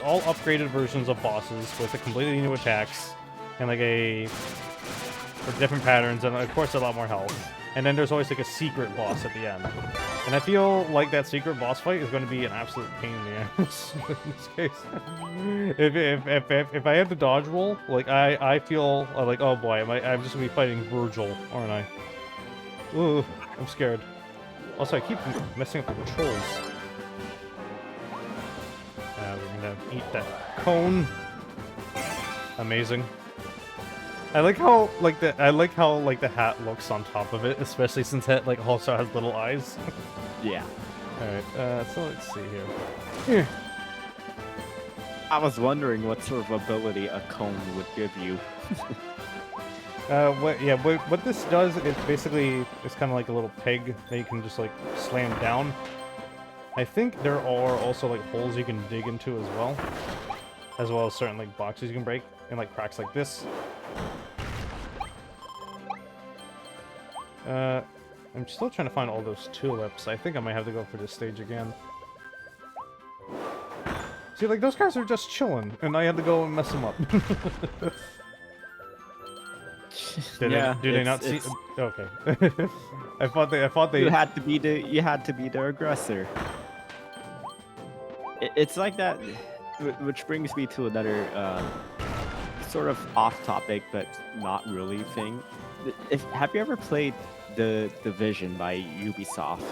all upgraded versions of bosses with a completely new attacks and like with different patterns and of course a lot more health. And then there's always like a secret boss at the end. And I feel like that secret boss fight is going to be an absolute pain in the ass in this case. If I have the dodge roll, like I feel like, oh boy, I'm just going to be fighting Virgil, aren't I? Ooh, I'm scared. Also, I keep messing up the controls. We're gonna eat that cone. Amazing. I like how the hat looks on top of it, especially since it like also has little eyes. Yeah. All right. So let's see here. I was wondering what sort of ability a cone would give you. What this does, it's kind of like a little peg that you can just like slam down. I think there are also like holes you can dig into as well. as well as certain like boxes you can break and like cracks like this. I'm still trying to find all those tulips. I think I might have to go for this stage again. See, like, those guys are just chilling, and I had to go and mess them up. Do they not see? Okay. I thought they. You had to be the aggressor. It's like that, which brings me to another sort of off-topic, but not really thing. Have you ever played The Division by Ubisoft,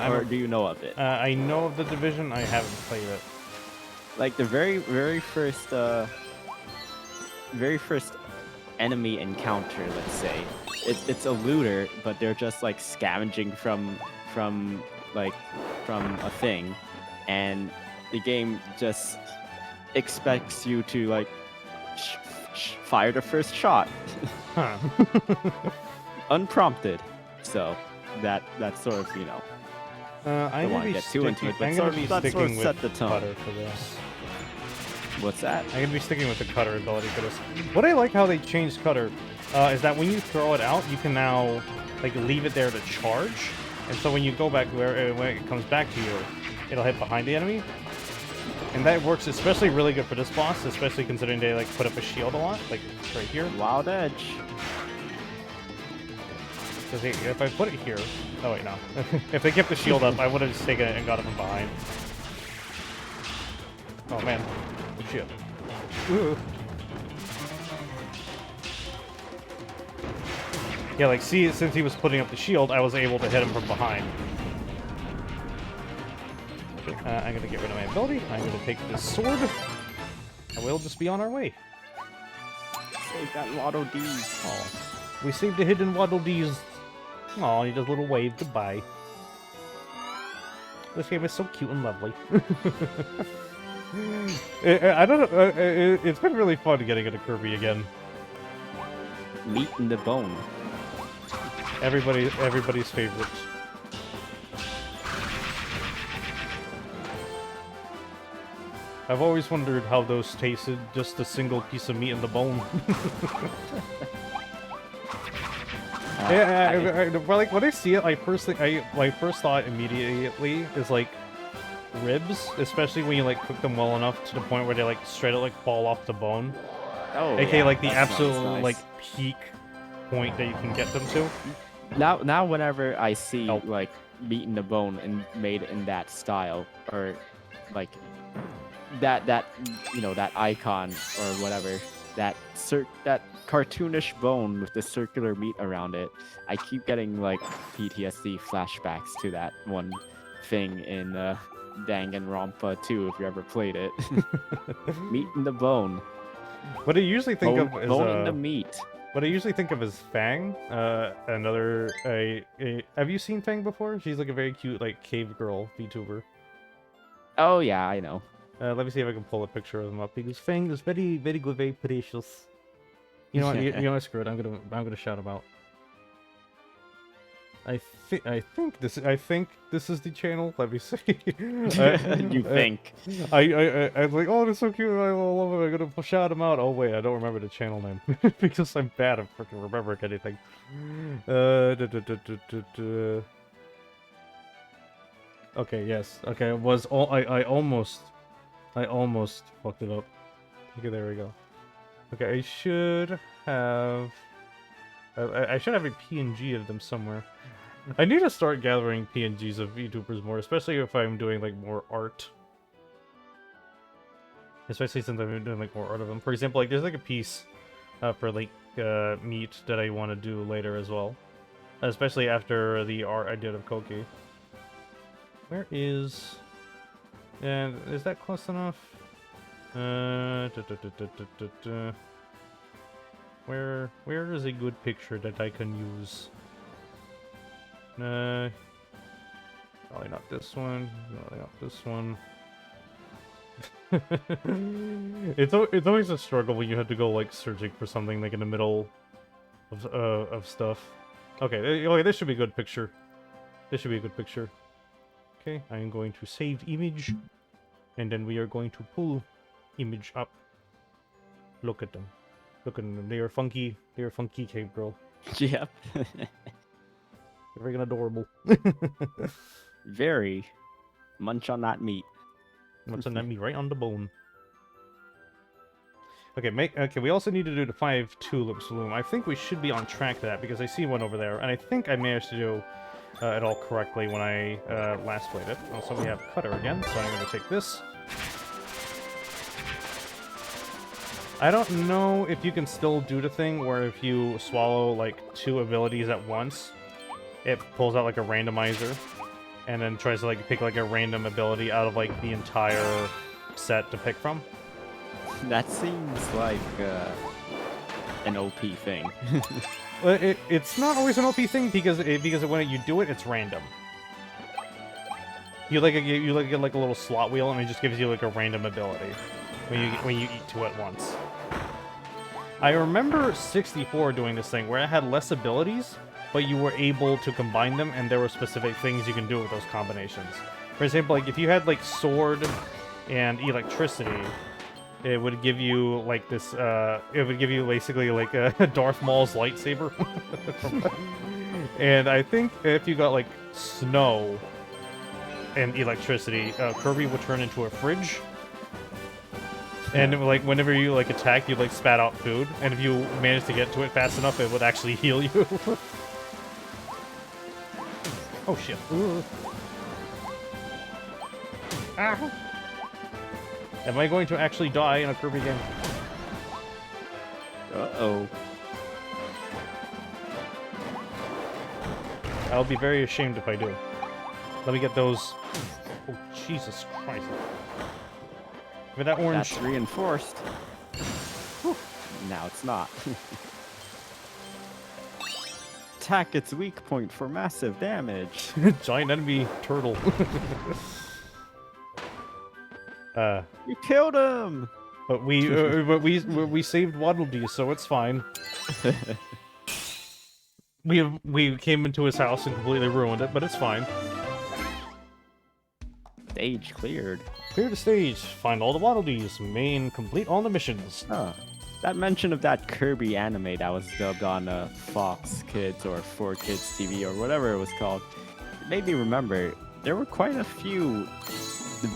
or do you know of it? I know of The Division. I haven't played it. Like the very first enemy encounter, let's say, it's a looter, but they're just like scavenging from a thing, and the game just expects you to like fire the first shot, Huh. unprompted. So that's sort of, you know. I don't want to get too into it, but I'm gonna be that sort of sticking set with the tone. cutter for this. What's that? I'm gonna be sticking with the cutter ability for this. What I like how they changed cutter is that when you throw it out, you can now like leave it there to charge, and so when you go back when it comes back to you, it'll hit behind the enemy, and that works especially really good for this boss, especially considering they like put up a shield a lot, like right here. Wild Edge. Because if I put it here, oh wait, no. If they kept the shield up, I would have just taken it and got it from behind. Oh man, good shit. Ooh. Yeah, like see, since he was putting up the shield, I was able to hit him from behind. I'm gonna get rid of my ability. I'm gonna take this sword, and we'll just be on our way. Save that Waddle Dee. Oh. We saved the hidden Waddle Dees. Aw, he does a little wave goodbye. This game is so cute and lovely. I don't know. It's been really fun getting into Kirby again. Meat in the bone. Everybody's favorite. I've always wondered how those tasted, just a single piece of meat in the bone. Like when I see it, my first thought immediately is like ribs, especially when you like cook them well enough to the point where they like straight up like fall off the bone. Oh, AKA yeah, like the that absolute sounds nice. like peak point that you can get them to. Now whenever I see like meat in the bone and made in that style, or like that you know, that icon or whatever, that cartoonish bone with the circular meat around it, I keep getting like PTSD flashbacks to that one thing in Danganronpa 2, if you ever played it. Meat in the bone. What I usually think Bone, of is bone in the meat. what I usually think of is Fang. Another have you seen Fang before? She's like a very cute like cave girl VTuber. Oh yeah, I know. Let me see if I can pull a picture of them up because Fang is very, very good, very precious. You know what? You know what? Screw it. I'm gonna shout him out. I think this is the channel. Let me see. You think? I was like, oh, that's so cute. I love it. I'm gonna shout him out. Oh wait, I don't remember the channel name because I'm bad at freaking remembering anything. Okay. Yes. Okay. It was all. I almost fucked it up. Okay. There we go. Okay. I should have. I should have a PNG of them somewhere. I need to start gathering PNGs of VTubers more, especially if I'm doing like more art. Especially since I'm doing like more art of them. For example, like there's like a piece for like meat that I want to do later as well. Especially after the art I did of Koki. Where is... And is that close enough? Where is a good picture that I can use? Probably not this one. Probably not this one. It's always a struggle when you have to go like searching for something like in the middle of stuff. Okay, this should be a good picture. This should be a good picture. Okay, I am going to save image, and then we are going to pull image up. Look at them. Look at them. They are funky. They are funky cave girl. Yep. They're freaking adorable. Very. Munch on that meat. What's on that meat right on the bone. Okay, okay, we also need to do the 5 tulips bloom. I think we should be on track to that because I see one over there, and I think I managed to do it all correctly when I last played it. Also, we have Cutter again, so I'm going to take this. I don't know if you can still do the thing where if you swallow, like, 2 abilities at once, it pulls out, like, a randomizer, and then tries to, like, pick, like, a random ability out of, like, the entire set to pick from. That seems like an OP thing. Well, it's not always an OP thing because when you do it, it's random. You get like a little slot wheel, and it just gives you like a random ability when you eat 2 at once. I remember 64 doing this thing where it had less abilities, but you were able to combine them, and there were specific things you can do with those combinations. For example, like if you had like sword and electricity, it would give you like this. It would give you basically like a Darth Maul's lightsaber. And I think if you got like snow and electricity, Kirby would turn into a fridge. And like whenever you like attack, you like spat out food. And if you manage to get to it fast enough, it would actually heal you. Oh shit! Ah. Am I going to actually die in a Kirby game? Uh-oh. I'll be very ashamed if I do. Let me get those... Oh, Jesus Christ. With that orange... That's reinforced. Whew. Now it's not. Attack its weak point for massive damage. Giant enemy turtle. You killed him! But we saved Waddle Dee, so it's fine. We came into his house and completely ruined it, but it's fine. Stage cleared. Clear the stage. Find all the Waddle Dees. Complete all the missions. Huh. That mention of that Kirby anime that was dubbed on Fox Kids or 4Kids TV or whatever it was called, it made me remember there were quite a few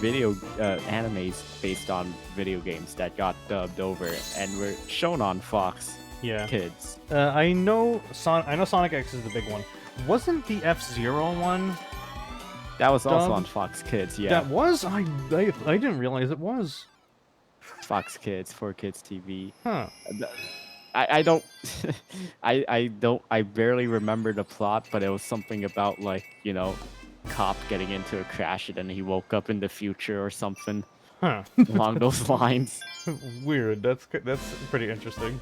video animes based on video games that got dubbed over and were shown on Fox Kids. I know Sonic X is the big one. Wasn't the F-Zero one? That was also dubbed? on Fox Kids, yeah. That was? I didn't realize it was. Fox Kids, 4Kids TV. Huh. I don't I barely remember the plot, but it was something about like, you know, cop getting into a crash and then he woke up in the future or something. Huh. Along those lines. Weird. That's pretty interesting.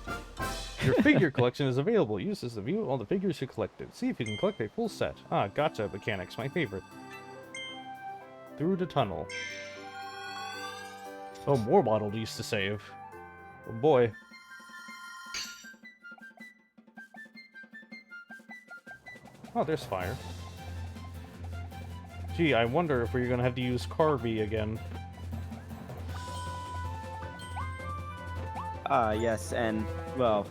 Your figure collection is available. Use this to view all the figures you collected. See if you can collect a full set. Ah, gotcha mechanics, my favorite. Through the tunnel. Oh, more Waddle Dees to save. Oh boy. Oh, there's fire. Gee, I wonder if we're gonna have to use Carby again. Yes, and, well,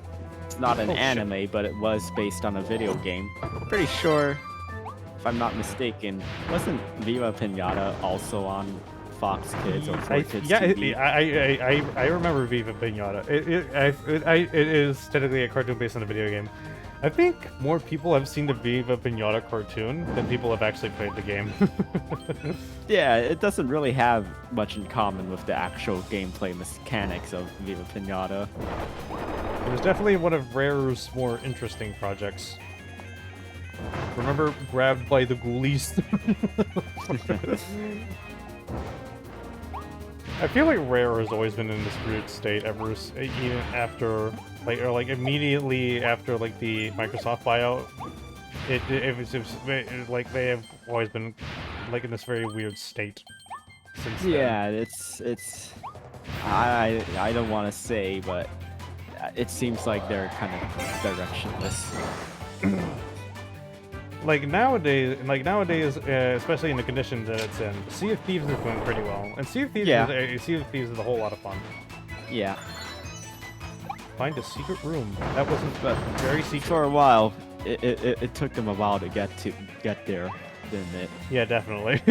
it's not an anime, but it was based on a video game. Pretty sure, if I'm not mistaken, wasn't Viva Pinata also on Fox Kids or 4Kids TV? I remember Viva Pinata. It is technically a cartoon based on a video game. I think more people have seen the Viva Pinata cartoon than people have actually played the game. Yeah, it doesn't really have much in common with the actual gameplay mechanics of Viva Pinata. It was definitely one of Rare's more interesting projects. Remember Grabbed by the Ghoulies? I feel like Rare has always been in this weird state even after, like immediately after like the Microsoft buyout. It was like they have always been like in this very weird state since then. Yeah, it's I don't want to say, but it seems like they're kind of directionless. Like nowadays, especially in the conditions that it's in, Sea of Thieves is doing pretty well, and Sea of Thieves is a whole lot of fun. Yeah. Find a secret room. That wasn't very secret. For a while, it took them a while to get there, didn't it? Yeah, definitely.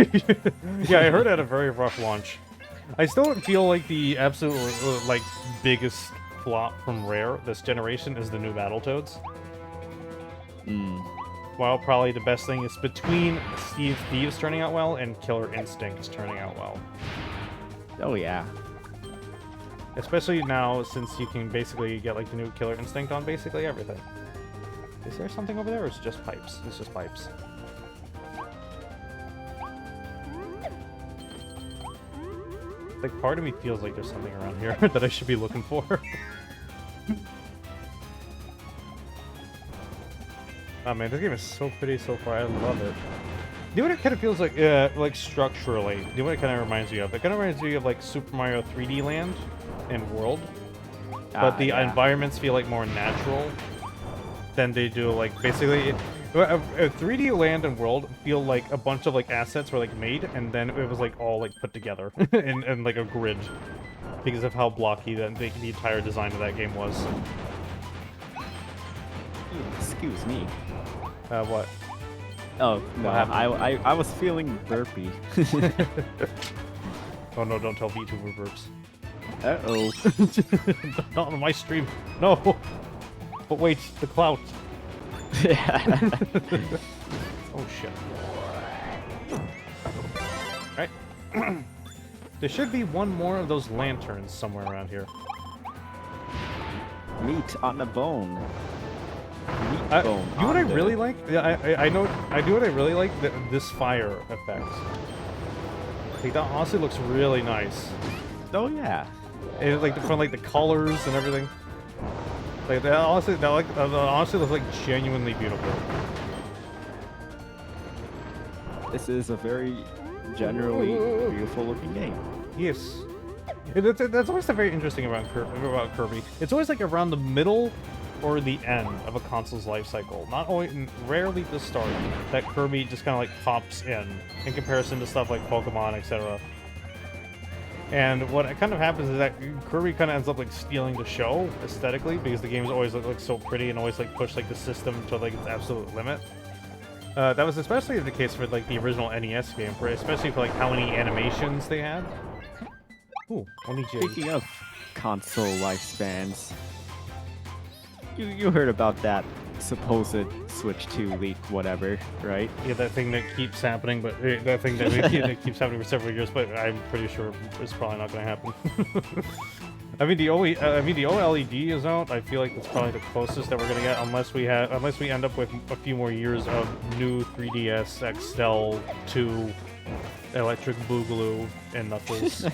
Yeah, I heard it had a very rough launch. I still don't feel like the absolute like biggest flop from Rare this generation is the new Battletoads. Well, probably the best thing is between Steve Thieves turning out well and Killer Instincts turning out well. Oh yeah. Especially now, since you can basically get like the new Killer Instinct on basically everything. Is there something over there, or is it just pipes? It's just pipes. Like, part of me feels like there's something around here that I should be looking for. Oh man, this game is so pretty so far. I love it. You know what it kind of feels like structurally? You know what it kind of reminds me of? It kind of reminds me of like Super Mario 3D Land and World, but the environments feel like more natural than they do like basically. A 3D Land and World feel like a bunch of like assets were like made and then it was like all like put together in like a grid because of how blocky the entire design of that game was. Excuse me. What? Oh no, What happened? I was feeling burpy. Oh no! Don't tell VTuber burps. Uh-oh. Not on my stream. No. But wait, the clout. Oh shit. Alright. There should be one more of those lanterns somewhere around here. Meat on the bone. Meat You bone. know what I on the- really like? Yeah, I know. I do what I really like. This fire effect. Like that honestly looks really nice. Oh yeah. And like from like the colors and everything. Like that honestly, honestly looks like genuinely beautiful. This is a very generally beautiful looking game. Yes. That's always the very interesting about Kirby. It's always like around the middle or the end of a console's life cycle. Not always, rarely the start, that Kirby just kind of like pops in comparison to stuff like Pokemon, etc. And what kind of happens is that Kirby kind of ends up like stealing the show aesthetically because the games always look like so pretty and always like push like the system to like its absolute limit. That was especially the case for like the original NES game, especially for like how many animations they had. Ooh, only J. Speaking of console lifespans, you heard about that supposed Switch 2 leak, whatever, right? Yeah, that thing that keeps happening, but that thing that keeps happening for several years, but I'm pretty sure it's probably not going to happen. I mean, the OLED is out. I feel like it's probably the closest that we're going to get, unless we end up with a few more years of new 3DS XL 2 Electric Boogaloo and Knuckles.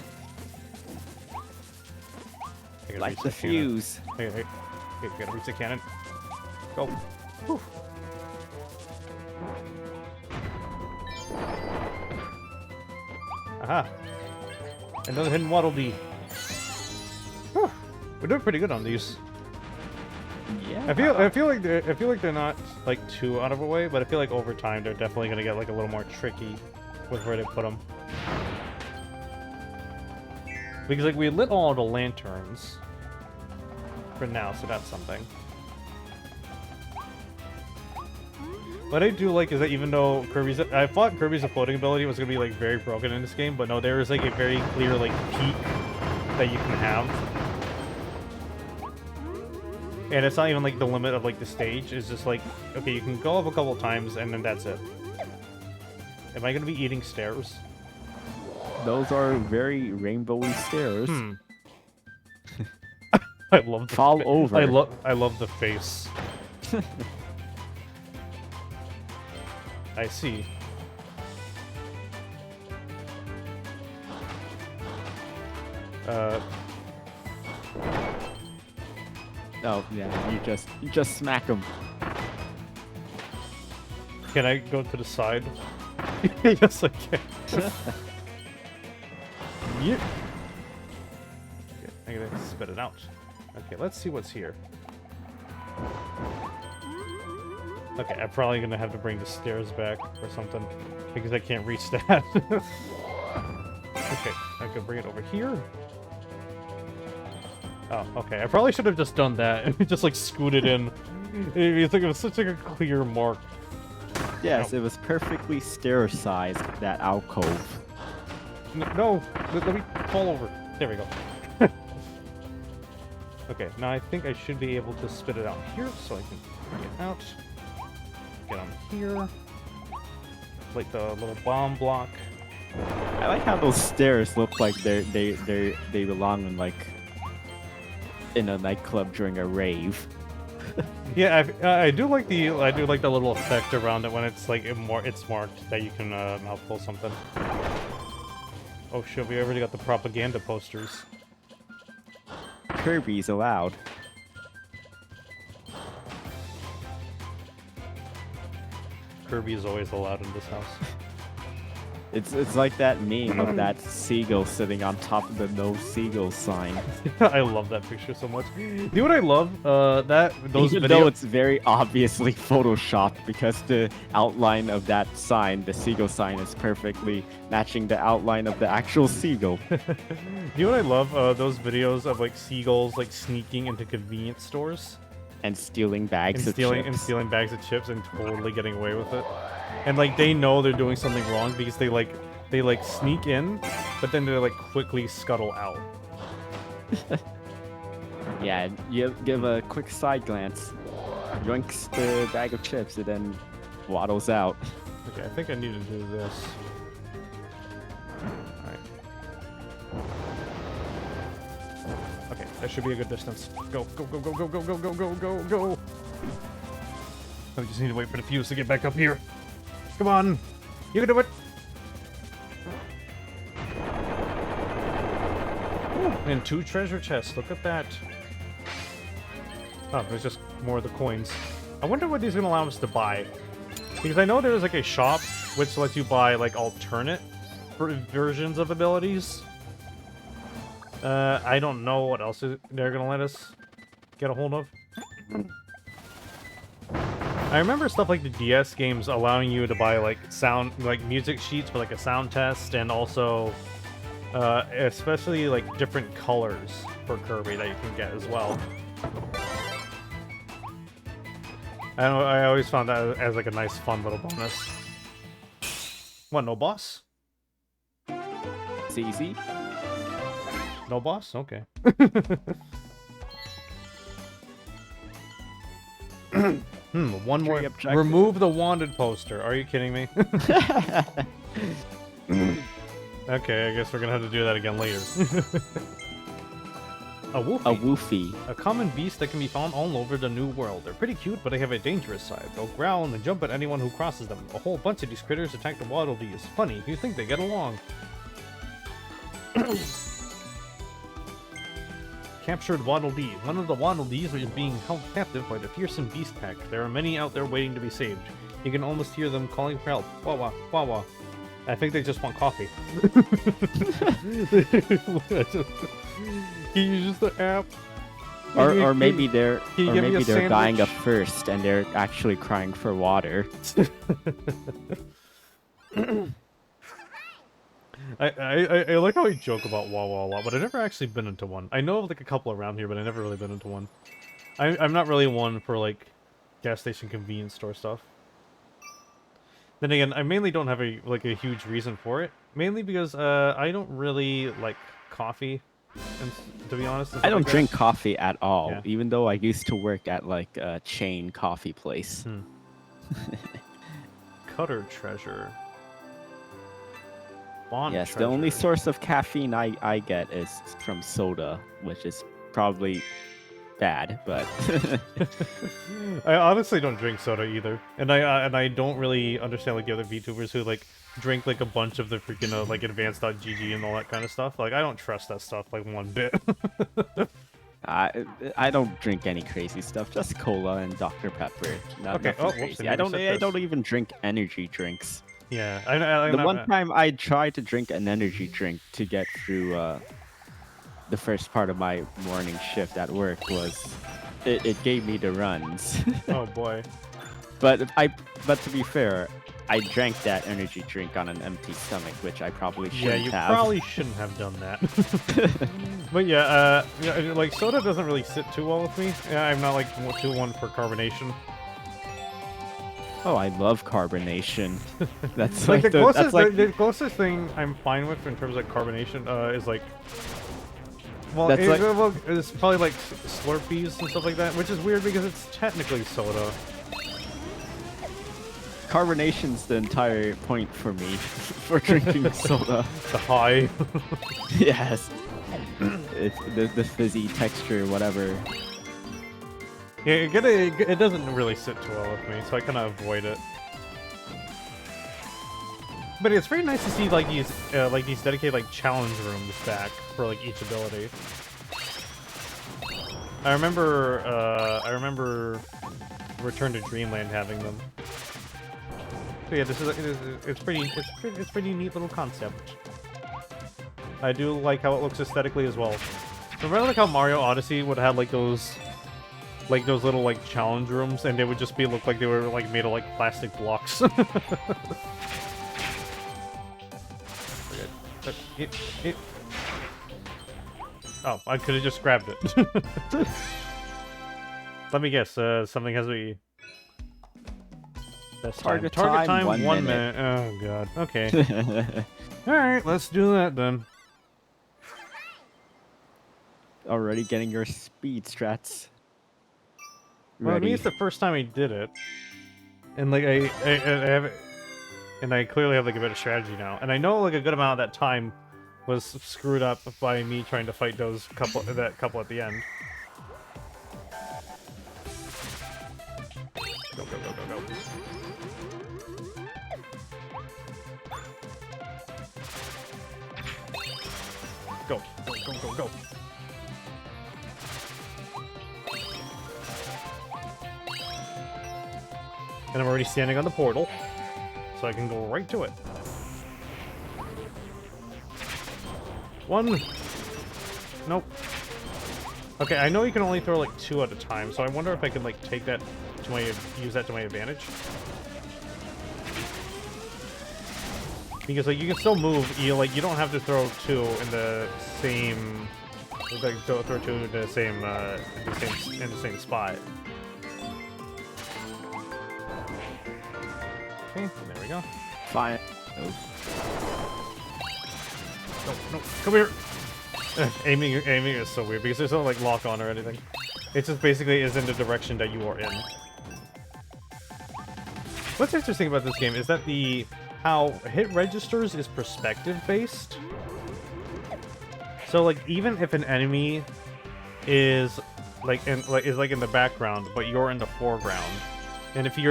Like the fuse. Hey, gotta reach the cannon. Go. Whew. Aha. Another hidden Waddle Dee. Whew. We're doing pretty good on these. Yeah. I feel like they're not like too out of the way, but I feel like over time they're definitely gonna get like a little more tricky with where they put them. Because like we lit all the lanterns for now, so that's something. What I do like is that even though I thought Kirby's floating ability was gonna be like very broken in this game, but no, there is like a very clear like peak that you can have, and it's not even like the limit of like the stage. It's just like, okay, you can go up a couple times and then that's it. Am I gonna be eating stairs? Those are very rainbowy stairs. I love the Fall over. I love the face. I see. Oh yeah, you just smack them. Can I go to the side? Yes, I can. Yeah. Okay, I'm gonna spit it out. Okay, let's see what's here. Okay, I'm probably gonna have to bring the stairs back or something because I can't reach that. Okay, I can bring it over here. Oh, okay. I probably should have just done that and just like scooted in. You think it was such like a clear mark. Yes, it was perfectly stair-sized, that alcove. No, let me fall over. There we go. Okay, now I think I should be able to spit it out here, so I can get out. Get on here. Like the little bomb block. I like how those stairs look like they belong in a nightclub during a rave. Yeah, I do like the little effect around it when it's like it's marked that you can mouthful something. Oh shit, we already got the propaganda posters. Kirby's allowed. Kirby is always allowed in this house. It's like that meme of that seagull sitting on top of the no seagull sign. I love that picture so much. You know what I love? Those Even though it's very obviously photoshopped, because the outline of that sign, the seagull sign, is perfectly matching the outline of the actual seagull. You know what I love? Those videos of like seagulls like sneaking into convenience stores And stealing bags of chips. and stealing bags of chips and totally getting away with it. And like they know they're doing something wrong because they sneak in, but then they like quickly scuttle out. Yeah, you give a quick side glance, yoinks the bag of chips, and then waddles out. Okay, I think I need to do this. Alright. Okay, that should be a good distance. Go, go, go, go, go, go, go, go, go, go, go. I just need to wait for the fuse to get back up here. Come on! You can do it! Ooh, and 2 treasure chests, look at that. Oh, there's just more of the coins. I wonder what these are gonna allow us to buy. Because I know there's like a shop which lets you buy like alternate versions of abilities. I don't know what else they're gonna let us get a hold of. I remember stuff like the DS games allowing you to buy like music sheets for like a sound test, and also especially like different colors for Kirby that you can get as well. I always found that as like a nice fun little bonus. What, no boss? It's easy. No boss? Okay. One more. Remove the wanted poster. Are you kidding me? Okay, I guess we're gonna have to do that again later. A woofie. A woofie. A common beast that can be found all over the New World. They're pretty cute, but they have a dangerous side. They'll growl and jump at anyone who crosses them. A whole bunch of these critters attack the Waddle Dees. Funny, you think they get along. Captured Waddle Dee. One of the Waddle Dees is being held captive by the fearsome beast pack. There are many out there waiting to be saved. You can almost hear them calling for help. Wawa, wawa. I think they just want coffee. He uses the app. Or maybe they're dying of sandwich? thirst and they're actually crying for water. I like how I joke about Wawa a lot, but I've never actually been into one. I know of like a couple around here, but I've never really been into one. I'm not really one for like gas station convenience store stuff. Then again, I mainly don't have a huge reason for it. Mainly because I don't really like coffee, and to be honest. I don't drink coffee at all, Yeah. even though I used to work at like a chain coffee place. Cutter treasure. Bond Yes, treasure. the only source of caffeine I get is from soda, which is probably bad, but I honestly don't drink soda either, and I don't really understand like the other VTubers who like drink like a bunch of the freaking like advanced.gg and all that kind of stuff. Like I don't trust that stuff like one bit. I don't drink any crazy stuff, just cola and Dr. Pepper. Okay. Nothing crazy. I don't even drink energy drinks. Yeah, The one time I tried to drink an energy drink to get through the first part of my morning shift at work was it gave me the runs. Oh boy. But to be fair, I drank that energy drink on an empty stomach, which I probably Yeah, shouldn't you have. probably shouldn't have done that. But yeah, like soda doesn't really sit too well with me. Yeah, I'm not like too one for carbonation. Oh, I love carbonation. That's Like the closest, that's like the closest thing I'm fine with in terms of carbonation is like, well, That's like- well, it's probably like Slurpees and stuff like that, which is weird because it's technically soda. carbonation's the entire point for me for drinking soda. The high. Yes. It's the fizzy texture, whatever. Yeah, it doesn't really sit too well with me, so I kind of avoid it. But it's very nice to see like these dedicated like challenge rooms back for like each ability. I remember Return to Dreamland having them. So yeah, it's pretty neat little concept. I do like how it looks aesthetically as well. Remember like how Mario Odyssey would have like those little like challenge rooms, and they would just look like they were like made of like plastic blocks. Oh, I could have just grabbed it. Let me guess. Something has to be. Target time, 1 minute. Oh god. Okay. All right, let's do that then. Already getting your speed strats. Well, I mean, Ready. it's the first time I did it, and like I have it, and I clearly have like a bit of strategy now, and I know like a good amount of that time was screwed up by me trying to fight that couple at the end. Go go go go go. Go go go go go. And I'm already standing on the portal, so I can go right to it. One. Nope. Okay, I know you can only throw like 2 at a time, so I wonder if I can like take that to use that to my advantage. Because like you can still move, you don't have to throw 2 in the same, like throw 2 in the same spot. Okay, there we go. Fine. No, come here. Aiming is so weird because there's no like lock on or anything. It just basically is in the direction that you are in. What's interesting about this game is that how hit registers is perspective based. So like even if an enemy is like in the background, but you're in the foreground, and if you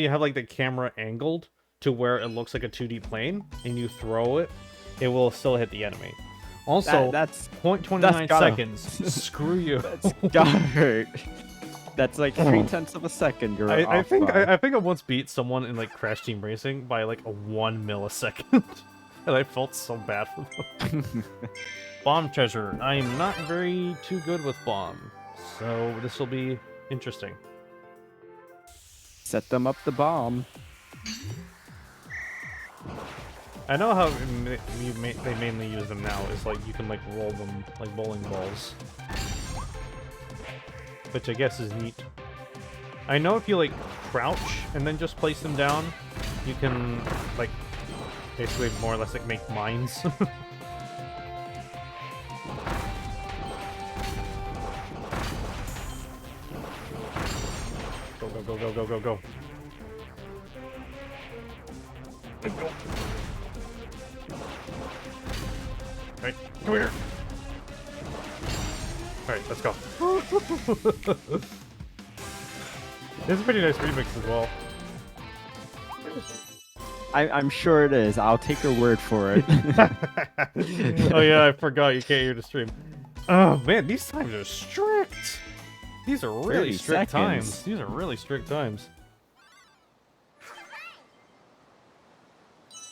have like the camera angled to where it looks like a 2D plane and you throw it, it will still hit the enemy. Also, that's 0.29 seconds. Screw you. That's gotta hurt. That's like 0.3 of a second. You're I off think by. I think I once beat someone in like Crash Team Racing by like a 1 millisecond, and I felt so bad for them. Bomb treasure. I am not very too good with bomb, so this will be interesting. Set them up the bomb. I know how they mainly use them now is like you can like roll them like bowling balls, which I guess is neat. I know if you like crouch and then just place them down, you can like basically more or less like make mines. Go go go go go go go. Go. Alright, come here. Alright, let's go. This is a pretty nice remix as well. I'm sure it is. I'll take your word for it. Oh yeah, I forgot you can't hear the stream. Oh man, these times are strict. These are really 30 strict seconds. times. These are really strict times.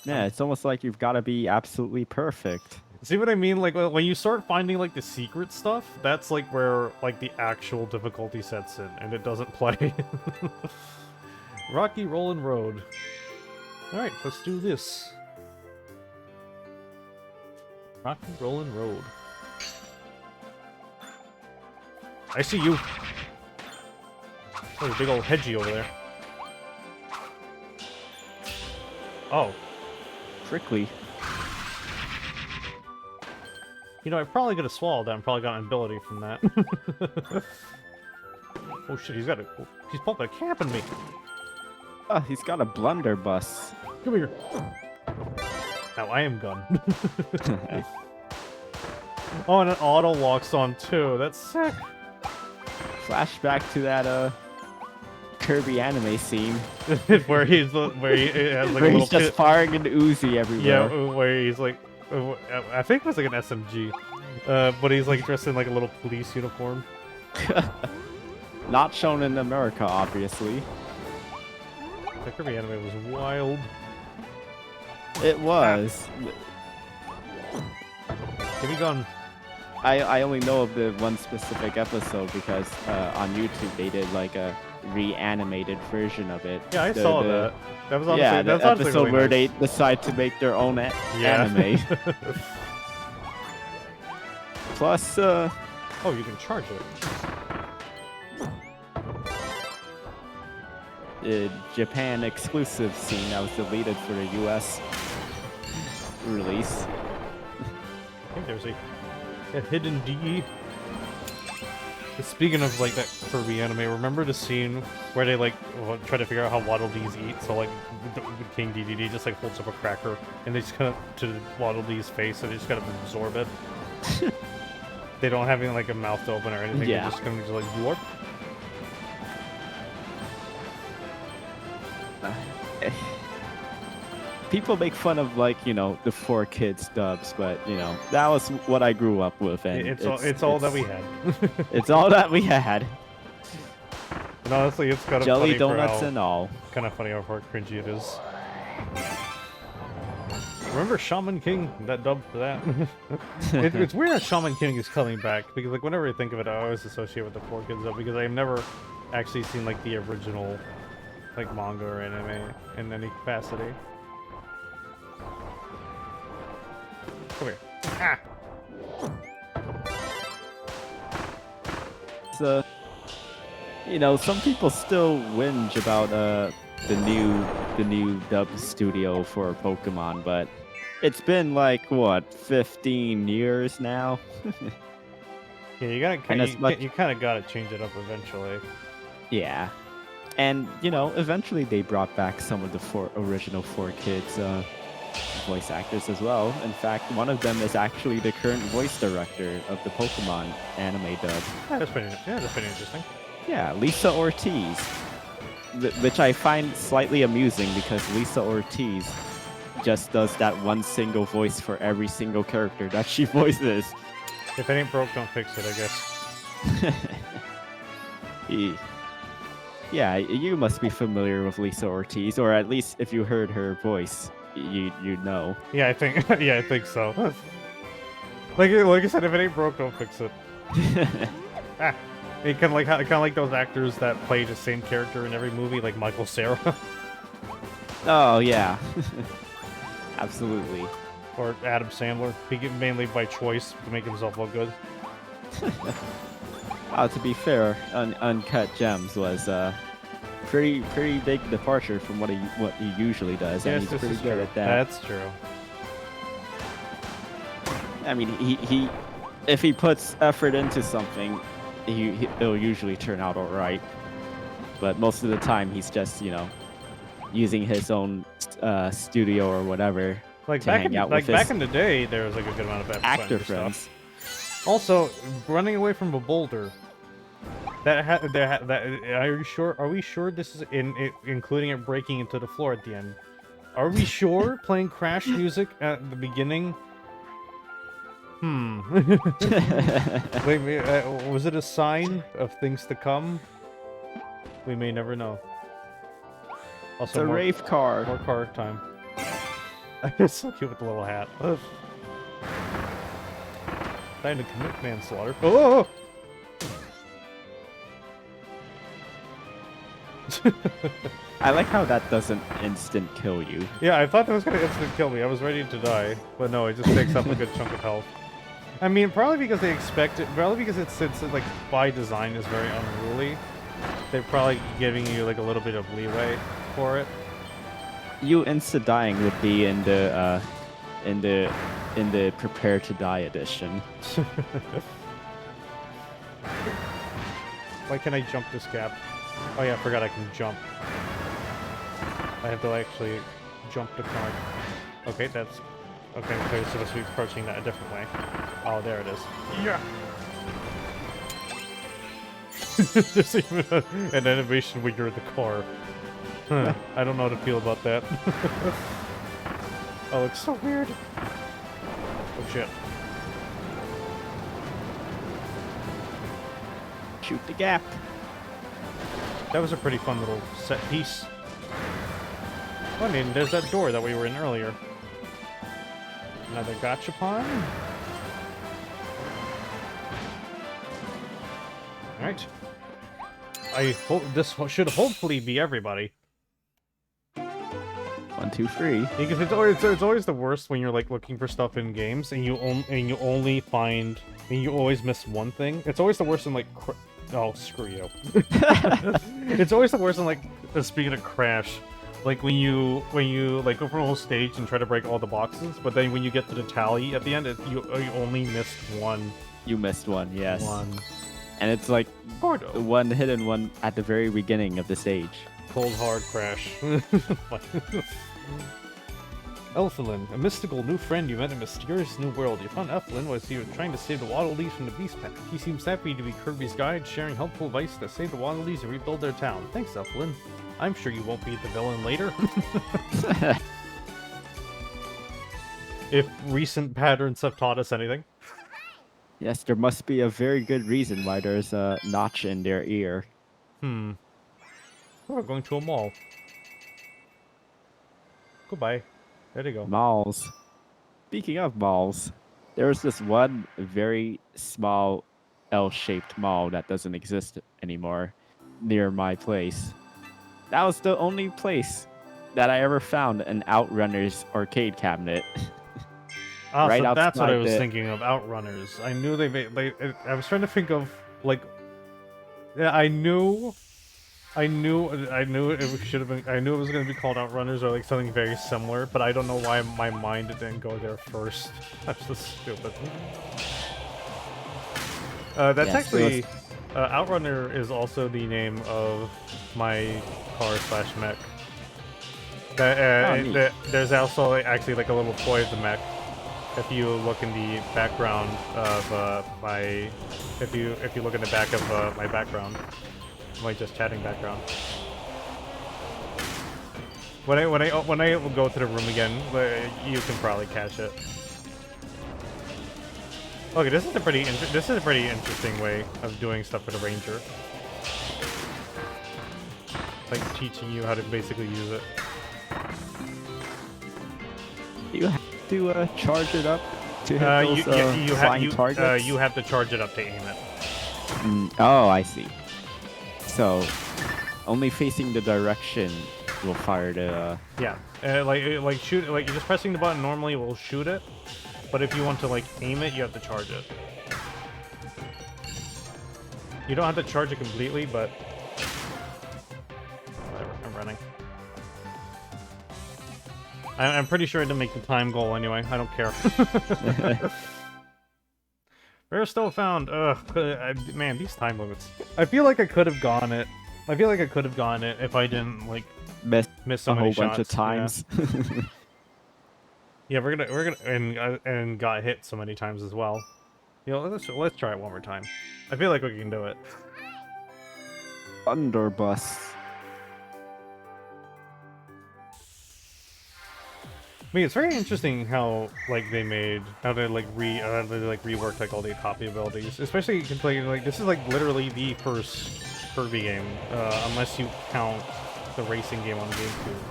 Yeah, it's almost like you've got to be absolutely perfect. See what I mean? Like when you start finding like the secret stuff, that's like where like the actual difficulty sets in, and it doesn't play. Rocky Rollin' Road. Alright, let's do this. Rock and rollin' road. I see you. Oh, a big old hedgie over there. Oh. Prickly. You know, I probably could have swallowed that and probably got an ability from that. Oh shit, he's pumping a cap in me. Oh, he's got a blunderbuss. Come here. Now I am gun. Oh, and it auto locks on too. That's sick. Flashback to that Kirby anime scene where he has like where a he's little just firing an Uzi everywhere. Yeah, where he's like, I think it was like an SMG, but he's like dressed in like a little police uniform. Not shown in America, obviously. The Kirby anime was wild. It was. Give me gun. I only know of the one specific episode because on YouTube they did like a reanimated version of it. Yeah, I saw that. That was honestly, yeah, the that's honestly episode really where nice. they decide to make their own anime. Plus, oh, you can charge it. Japan exclusive scene that was deleted for the US release. I think there's a hidden DE. Speaking of like that Kirby anime, remember the scene where they like try to figure out how Waddle Dees eat? So like King DDD just like holds up a cracker and they just kind of to Waddle Dee's face and they just kind of absorb it. They don't have any like a mouth to open or anything. Yeah. They're just kind of like glorp. People make fun of like, you know, the 4Kids dubs, but you know, that was what I grew up with, and It's all that we had. It's all that we had. And honestly, it's kind of Jelly funny donuts for how, and all. kind of funny how cringy it is. Remember Shaman King? That dub for that? It's weird that Shaman King is coming back, because like whenever I think of it, I always associate with the 4Kids dub, because I've never actually seen like the original like manga or anime in any capacity. Come here. Ah! So, you know, some people still whinge about the new dub studio for Pokemon, but it's been like what 15 years now. Yeah, you kind of gotta change it up eventually. Yeah, and you know, eventually they brought back some of the original 4Kids voice actors as well. In fact, one of them is actually the current voice director of the Pokemon anime dub. That's pretty interesting. Yeah, Lisa Ortiz, which I find slightly amusing because Lisa Ortiz just does that one single voice for every single character that she voices. If it ain't broke, don't fix it, I guess. Yeah, you must be familiar with Lisa Ortiz, or at least if you heard her voice, you know. Yeah, I think so. like I said, if it ain't broke, don't fix it. It kind of like those actors that play the same character in every movie, like Michael Cera. Oh yeah, absolutely. Or Adam Sandler. He get mainly by choice to make himself look good. To be fair, Uncut Gems was pretty big departure from what he usually does, and Yes, he's this pretty is good true. at that. That's true. I mean, he if he puts effort into something, it'll usually turn out all right. But most of the time, he's just, you know, using his own studio or whatever Like to back hang in, out like with back his in the day, there was like a good amount of actor stuff. friends. Also, running away from a boulder. Are you sure? Are we sure this is including it breaking into the floor at the end? Are we sure playing crash music at the beginning? Wait, was it a sign of things to come? We may never know. It's Also, a rave car. more car time. It's so cute with the little hat. Time to commit manslaughter. Oh! I like how that doesn't instant kill you. Yeah, I thought that was gonna instant kill me. I was ready to die, but no, it just takes up a good chunk of health. I mean, probably because they expect it. Probably because since it, like by design is very unruly. They're probably giving you like a little bit of leeway for it. You insta dying would be in the prepare to die edition. Why can't I jump this gap? Oh yeah, I forgot I can jump. I have to actually jump the card. Okay, that's okay. So we're supposed to be approaching that a different way. Oh, there it is. Yeah. There's even an animation where you're in the car. Huh. I don't know how to feel about that. Oh, it's so weird. Oh shit. Shoot the gap. That was a pretty fun little set piece. Oh, I mean, there's that door that we were in earlier. Another gachapon. Alright. I hope this should hopefully be everybody. 1, 2, 3. Because it's always the worst when you're like looking for stuff in games and you only find and you always miss one thing. It's always the worst in like oh screw you. It's always the worst in like speaking of Crash, like when you like go for a whole stage and try to break all the boxes, but then when you get to the tally at the end, you only missed one. You missed one, yes. One. And it's like Gordo. the one hidden one at the very beginning of the stage. Cold hard Crash. Elflin, a mystical new friend you met in a mysterious new world. You found Elflin was he was trying to save the Waddle Dees from the Beast Pack. He seems happy to be Kirby's guide, sharing helpful advice to save the Waddle Dees and rebuild their town. Thanks, Elflin. I'm sure you won't be the villain later. If recent patterns have taught us anything. Yes, there must be a very good reason why there's a notch in their ear. Oh, we're going to a mall. Goodbye. There they go. Malls. Speaking of malls, there's this one very small L-shaped mall that doesn't exist anymore near my place. That was the only place that I ever found an Outrunners arcade cabinet. Ah, Right so that's what I was outside thinking of, Outrunners. I knew they made, like, I was trying to think of, like, yeah, I knew it should have been, I knew it was going to be called Outrunners or, like, something very similar, but I don't know why my mind didn't go there first. That's just stupid. That's Yes, actually, Outrunner is also the name of my car/mech. There's also, actually, like, a little toy of the mech. If you look in the background of if you look in the back of my background, my just chatting background. When I go to the room again, you can probably catch it. Okay, this is a pretty interesting way of doing stuff with a ranger. Like teaching you how to basically use it. You have to charge it up to hit those flying targets? You have to charge it up to aim it. Oh, I see. So, only facing the direction will fire the... Yeah, like shoot, like just pressing the button normally will shoot it, but if you want to like aim it, you have to charge it. You don't have to charge it completely, but whatever. I'm running. I'm pretty sure I didn't make the time goal anyway. I don't care. We're still found. Ugh, man, these time limits. I feel like I could have gone it. I feel like I could have gone it if I didn't like miss so many shots. A whole bunch of times. Yeah, we're gonna and got hit so many times as well. You know, let's try it one more time. I feel like we can do it. Thunderbus. I mean, it's very interesting how like they reworked like all the copy abilities, especially like this is like literally the first Kirby game, unless you count the racing game on GameCube.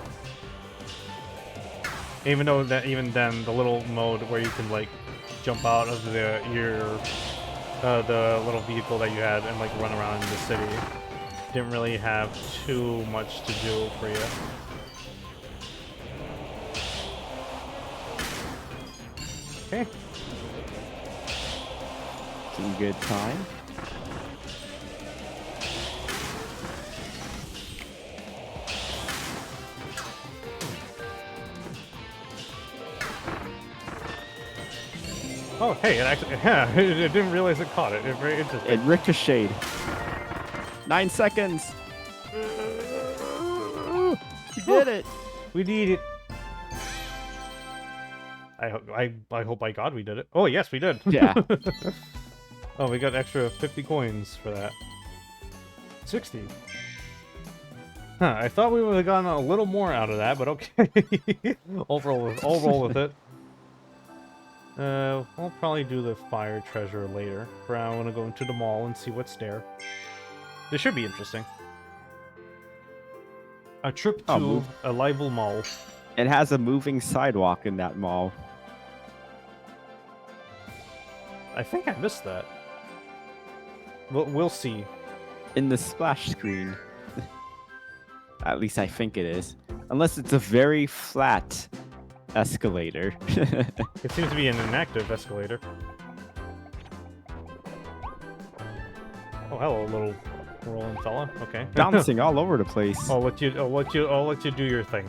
Even then, the little mode where you can like jump out of the little vehicle that you had and like run around in the city didn't really have too much to do for you. Okay. Some good time. Oh, hey, it actually, yeah, I didn't realize it caught it. It's very interesting. It ricocheted. 9 seconds. We did it. We did it. I hope by God we did it. Oh, yes, we did. Yeah. Oh, we got extra 50 coins for that. 60. Huh, I thought we would have gotten a little more out of that, but okay. I'll roll with it. We'll probably do the fire treasure later. For now, I want to go into the mall and see what's there. This should be interesting. A trip to a rival mall. It has a moving sidewalk in that mall. I think I missed that. We'll see. In the splash screen. At least I think it is. Unless it's a very flat escalator. It seems to be an inactive escalator. Oh, hello, little rolling fella. Okay. Bouncing all over the place. I'll let you do your thing.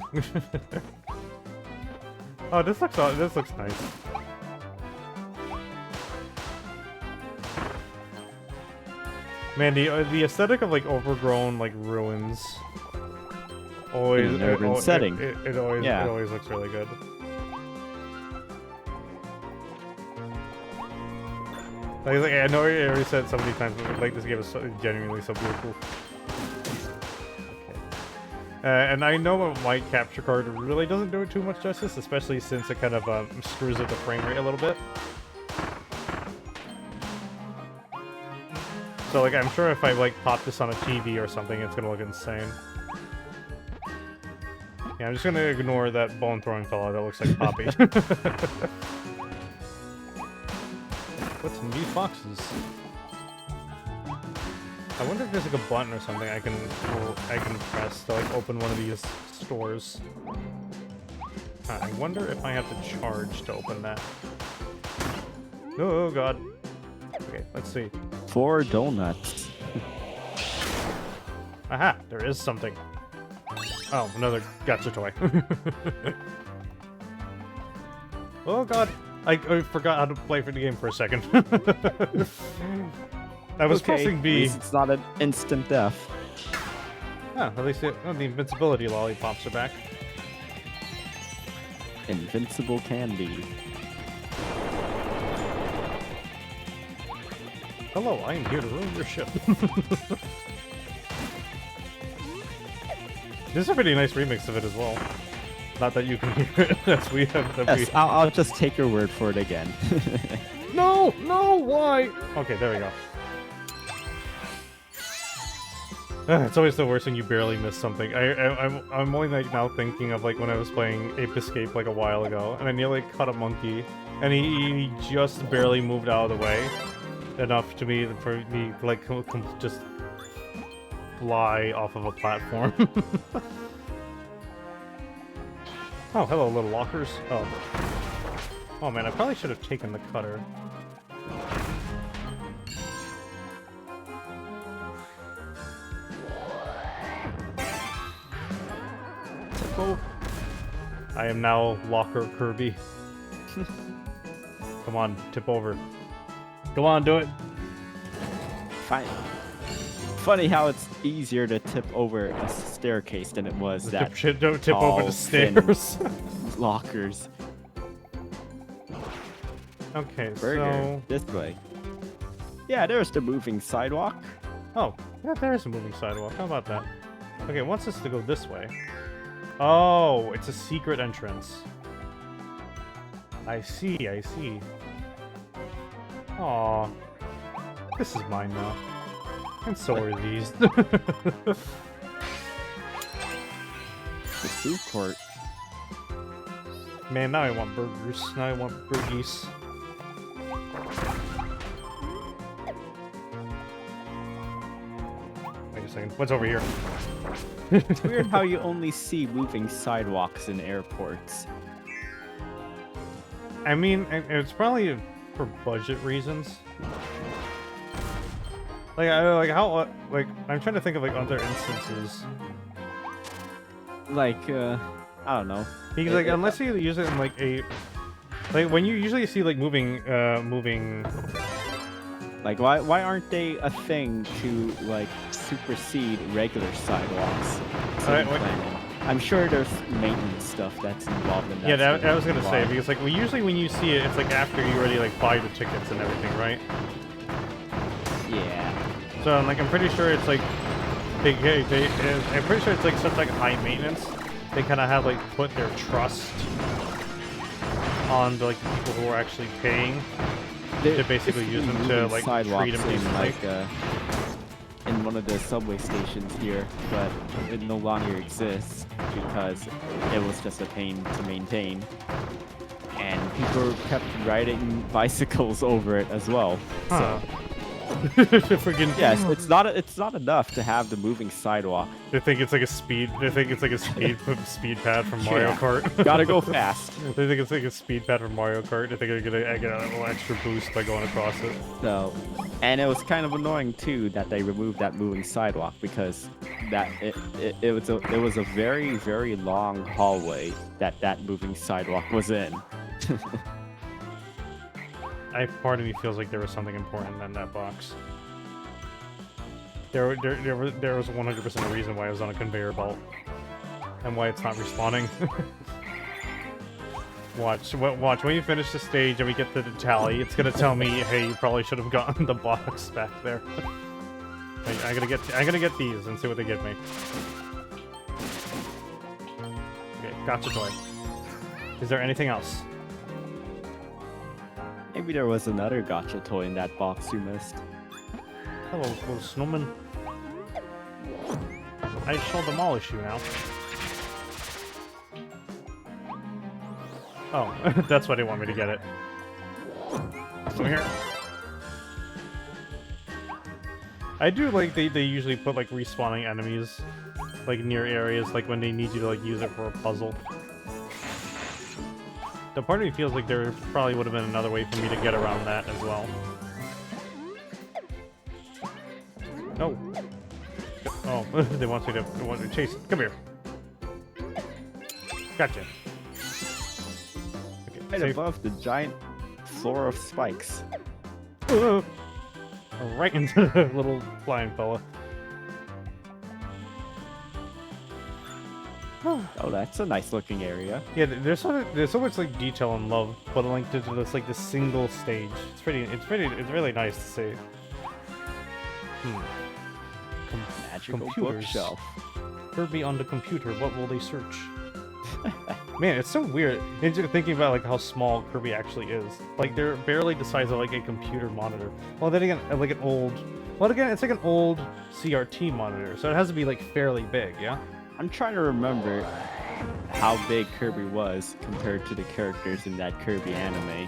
Oh, this looks nice. Man, the aesthetic of like overgrown like ruins always In an urban setting. It always looks really good. Like, I know I already said so many times, but like this game is genuinely so beautiful. Okay. And I know my capture card really doesn't do it too much justice, especially since it kind of screws up the frame rate a little bit. So like I'm sure if I like pop this on a TV or something, it's gonna look insane. Yeah, I'm just gonna ignore that bone throwing fella that looks like Poppy. What's in these boxes? I wonder if there's like a button or something I can press to like open one of these stores. I wonder if I have to charge to open that. Oh god. Okay, let's see. 4 donuts. Aha, there is something. Oh, another gacha toy. Oh god, I forgot how to play for the game for a second. I was pressing B. At least it's not an instant death. Ah, at least the invincibility lollipops are back. Invincible candy. Hello, I am here to ruin your ship. This is a pretty nice remix of it as well. Not that you can hear it, as we have. Yes, I'll just take your word for it again. No, why? Okay, there we go. It's always the worst when you barely miss something. I'm only like now thinking of like when I was playing Ape Escape like a while ago, and I nearly cut a monkey, and he just barely moved out of the way enough for me to like just fly off of a platform. Oh, hello, little lockers. Oh man, I probably should have taken the cutter. Oh. I am now Locker Kirby. Come on, tip over. Come on, do it. Fine. Funny how it's easier to tip over a staircase than it was that Don't tip over the stairs. Lockers. Okay, Burger. so... This way. Yeah, there's the moving sidewalk. Oh, yeah, there is a moving sidewalk. How about that? Okay, it wants us to go this way. Oh, it's a secret entrance. I see, I see. Aw. This is mine now. And so are these. The food court. Man, now I want burgers. Now I want burgies. I second. What's over here? It's weird how you only see moving sidewalks in airports. I mean, it's probably for budget reasons. Like, I'm trying to think of like other instances. Like, I don't know. Because like, unless you use it in like like when you usually see like moving. Like, why aren't they a thing to like supersede regular sidewalks? Planning? I'm sure there's maintenance stuff that's involved in that. Yeah, that I was gonna say, because like usually when you see it, it's like after you already like buy the tickets and everything, right? Yeah. So like I'm pretty sure it's like I'm pretty sure it's like such like high maintenance. They kind of have like put their trust on the, like the people who are actually paying to basically use them to like treat them decently. In one of the subway stations here, but it no longer exists because it was just a pain to maintain, and people kept riding bicycles over it as well. Huh. So Freaking yes, it's not enough to have the moving sidewalk. They think it's like a speed. They think it's like a speed pad from Mario Kart. Gotta go fast. They think it's like a speed pad from Mario Kart. They think they're gonna get a little extra boost by going across it. So, and it was kind of annoying too that they removed that moving sidewalk because it was a very long hallway that moving sidewalk was in. Part of me feels like there was something important in that box. There was 100% a reason why it was on a conveyor belt, and why it's not respawning. Watch when you finish the stage and we get to the tally, it's gonna tell me, hey, you probably should have gotten the box back there. I'm gonna get these and see what they give me. Okay, gotcha toy. Is there anything else? Maybe there was another gotcha toy in that box you missed. Hello, little snowman. I shall demolish you now. Oh, that's why they want me to get it. So here. I do like they usually put like respawning enemies like near areas like when they need you to like use it for a puzzle. The part of me feels like there probably would have been another way for me to get around that as well. No. Oh, they want to chase. Come here. Gotcha. Okay, Right safe. above the giant floor of spikes. Right into the little flying fella. Oh, that's a nice looking area. Yeah, there's so much like detail and love, but like to this like this single stage. It's really nice to see. Magical Computers. bookshelf. Kirby on the computer. What will they search? Man, it's so weird. Thinking about like how small Kirby actually is. Like they're barely the size of like a computer monitor. Well, then again, like an old. Well, again, it's like an old CRT monitor, so it has to be like fairly big. Yeah. I'm trying to remember how big Kirby was compared to the characters in that Kirby anime.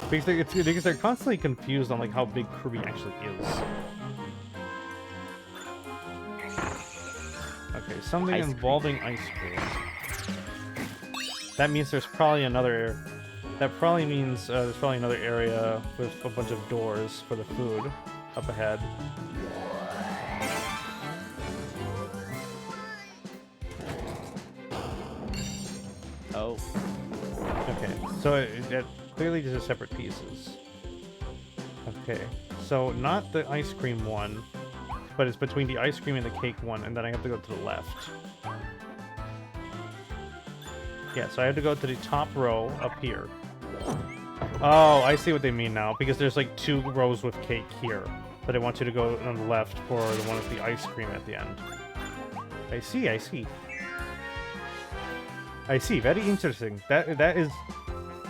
Because they're constantly confused on like how big Kirby actually is. Okay, something Ice cream. involving ice cream. That means there's probably another. That probably means there's probably another area with a bunch of doors for the food up ahead. Oh. Okay, so it clearly these are separate pieces. Okay, so not the ice cream one, but it's between the ice cream and the cake one, and then I have to go to the left. Yeah, so I have to go to the top row up here. Oh, I see what they mean now, because there's like 2 rows with cake here, but I want you to go on the left for the one with the ice cream at the end. I see, I see. I see, very interesting. That is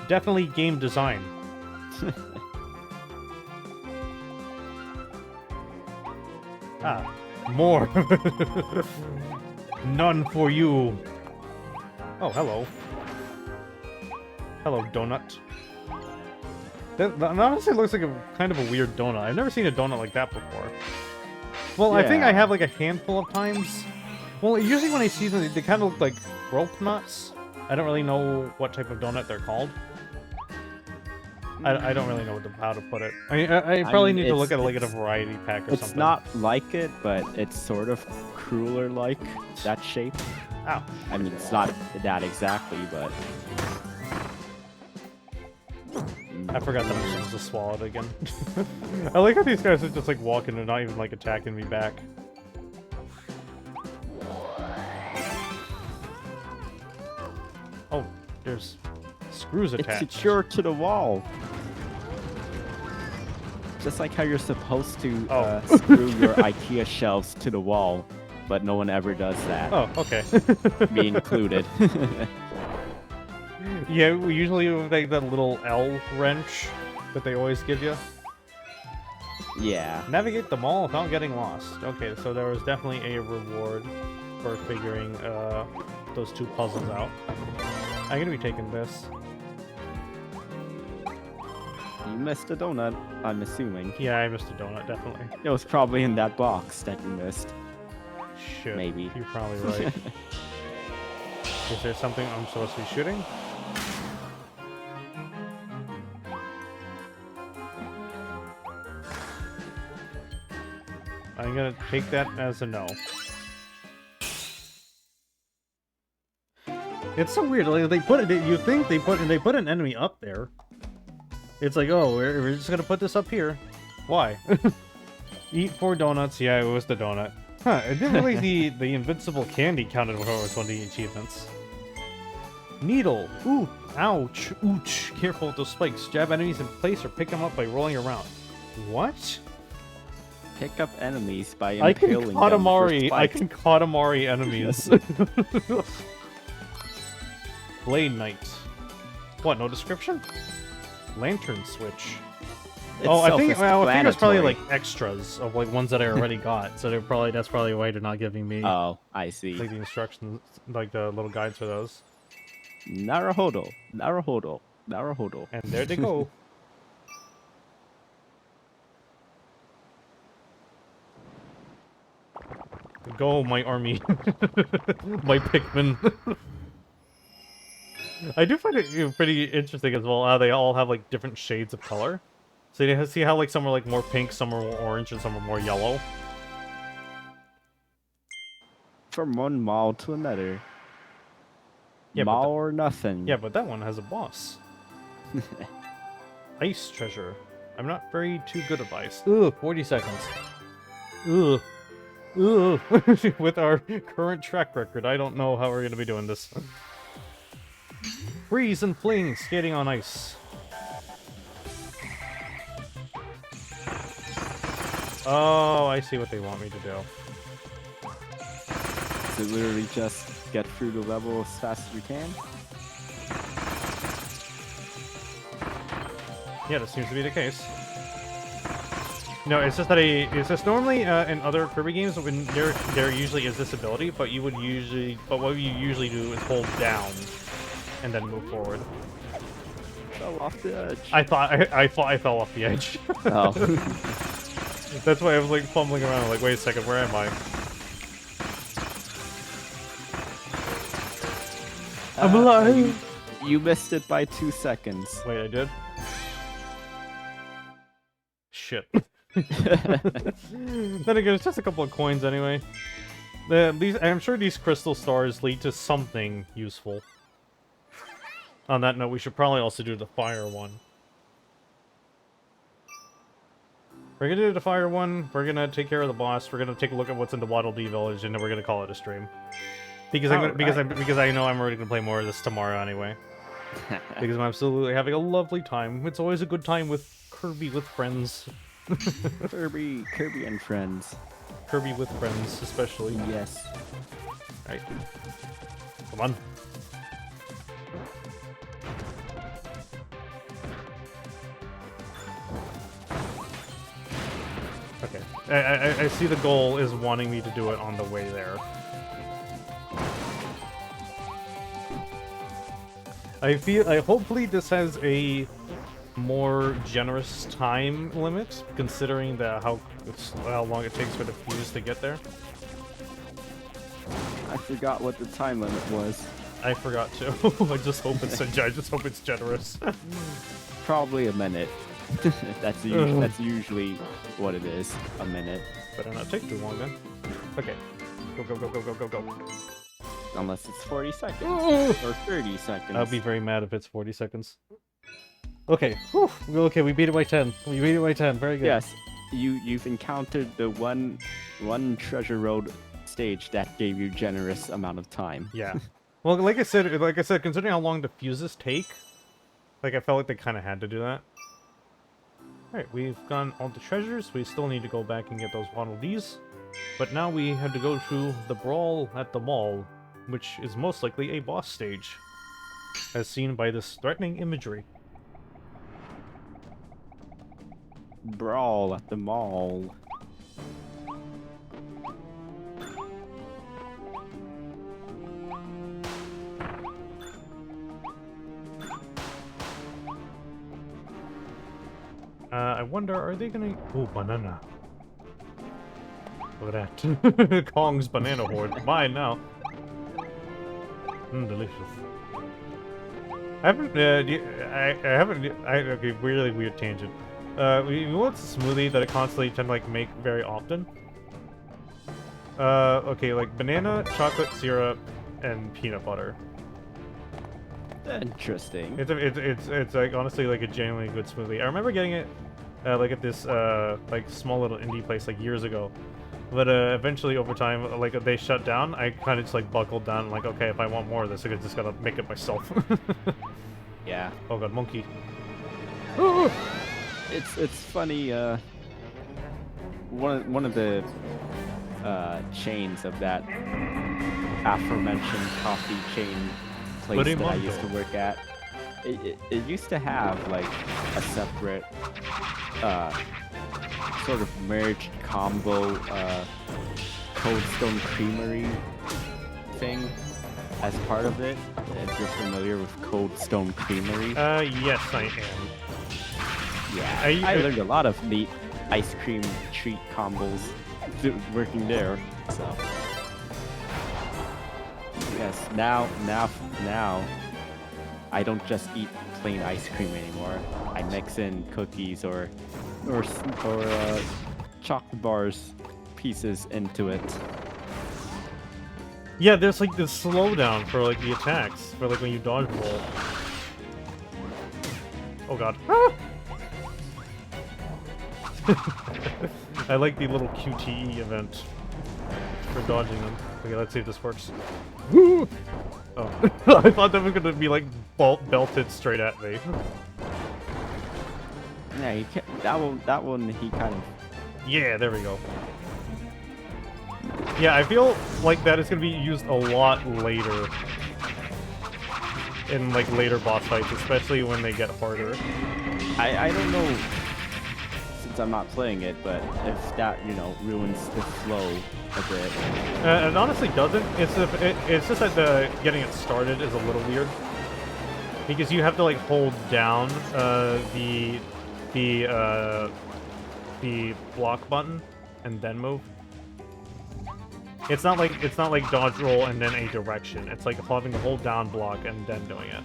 definitely game design. Ah, more. None for you. Oh, hello. Hello, donut. That honestly looks like a kind of a weird donut. I've never seen a donut like that before. Well, I think I Yeah. have like a handful of times. Well, usually when I see them, they kind of look like rope nuts. I don't really know what type of donut they're called. I don't really know how to put it. I probably mean, need to look at like a it's- variety pack or It's something. not like it, but it's sort of cruller-like, that shape. Ow. I mean, it's not that exactly, but... I forgot that I'm supposed to swallow it again. I like how these guys are just like walking and not even like attacking me back. Oh, there's screws It's attached. secure to the wall. Just like how you're supposed to Oh. screw your IKEA shelves to the wall, but no one ever does that, Oh, okay. me included. Yeah, we usually like that little L wrench that they always give you. Yeah. Navigate the mall without getting lost. Okay, so there was definitely a reward for figuring those two puzzles out. I'm gonna be taking this. You missed a donut, I'm assuming. Yeah, I missed a donut, definitely. It was probably in that box that you missed. Shit. Maybe. You're probably right. Is there something I'm supposed to be shooting? I'm gonna take that as a no. It's so weird. Like they put it. You think they put an enemy up there? It's like, oh, we're just gonna put this up here. Why? Eat 4 donuts. Yeah, it was the donut. Huh? I didn't realize the invincible candy counted towards one of the achievements. Needle. Ooh. Ouch. Ooch. Careful with those spikes. Jab enemies in place or pick them up by rolling around. What? Pick up enemies by I can impaling them with Katamari. I spikes. can Katamari enemies. Blade Knight. What? No description? Lantern switch. It's Oh, I think it's probably self-explanatory. like extras of like ones that I already got. So that's probably why they're not giving me Oh, I see. like the instructions, like the little guides for those. Naruhodo. Naruhodo. Naruhodo. And there they go. Go, my army. My Pikmin. I do find it pretty interesting as well how they all have like different shades of color. So you see how like some are like more pink, some are more orange, and some are more yellow. From one mall to another. Yeah, but mall or nothing. Yeah, but that one has a boss. Ice treasure. I'm not very too good at ice. Ugh, 40 seconds. Ugh. Ugh. With our current track record, I don't know how we're going to be doing this. Freeze and fling, skating on ice. Oh, I see what they want me to do. So literally just get through the level as fast as you can. Yeah, that seems to be the case. No, it's just that it's just normally in other Kirby games when there usually is this ability, but what you usually do is hold down and then move forward. Fell off the edge. I thought I fell off the edge. Oh. That's why I was like fumbling around, like, wait a second, where am I? I'm alive. You missed it by 2 seconds. Wait, I did? Shit. Then again, it's just a couple of coins anyway. I'm sure these crystal stars lead to something useful. On that note, we should probably also do the fire one. We're gonna do the fire one, we're gonna take care of the boss, we're gonna take a look at what's in the Waddle Dee village, and then we're gonna call it a stream. Because I know I'm already gonna play more of this tomorrow anyway. Because I'm absolutely having a lovely time. It's always a good time with Kirby with friends. Kirby and friends. Kirby with friends, especially. Yes. Alright. Come on. Okay. I see the goal is wanting me to do it on the way there. Hopefully this has a more generous time limit, considering how long it takes for the fuse to get there. I forgot what the time limit was. I forgot too. I just hope it's generous. Probably a minute. That's usually what it is. A minute. Better not take too long then. Okay. Go. Unless it's 40 seconds. Or 30 seconds. I'll be very mad if it's 40 seconds. Okay. Whew. Okay, we beat it by 10. We beat it by 10. Very good. Yes. You've encountered the one treasure road stage that gave you generous amount of time. Yeah. Well, like I said, considering how long the fuses take, like I felt like they kind of had to do that. Alright, we've gotten all the treasures. We still need to go back and get those Waddle Dees. But now we have to go through the brawl at the mall, which is most likely a boss stage, as seen by this threatening imagery. Brawl at the mall. I wonder, are they gonna... Ooh, banana. Look at that. Kong's banana horde. Mine now. Delicious. I haven't, okay, really weird tangent. We want a smoothie that I constantly tend to, like, make very often. Okay, like, banana, chocolate syrup, and peanut butter. Interesting. It's like, honestly, like, a genuinely good smoothie. I remember getting it, like, at this, like, small little indie place, like, years ago. But, eventually, over time, like, they shut down, I kind of just, like, buckled down, and, like, okay, if I want more of this, I just gotta make it myself. Yeah. Oh god, monkey. It's funny, one of the chains of that aforementioned coffee chain place that I used to work at, it used to have like a separate sort of merged combo Cold Stone Creamery thing as part of it. If you're familiar with Cold Stone Creamery. Yes, I am. Yeah, I learned a lot of neat ice cream treat combos working there. So yes, now I don't just eat plain ice cream anymore. I mix in cookies or chocolate bars pieces into it. Yeah, there's like this slowdown for like the attacks, for like when you dodge roll. Oh god. Ah! I like the little QTE event for dodging them. Okay, let's see if this works. Oh, I thought that was gonna be like belted straight at me. Yeah, he can, that one he kind of. Yeah, there we go. Yeah, I feel like that is gonna be used a lot later. In like later boss fights, especially when they get harder. I don't know, since I'm not playing it, but if that, you know, ruins the flow a bit. It honestly doesn't. It's just that getting it started is a little weird. Because you have to like hold down the block button and then move. It's not like dodge roll and then a direction. It's like having to hold down block and then doing it.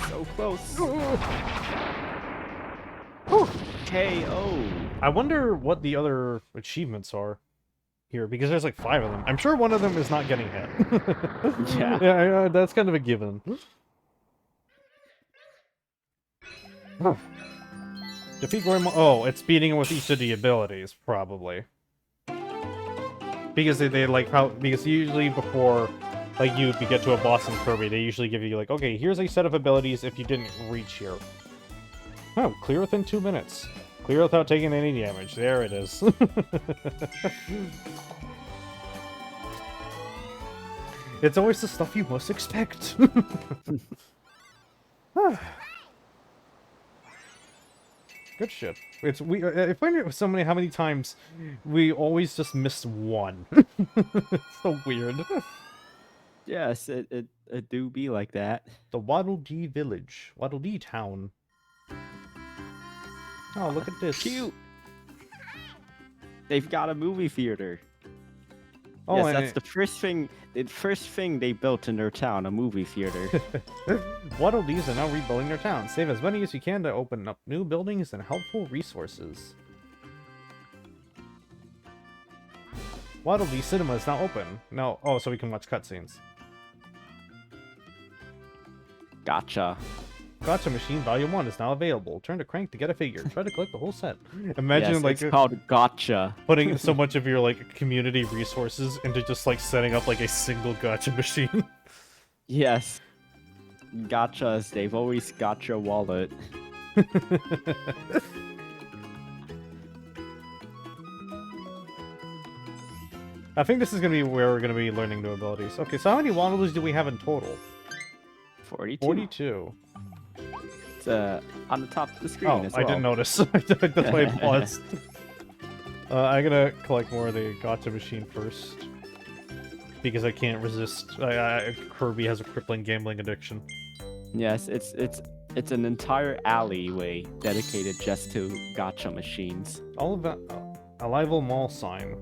So close. KO. I wonder what the other achievements are here, because there's like 5 of them. I'm sure one of them is not getting hit. Yeah. Yeah, that's kind of a given. Defeat Goemon. Oh, it's beating him with each of the abilities, probably. Because because usually before like you get to a boss in Kirby, they usually give you like, okay, here's a set of abilities if you didn't reach here. Oh, clear within 2 minutes. Clear without taking any damage. There it is. It's always the stuff you most expect. Good shit. I find it so many how many times we always just miss one. It's so weird. Yes, it do be like that. The Waddle Dee Village. Waddle Dee Town. Oh, look at this. Cute. They've got a movie theater. Oh, Yes, and that's the first thing. The first thing they built in their town, a movie theater. Waddle Dees are now rebuilding their town. Save as many as you can to open up new buildings and helpful resources. Waddle Dee Cinema is now open. No, oh, so we can watch cutscenes. Gotcha. Gotcha Machine Volume 1 is now available. Turn to crank to get a figure. Try to collect the whole set. Imagine Yes, like it's called Gotcha. putting so much of your like community resources into just like setting up like a single gotcha machine. Yes. Gotchas, they've always got your wallet. I think this is gonna be where we're gonna be learning new abilities. Okay, so how many waddles do we have in total? 42. 42. It's on the top of the screen Oh, as I well. didn't notice. That's why I paused. I'm gonna collect more of the gotcha machine first. Because I can't resist. Kirby has a crippling gambling addiction. Yes, it's an entire alleyway dedicated just to gotcha machines. All about Arrival Mall sign.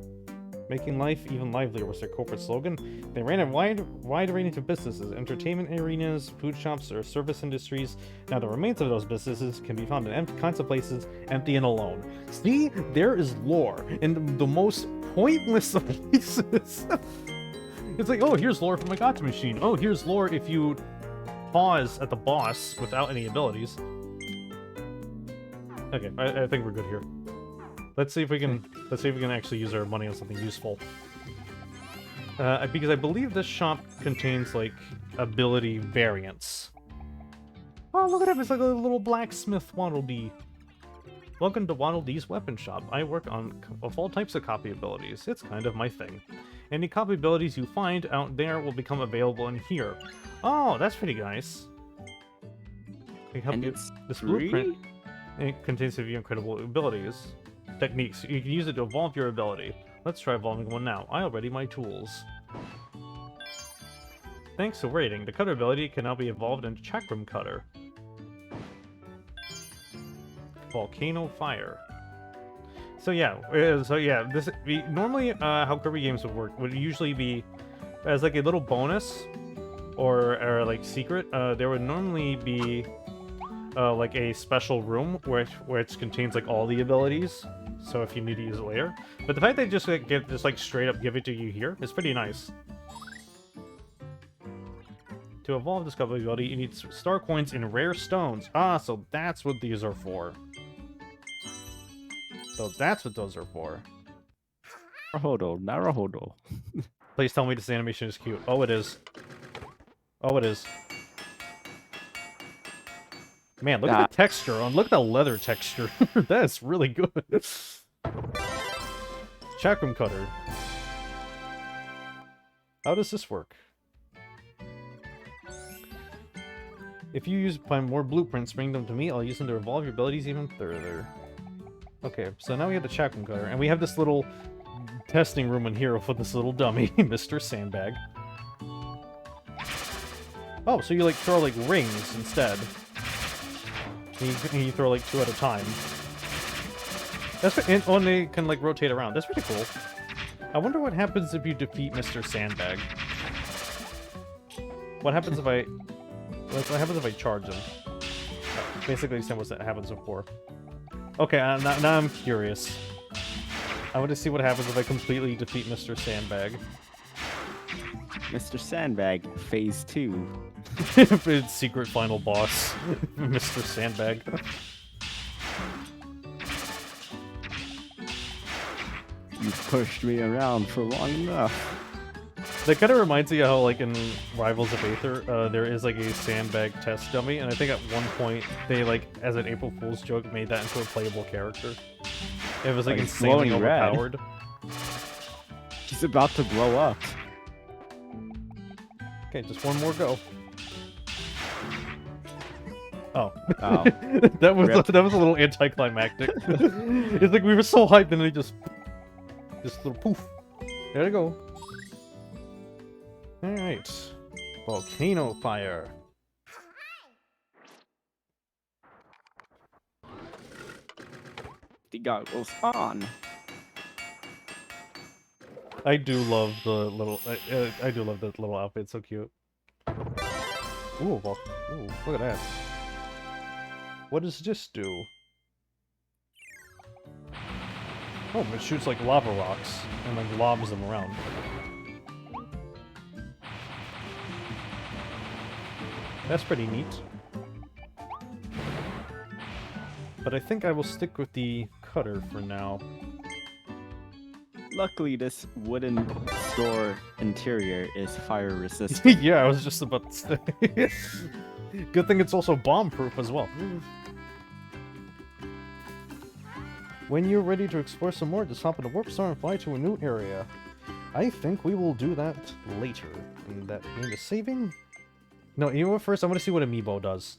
Making life even livelier was their corporate slogan. They ran a wide range of businesses, entertainment arenas, food shops, or service industries. Now the remains of those businesses can be found in empty kinds of places, empty and alone. See, there is lore in the most pointless of places. It's like, oh, here's lore from my gotcha machine. Oh, here's lore if you pause at the boss without any abilities. Okay, I think we're good here. Let's see if we can actually use our money on something useful. Because I believe this shop contains like ability variants. Oh, look at him! It's like a little blacksmith Waddle Dee. Welcome to Waddle Dee's weapon shop. I work on all types of copy abilities. It's kind of my thing. Any copy abilities you find out there will become available in here. Oh, that's pretty nice. Can help you. This blueprint it contains a few incredible abilities. Techniques. You can use it to evolve your ability. Let's try evolving one now. I already my tools. Thanks for waiting. The cutter ability can now be evolved into Chakram Cutter. Volcano Fire. So yeah, this normally how Kirby games would work would usually be as like a little bonus or like secret. There would normally be like a special room where it contains like all the abilities. So if you need to use it later, but the fact they just like straight up give it to you here is pretty nice. To evolve this copy ability, you need star coins and rare stones. Ah, so that's what these are for. So that's what those are for. Naruhodo. Please tell me this animation is cute. Oh, it is. Oh, it is. Man, look at the texture. Look at the leather texture. That's really good. Chakram Cutter. How does this work? If you find more blueprints, bring them to me. I'll use them to evolve your abilities even further. Okay, so now we have the Chakram Cutter, and we have this little testing room in here with this little dummy, Mr. Sandbag. Oh, so you like throw like rings instead. And you throw like 2 at a time. That's and they can like rotate around. That's pretty cool. I wonder what happens if you defeat Mr. Sandbag. What happens if I charge him? Basically, same what happens before. Okay, now I'm curious. I want to see what happens if I completely defeat Mr. Sandbag. Mr. Sandbag, Phase 2. It's secret final boss, Mr. Sandbag. You've pushed me around for long enough. That kind of reminds me of how, like, in Rivals of Aether, there is, like, a Sandbag test dummy, and I think at one point, they, like, as an April Fool's joke, made that into a playable character. It was, like, insanely overpowered. He's about to blow up. Okay, just one more go. Oh. Oh. that was a little anticlimactic. It's like we were so hyped and then just little poof. There you go. Alright. Volcano fire. The goggles on. I do love the little. I do love that little outfit. It's so cute. Ooh, well, ooh, look at that. What does this do? Oh, it shoots like lava rocks and like lobs them around. That's pretty neat. But I think I will stick with the cutter for now. Luckily, this wooden store interior is fire resistant. Yeah, I was just about to say. Good thing it's also bomb-proof as well. When you're ready to explore some more, just hop in a warp star and fly to a new area. I think we will do that later. And that game is saving? No, you know what? First, I want to see what Amiibo does.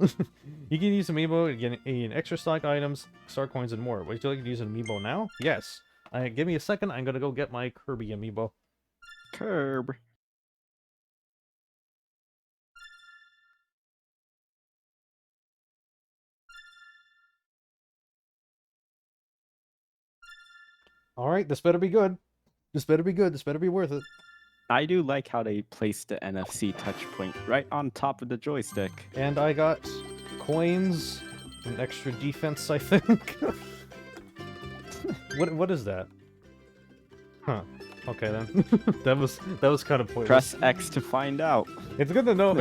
You can use Amiibo to gain extra stock items, star coins, and more. Would you like to use an Amiibo now? Yes. Give me a second. I'm gonna go get my Kirby Amiibo. Curb. Alright, this better be good. This better be good. This better be worth it. I do like how they placed the NFC touch point right on top of the joystick. And I got coins and extra defense, I think. What is that? Huh. Okay then. that was kind of pointless. Press X to find out. It's good to know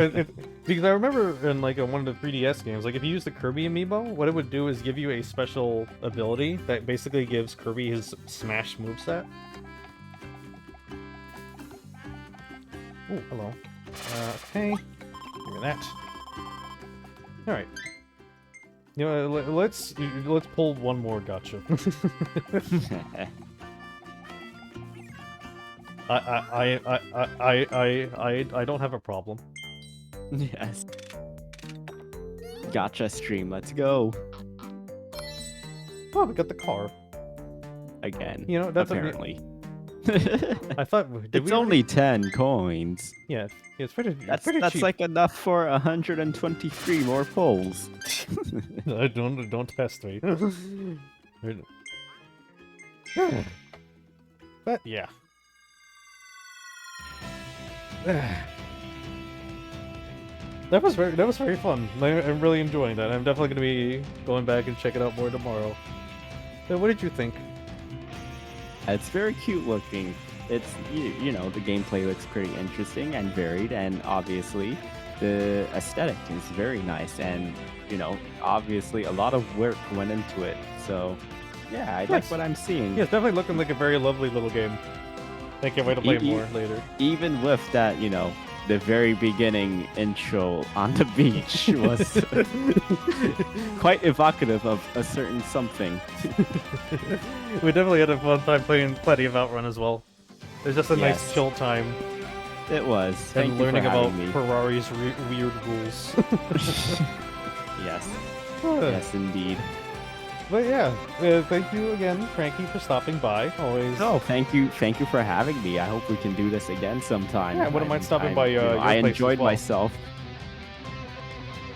because I remember in like one of the 3DS games, like if you use the Kirby amiibo, what it would do is give you a special ability that basically gives Kirby his Smash moveset. Oh, hello. Okay. Give me that. All right. You know, let's pull one more gotcha. I don't have a problem. Yes. Gotcha stream, let's go. Oh, we got the car. Again. You know, that's apparently. I thought It's only 10 coins. Yeah, it's pretty. That's pretty cheap. like enough for 123 more pulls. Don't test me. But yeah. That was very fun. I'm really enjoying that. I'm definitely gonna be going back and check it out more tomorrow. So what did you think? It's very cute looking. It's you know, the gameplay looks pretty interesting and varied, and obviously the aesthetic is very nice, and you know, obviously a lot of work went into it. So yeah, I like what I'm seeing. Yeah, it's definitely looking like a very lovely little game. I can't wait to play more later. Even with that, you know, the very beginning intro on the beach was quite evocative of a certain something. We definitely had a fun time playing plenty of Outrun as well. It was just a nice chill time. It was. And learning about Ferraris' weird rules. Yes. Yes, indeed. But yeah, thank you again, Frankie, for stopping by. Always. Oh, thank you for having me. I hope we can do this again sometime. Yeah, wouldn't mind stopping by your place I enjoyed as well. myself.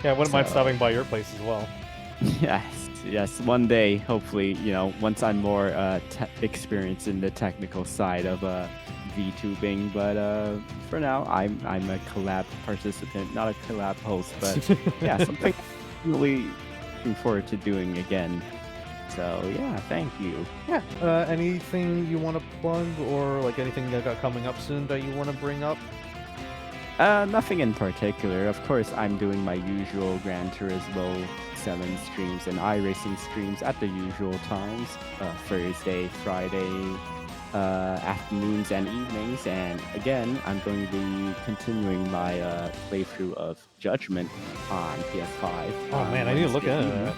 Yeah, wouldn't mind stopping by your place as well. Yes. One day, hopefully, you know, once I'm more experienced in the technical side of VTubing. But for now, I'm a collab participant, not a collab host. But yeah, something really looking forward to doing again. So yeah, thank you. Yeah. Anything you want to plug, or like anything that got coming up soon that you want to bring up? Nothing in particular. Of course, I'm doing my usual Gran Turismo 7 streams and iRacing streams at the usual times. Thursday, Friday, afternoons and evenings. And again, I'm going to be continuing my playthrough of Judgment on PS5. Oh man, I need to look at that.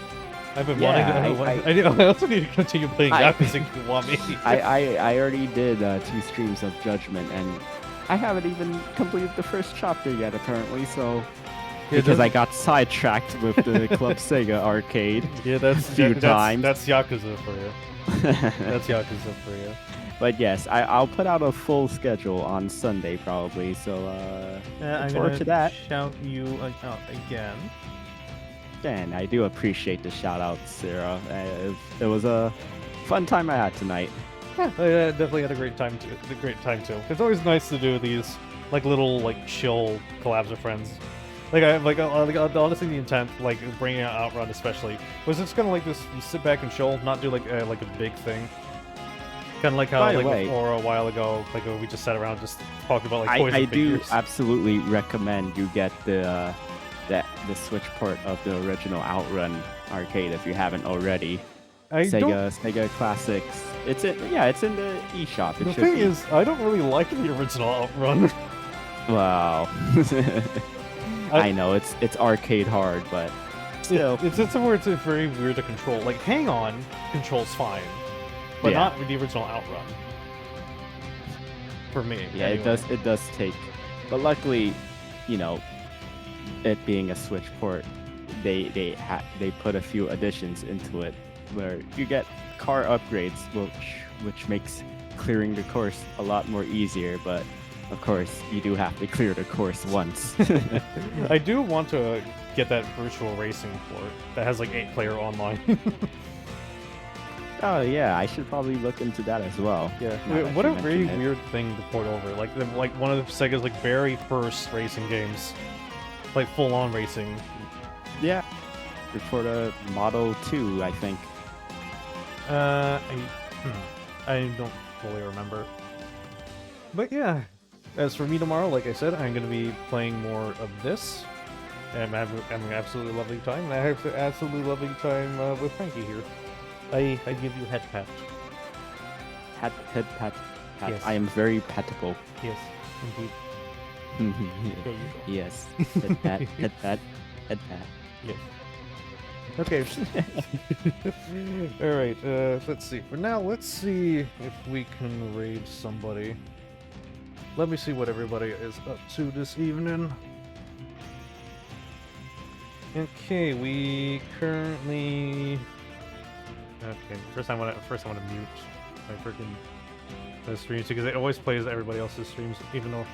I've been Yeah, wanting to. I also need to continue playing Yakuza Kiwami. I already did 2 streams of Judgment, and I haven't even completed the first chapter yet, apparently, so... Because I got sidetracked with the Club Sega arcade that's a few times. That's Yakuza for you. That's Yakuza for you. But yes, I'll put out a full schedule on Sunday probably. So I'm look forward gonna to that. shout you out again. And I do appreciate the shout out, Sarah. It was a fun time I had tonight. Yeah, I definitely had a great time too. It's always nice to do these like little like chill collabs with friends. Honestly, the intent, like bringing out Outrun especially, was just kind of like this: you sit back and chill, not do like a big thing. Kind of like how By the like way, before a while ago, like we just sat around just talking about like toys I and do figures. absolutely recommend you get the Switch port of the original Outrun arcade if you haven't already. Sega Classics. It's in the eShop. The thing is, I don't really like the original Outrun. Wow. I know it's arcade hard, but still, it's somewhere it's very weird to control. Like Hang On controls fine, but Yeah. not with the original Outrun. For me, yeah, anyway. it does take. But luckily, you know, it being a Switch port, they put a few additions into it where you get car upgrades, which makes clearing the course a lot more easier. But of course, you do have to clear the course once. I do want to get that virtual racing port that has like 8-player online. Oh yeah, I should probably look into that as well. Yeah, now that what a you very mention it. weird thing to port over. Like one of Sega's like very first racing games, like full-on racing. Yeah, for the Model 2, I think. I don't fully remember. But yeah, as for me tomorrow, like I said, I'm going to be playing more of this. And I'm having an absolutely lovely time. And I have an absolutely lovely time with Frankie here. I give you head pat. Head pat. Yes. I am very patable. Yes, indeed. There you go. Yes. Head pat. Head pat. Head pat. Yes. Okay. Alright, let's see. For now, let's see if we can raid somebody. Let me see what everybody is up to this evening. Okay, we currently... Okay, first I want to mute my freaking streams because it always plays everybody else's streams, even though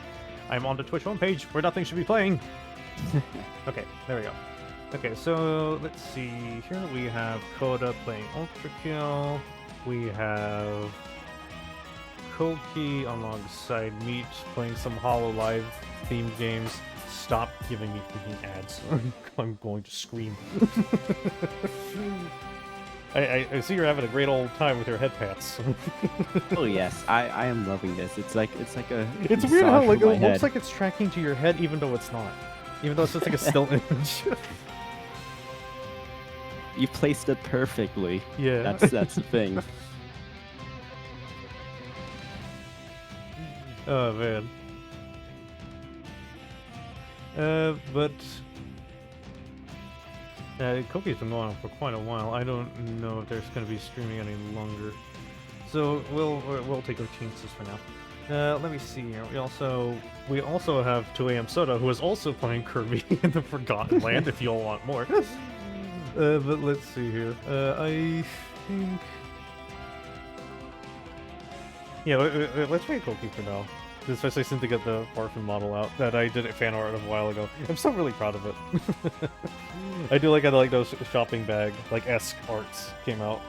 I'm on the Twitch homepage where nothing should be playing. Okay, there we go. Okay, so let's see. Here we have Coda playing Ultra Kill. We have Koki alongside Meat playing some HoloLive themed games. Stop giving me freaking ads. I'm going to scream. I see you're having a great old time with your head pats. Oh yes, I am loving this. It's like a. It's weird how massage like for it my looks head. like it's tracking to your head, even though it's not. Even though it's just like a still image. You placed it perfectly. Yeah. That's the thing. Oh man. But Koki's been going on for quite a while. I don't know if there's going to be streaming any longer, so we'll take our chances for now. Let me see here. We also have 2 AM Soda, who is also playing Kirby in the Forgotten Land. If you all want more, but let's see here. I think. Yeah, let's try Koki for now. Especially since they get the Orphan model out that I did fan art of a while ago. I'm still really proud of it. I do like how like those shopping bag like esque arts came out.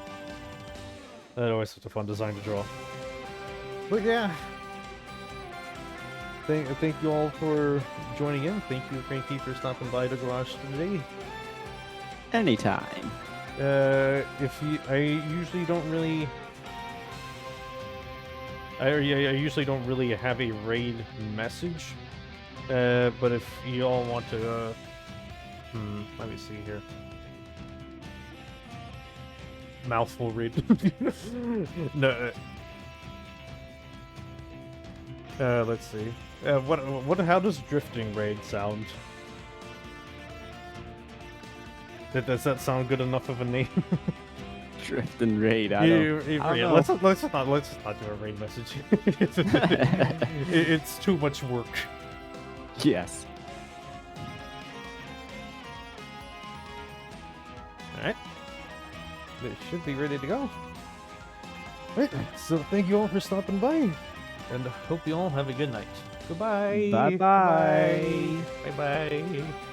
That always such a fun design to draw. But yeah, thank you all for joining in. Thank you, Frankie, for stopping by the garage today. Anytime. I usually don't really. I usually don't really have a raid message, but if you all want to, let me see here. Mouthful raid. No. Let's see. How does drifting raid sound? Does that sound good enough of a name? Drift and raid. I don't know. Let's not do a raid message. It's too much work. Yes. Alright. It should be ready to go. Right, so thank you all for stopping by, and hope you all have a good night. Goodbye. Bye bye. Bye bye.